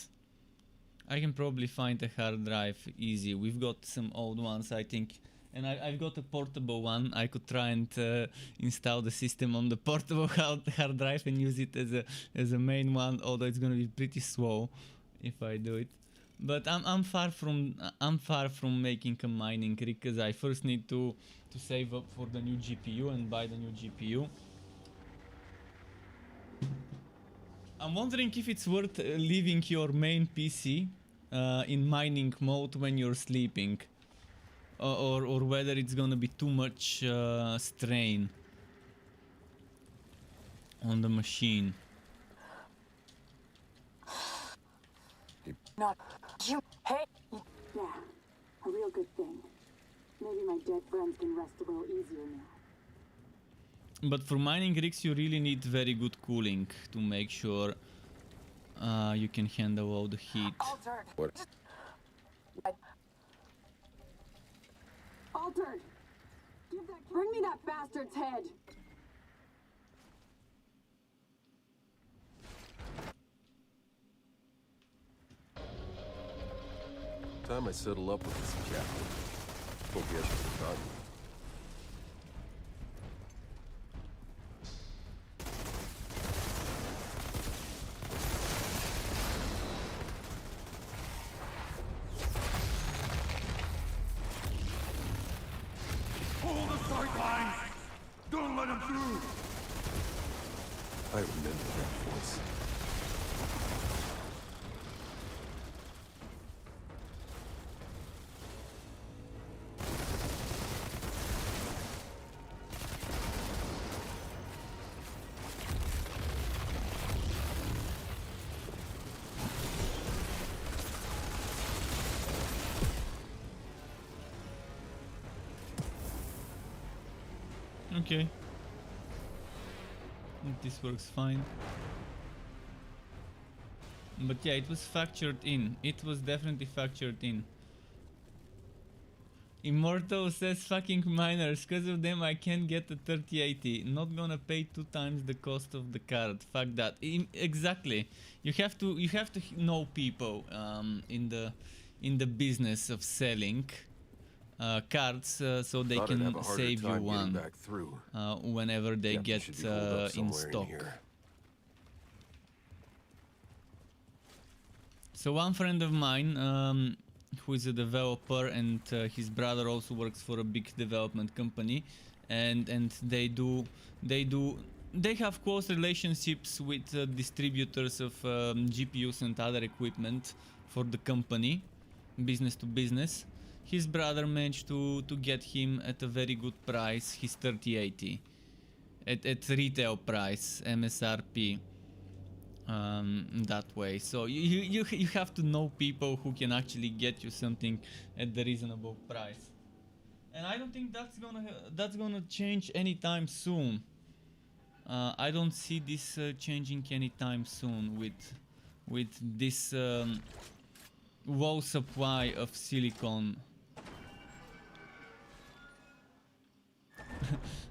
S1: I can probably find a hard drive easy. We've got some old ones, I think. And I've got a portable one. I could try and install the system on the portable hard drive and use it as a main one, although it's gonna be pretty slow if I do it. But I'm far from making a mining rig, because I first need to save up for the new GPU and buy the new GPU. I'm wondering if it's worth leaving your main PC in mining mode when you're sleeping, or whether it's gonna be too much strain on the machine.
S11: Not you. Hey.
S7: Yeah, a real good thing. Maybe my dead friends can rest a little easier now.
S1: But for mining rigs you really need very good cooling to make sure you can handle all the heat.
S11: Altered.
S12: What?
S7: Altered! Bring me that bastard's head!
S12: Time I settle up with this captain. Hope he hasn't forgotten.
S6: Hold the sight lines! Don't let him through!
S12: I remember that voice.
S1: Okay. This works fine. But yeah, it was factored in. It was definitely factored in. Immortal says fucking miners, cause of them I can't get a 3080. Not gonna pay 2 times the cost of the card. Fuck that. Exactly. You have to know people in the business of selling cards, so they can save you one whenever they get in stock. So one friend of mine who is a developer, and his brother also works for a big development company, and they have close relationships with distributors of GPUs and other equipment for the company, business to business. His brother managed to get him at a very good price, his 3080, at retail price, MSRP, that way. So you have to know people who can actually get you something at the reasonable price, and I don't think that's gonna change anytime soon. I don't see this changing anytime soon with this low supply of silicon.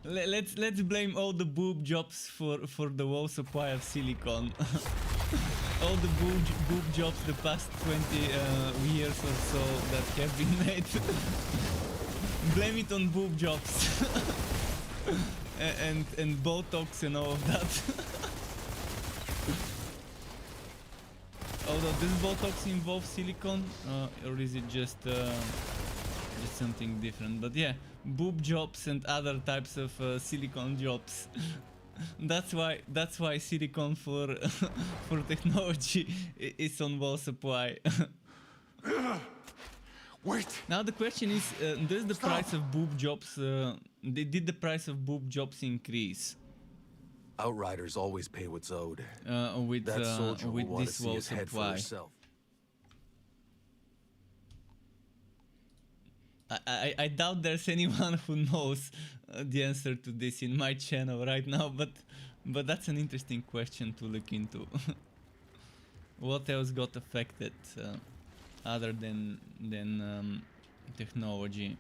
S1: Let's blame all the boob jobs for the low supply of silicon. All the boob jobs the past 20 years or so that have been made. Blame it on boob jobs. and Botox and all of that. does Botox involve silicone, or is it just something different? But yeah, boob jobs and other types of silicone jobs. That's why silicone for for technology is on wall supply.
S12: Wait.
S1: Now the question is, does the price of boob jobs did the price of boob jobs increase?
S12: Outriders always pay what's owed.
S1: With
S12: That soldier will want to
S1: this
S12: see
S1: wall
S12: his head for
S1: supply.
S12: herself.
S1: I doubt there's anyone who knows the answer to this in my channel right now, but that's an interesting question to look into. What else got affected other than technology?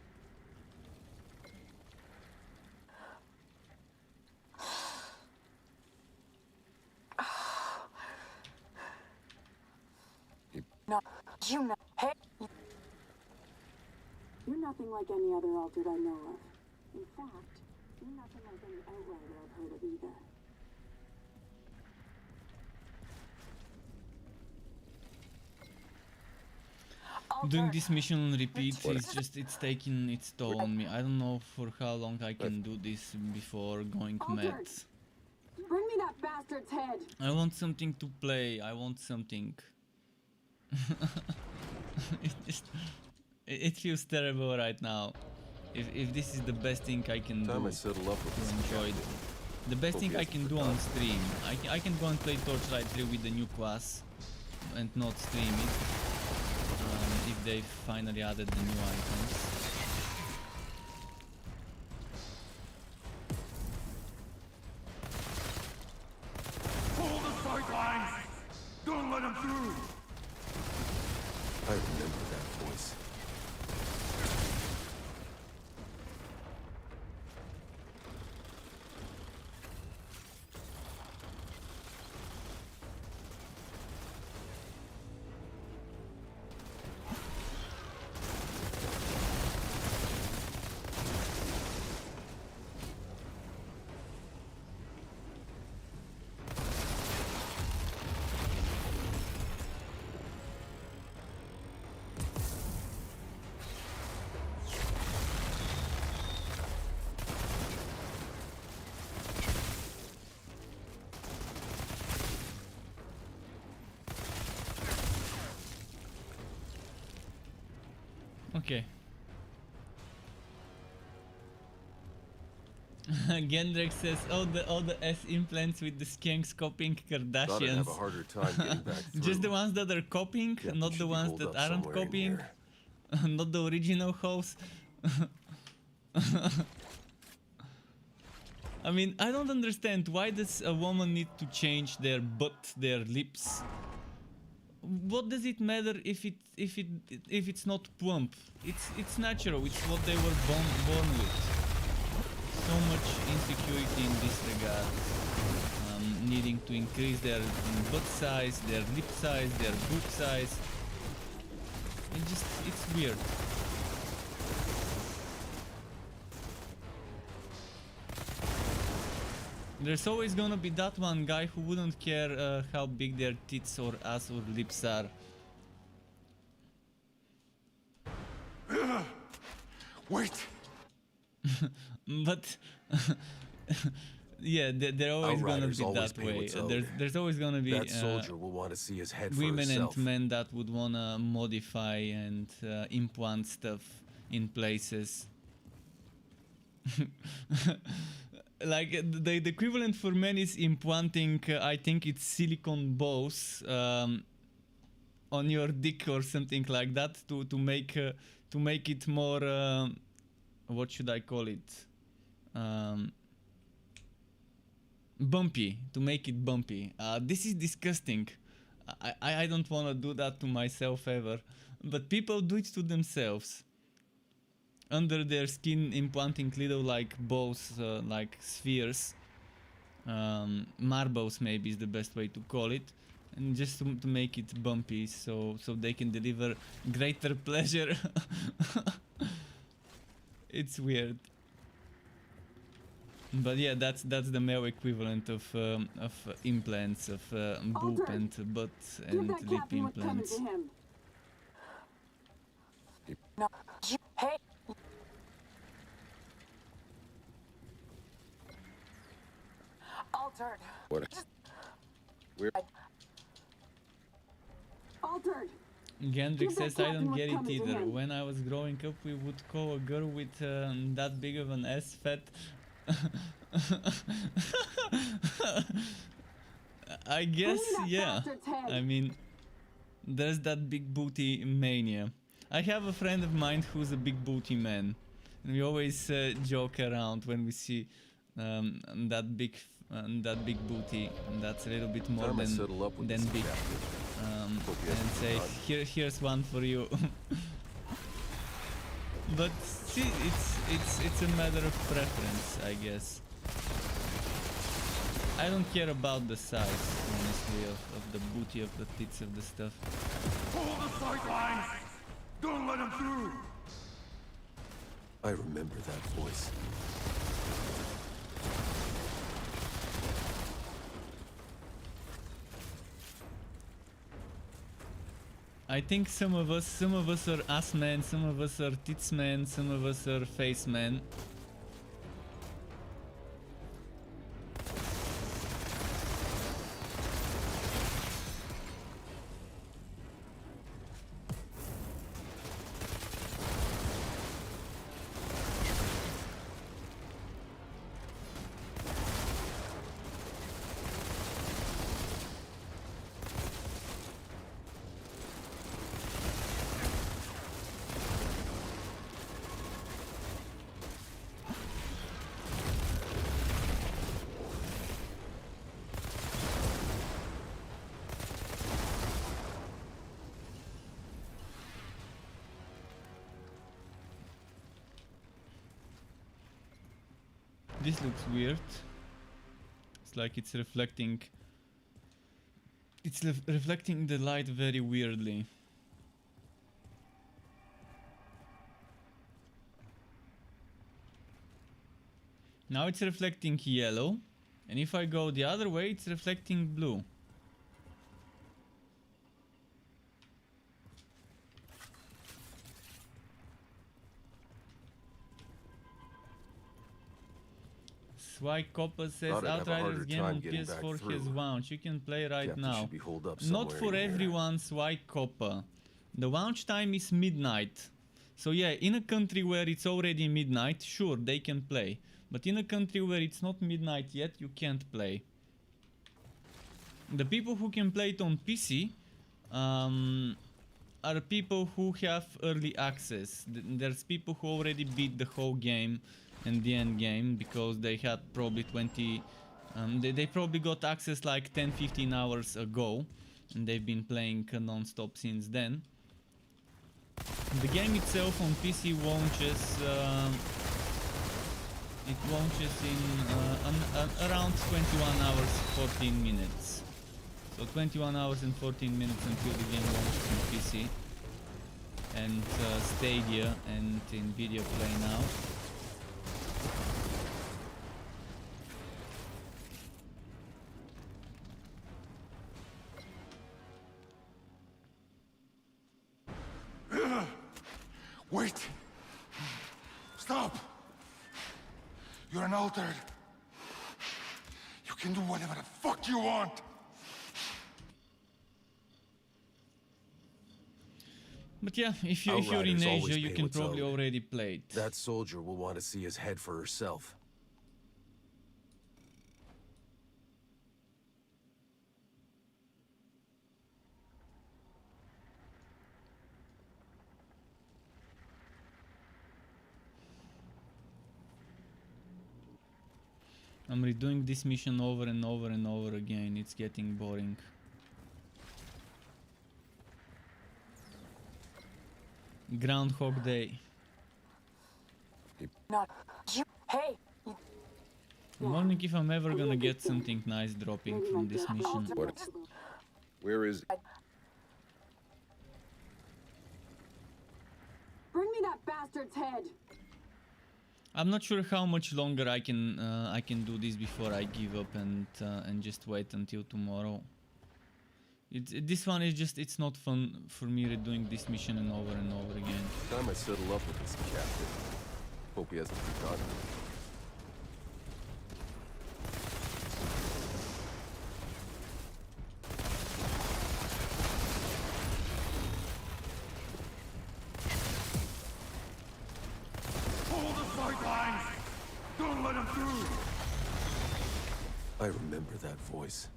S11: No, you know. Hey,
S7: You're nothing like any other altered I know of. In fact, you're nothing like any outrider I've heard of either.
S1: Doing this mission on repeat is just, it's taking its toll on me. I don't know for how long I can do this before going mad.
S7: Bring me that bastard's head!
S1: I want something to play, I want something. It feels terrible right now. If this is the best thing I can do to enjoy it. The best thing I can do on stream. I can go and play Torchlight 3 with the new class and not stream it. If they finally added the new items.
S6: Pull the sidelines! Don't let him through!
S12: I remember that voice.
S1: Okay. Gendrek says all the S implants with the skanks copying
S12: Thought I'd
S1: Kardashians.
S12: have a harder time getting back through.
S1: Just the ones that are copying,
S12: Captain
S1: not
S12: should
S1: the
S12: be
S1: ones
S12: holed
S1: that
S12: up
S1: aren't
S12: somewhere in
S1: copying.
S12: here.
S1: Not the original hosts. I mean, I don't understand why does a woman need to change their butt, their lips. What does it matter if it's not plump? It's natural. It's what they were born with. So much insecurity in this regard. Needing to increase their butt size, their lip size, their boob size. It's weird. There's always gonna be that one guy who wouldn't care how big their tits or ass or lips are.
S12: Wait!
S1: But yeah, they're always gonna be that way. There's always gonna be
S12: that soldier will want to see his head for
S1: women
S12: herself.
S1: and men that would wanna modify and implant stuff in places. Like the equivalent for men is implanting, I think it's silicone bows on your dick or something like that to make it more what should I call it, bumpy, to make it bumpy. This is disgusting. I don't want to do that to myself ever, but people do it to themselves. Under their skin, implanting little like balls, like spheres, marbles maybe is the best way to call it, and just to make it bumpy, so they can deliver greater pleasure. It's weird. But yeah, that's the male equivalent of implants, of boob
S7: Altered.
S1: and butt
S7: Give
S1: and
S7: that
S1: lip
S7: captain what's coming
S1: implants.
S7: to him.
S11: No, hey, altered.
S12: What? We're
S7: Altered.
S1: Gendrick
S7: Give that
S1: says, I
S7: captain
S1: don't get it
S7: what's coming to
S1: either.
S7: him.
S1: When I was growing up, we would call a girl with that big of an ass fat. I guess,
S7: that
S1: yeah.
S7: bastard's head.
S1: I mean, there's that big booty mania. I have a friend of mine who's a big booty man. And we always joke around when we see that big booty, and that's a little bit more
S12: time I settle up with
S1: than
S12: this
S1: big.
S12: captain. Hope he
S1: And
S12: hasn't
S1: say,
S12: forgotten.
S1: here's one for you. But see, it's a matter of preference, I guess. I don't care about the size, honestly, of the booty, of the tits, of the stuff.
S6: Hold the sidelines! Don't let him through!
S12: I remember that voice.
S1: I think some of us are ass men, some of us are tits men, some of us are face men. This looks weird. It's like it's reflecting. It's reflecting the light very weirdly. Now it's reflecting yellow, and if I go the other way, it's reflecting blue. Swike Copper says
S12: Thought I'd have a
S1: Outriders
S12: harder
S1: game
S12: time
S1: on
S12: getting back
S1: PS4 has
S12: through.
S1: launch. You can play right
S12: Captain
S1: now.
S12: should be holed up
S1: Not
S12: somewhere
S1: for
S12: in here.
S1: everyone, Swike Copper. The launch time is midnight. So yeah, in a country where it's already midnight, sure, they can play. But in a country where it's not midnight yet, you can't play. The people who can play it on PC are people who have early access. There's people who already beat the whole game and the end game because they had probably 20... they probably got access like 10-15 hours ago, and they've been playing non-stop since then. The game itself on PC launches... it launches in around 21 hours 14 minutes. So 21 hours and 14 minutes until the game launches on PC and Stadia and Nvidia Play Now.
S6: Wait! Stop! You're an altered. You can do whatever the fuck you want!
S1: But yeah, if you're in
S12: Outriders always
S1: Asia, you
S12: pay
S1: can
S12: what's
S1: probably
S12: owed.
S1: already play it.
S12: That soldier will want to see his head for herself.
S1: I'm redoing this mission over and over and over again. It's getting boring. Groundhog Day.
S11: Not you. Hey,
S1: I'm wondering if I'm ever gonna get something nice dropping from this mission.
S12: What? Where is...
S7: Bring me that bastard's head.
S1: I'm not sure how much longer I can do this before I give up and just wait until tomorrow. This one is just, it's not fun for me redoing this mission and over again.
S12: Time I settle up with this captain. Hope he hasn't forgotten.
S6: Hold the sidelines! Don't let him through!
S12: I remember that voice.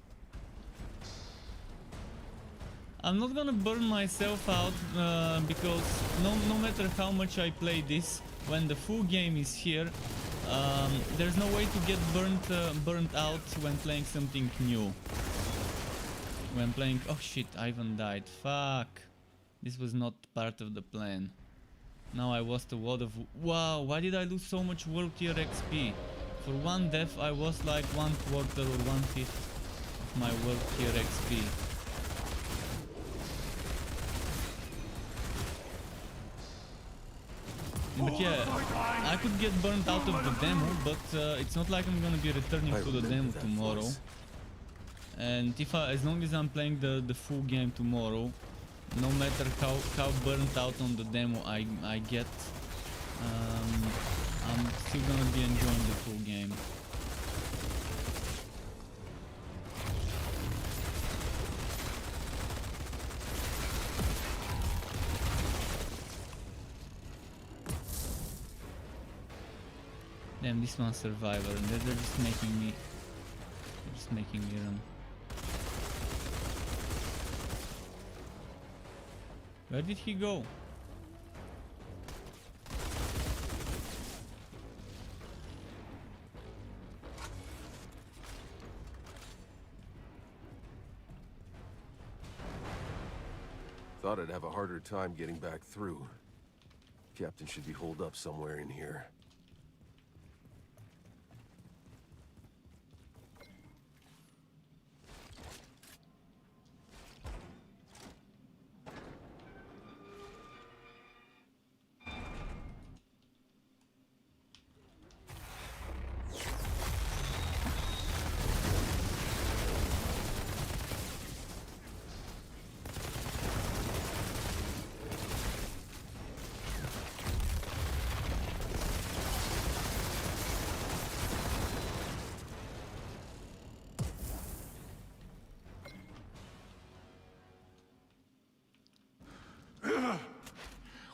S1: I'm not gonna burn myself out because no matter how much I play this, when the full game is here, there's no way to get burnt out when playing something new. When playing, oh shit, Ivan died. Fuck, this was not part of the plan. Now I lost a lot of. Wow, why did I lose so much world tier XP? For one death, I was like 1/4 or 1/5 of my world tier XP. But yeah, I could get burnt out of the demo, but it's not like I'm gonna be returning to the demo tomorrow. And as long as I'm playing the full game tomorrow, no matter how burnt out on the demo I get, I'm still gonna be enjoying the full game. Damn, this one's Survivor, and they're just making me run. Where did he go?
S12: Thought I'd have a harder time getting back through. Captain should be holed up somewhere in here.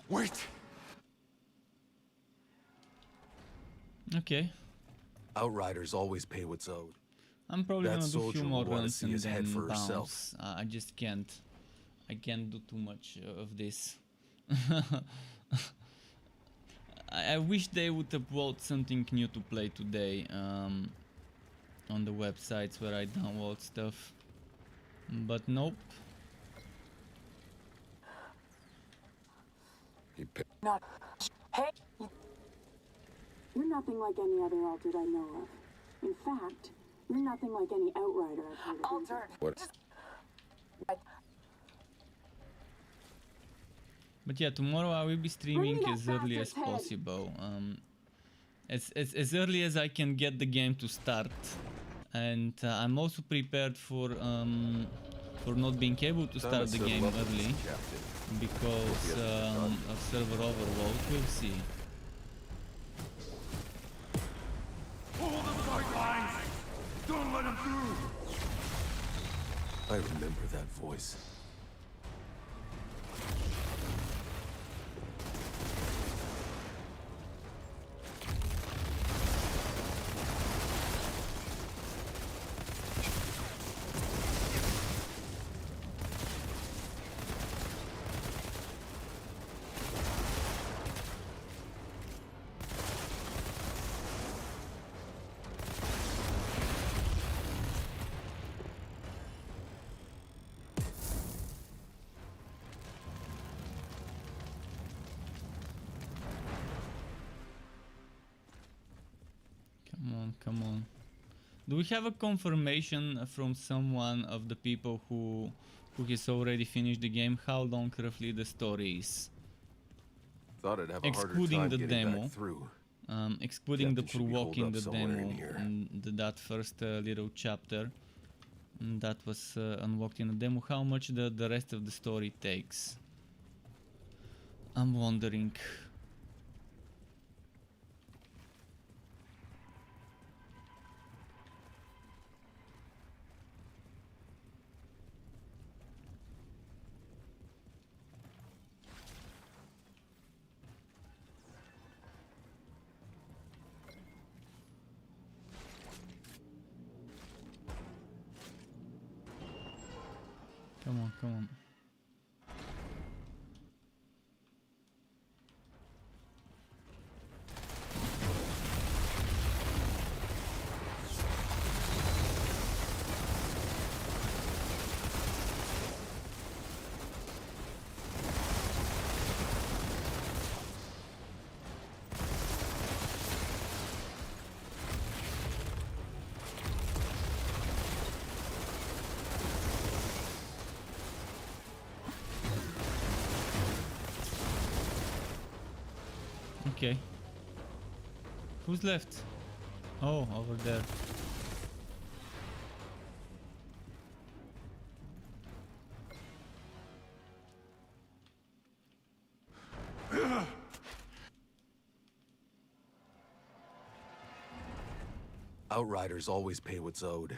S6: Wait!
S1: Okay.
S12: Outriders always pay what's owed.
S1: I'm probably
S12: That
S1: gonna do a few
S12: soldier
S1: more
S12: will wanna
S1: runs
S12: see
S1: and
S12: his head
S1: then
S12: for
S1: bounce.
S12: herself.
S1: I just can't. I can't do too much of this. I wish they would upload something new to play today on the websites where I download stuff. But nope.
S11: Not. Hey.
S7: You're nothing like any other altered I know of. In fact, you're nothing like any outrider I've heard of.
S11: Altered.
S12: What?
S1: But yeah, tomorrow I will be streaming
S7: Bring me
S1: as
S7: that
S1: early as
S7: bastard's head.
S1: possible. As early as I can get the game to start. And I'm also prepared for not being able to start the game early because of server overload. We'll see.
S6: Hold the sidelines! Don't let him through!
S12: I remember that voice.
S1: Come on. Do we have a confirmation from someone of the people who has already finished the game how long roughly the story is?
S12: Thought I'd have a harder
S1: Excluding
S12: time
S1: the
S12: getting
S1: demo.
S12: back through.
S1: excluding the
S12: Captain should be holed
S1: provoking
S12: up
S1: the
S12: somewhere in
S1: demo
S12: here.
S1: and that first little chapter that was unlocked in the demo. How much the rest of the story takes, I'm wondering. Come on, come on. Okay. Who's left? Oh, over there.
S12: Outriders always pay what's owed.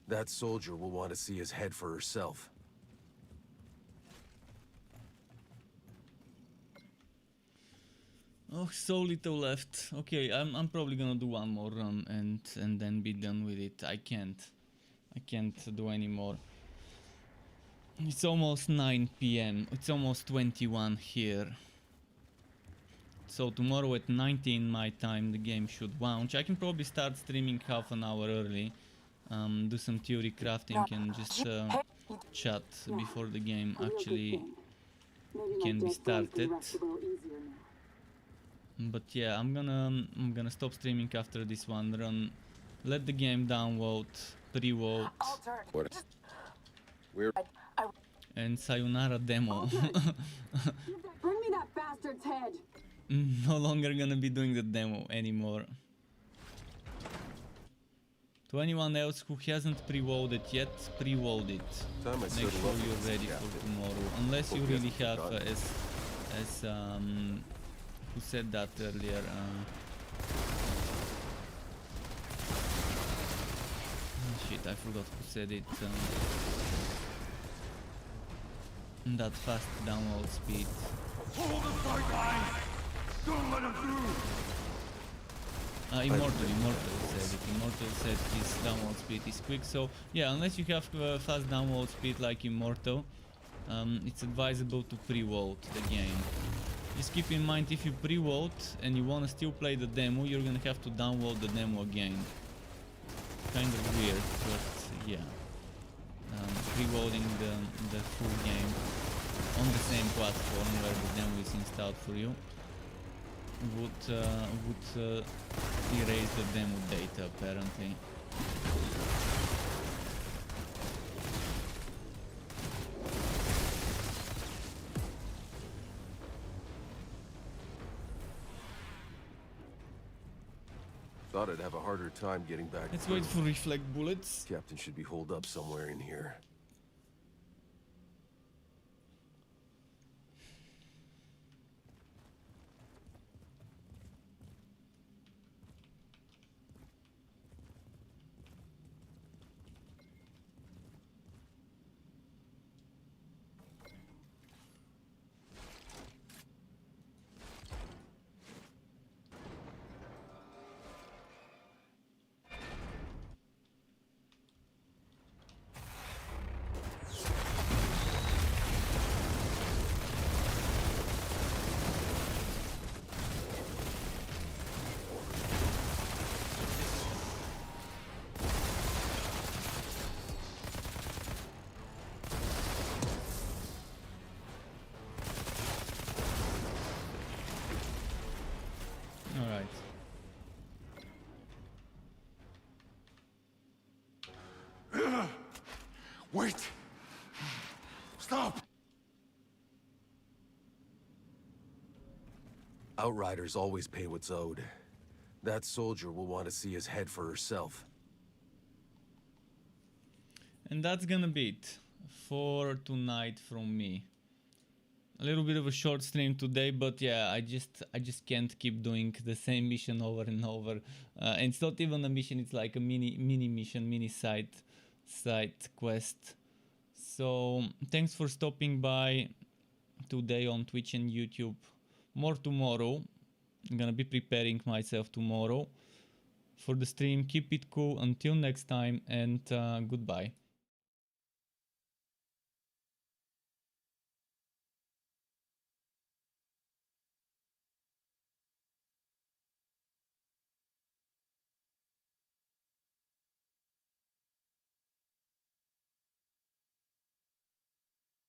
S12: That soldier will want to see his head for herself.
S1: Oh, so little left. Okay, I'm probably gonna do one more run and then be done with it. I can't do any more. It's almost 9 p.m. It's almost 21 here. So tomorrow at 19 my time the game should launch. I can probably start streaming half an hour early. Do some theory crafting and just chat before the game actually can be started. But yeah, I'm gonna stop streaming after this one run. Let the game download, pre-vote, and sayonara demo.
S7: Bring me that bastard's head.
S1: No longer gonna be doing the demo anymore. To anyone else who hasn't pre-voted yet, pre-vote it. Make sure you're ready for tomorrow. Unless you really have, as who said that earlier? Shit, I forgot who said it. That fast download speed.
S6: Hold the sideline! Don't let him through!
S1: Immortal said it. Immortal said his download speed is quick. So yeah, unless you have fast download speed like Immortal, it's advisable to pre-vote the game. Just keep in mind, if you pre-vote and you want to still play the demo, you're gonna have to download the demo again. Kind of weird, but yeah. Pre-voting the full game on the same platform where the demo is installed for you would erase the demo data apparently.
S12: Thought I'd have a harder time getting back.
S1: Let's wait for reflect bullets.
S12: Captain should be holed up somewhere in here.
S6: Wait! Stop!
S12: Outriders always pay what's owed. That soldier will want to see his head for herself.
S1: And that's gonna be it for tonight from me. A little bit of a short stream today, but yeah, I just can't keep doing the same mission over and over. And it's not even a mission; it's like a mini mission, mini side quest. So thanks for stopping by today on Twitch and YouTube. More tomorrow. I'm gonna be preparing myself tomorrow for the stream. Keep it cool until next time, and goodbye.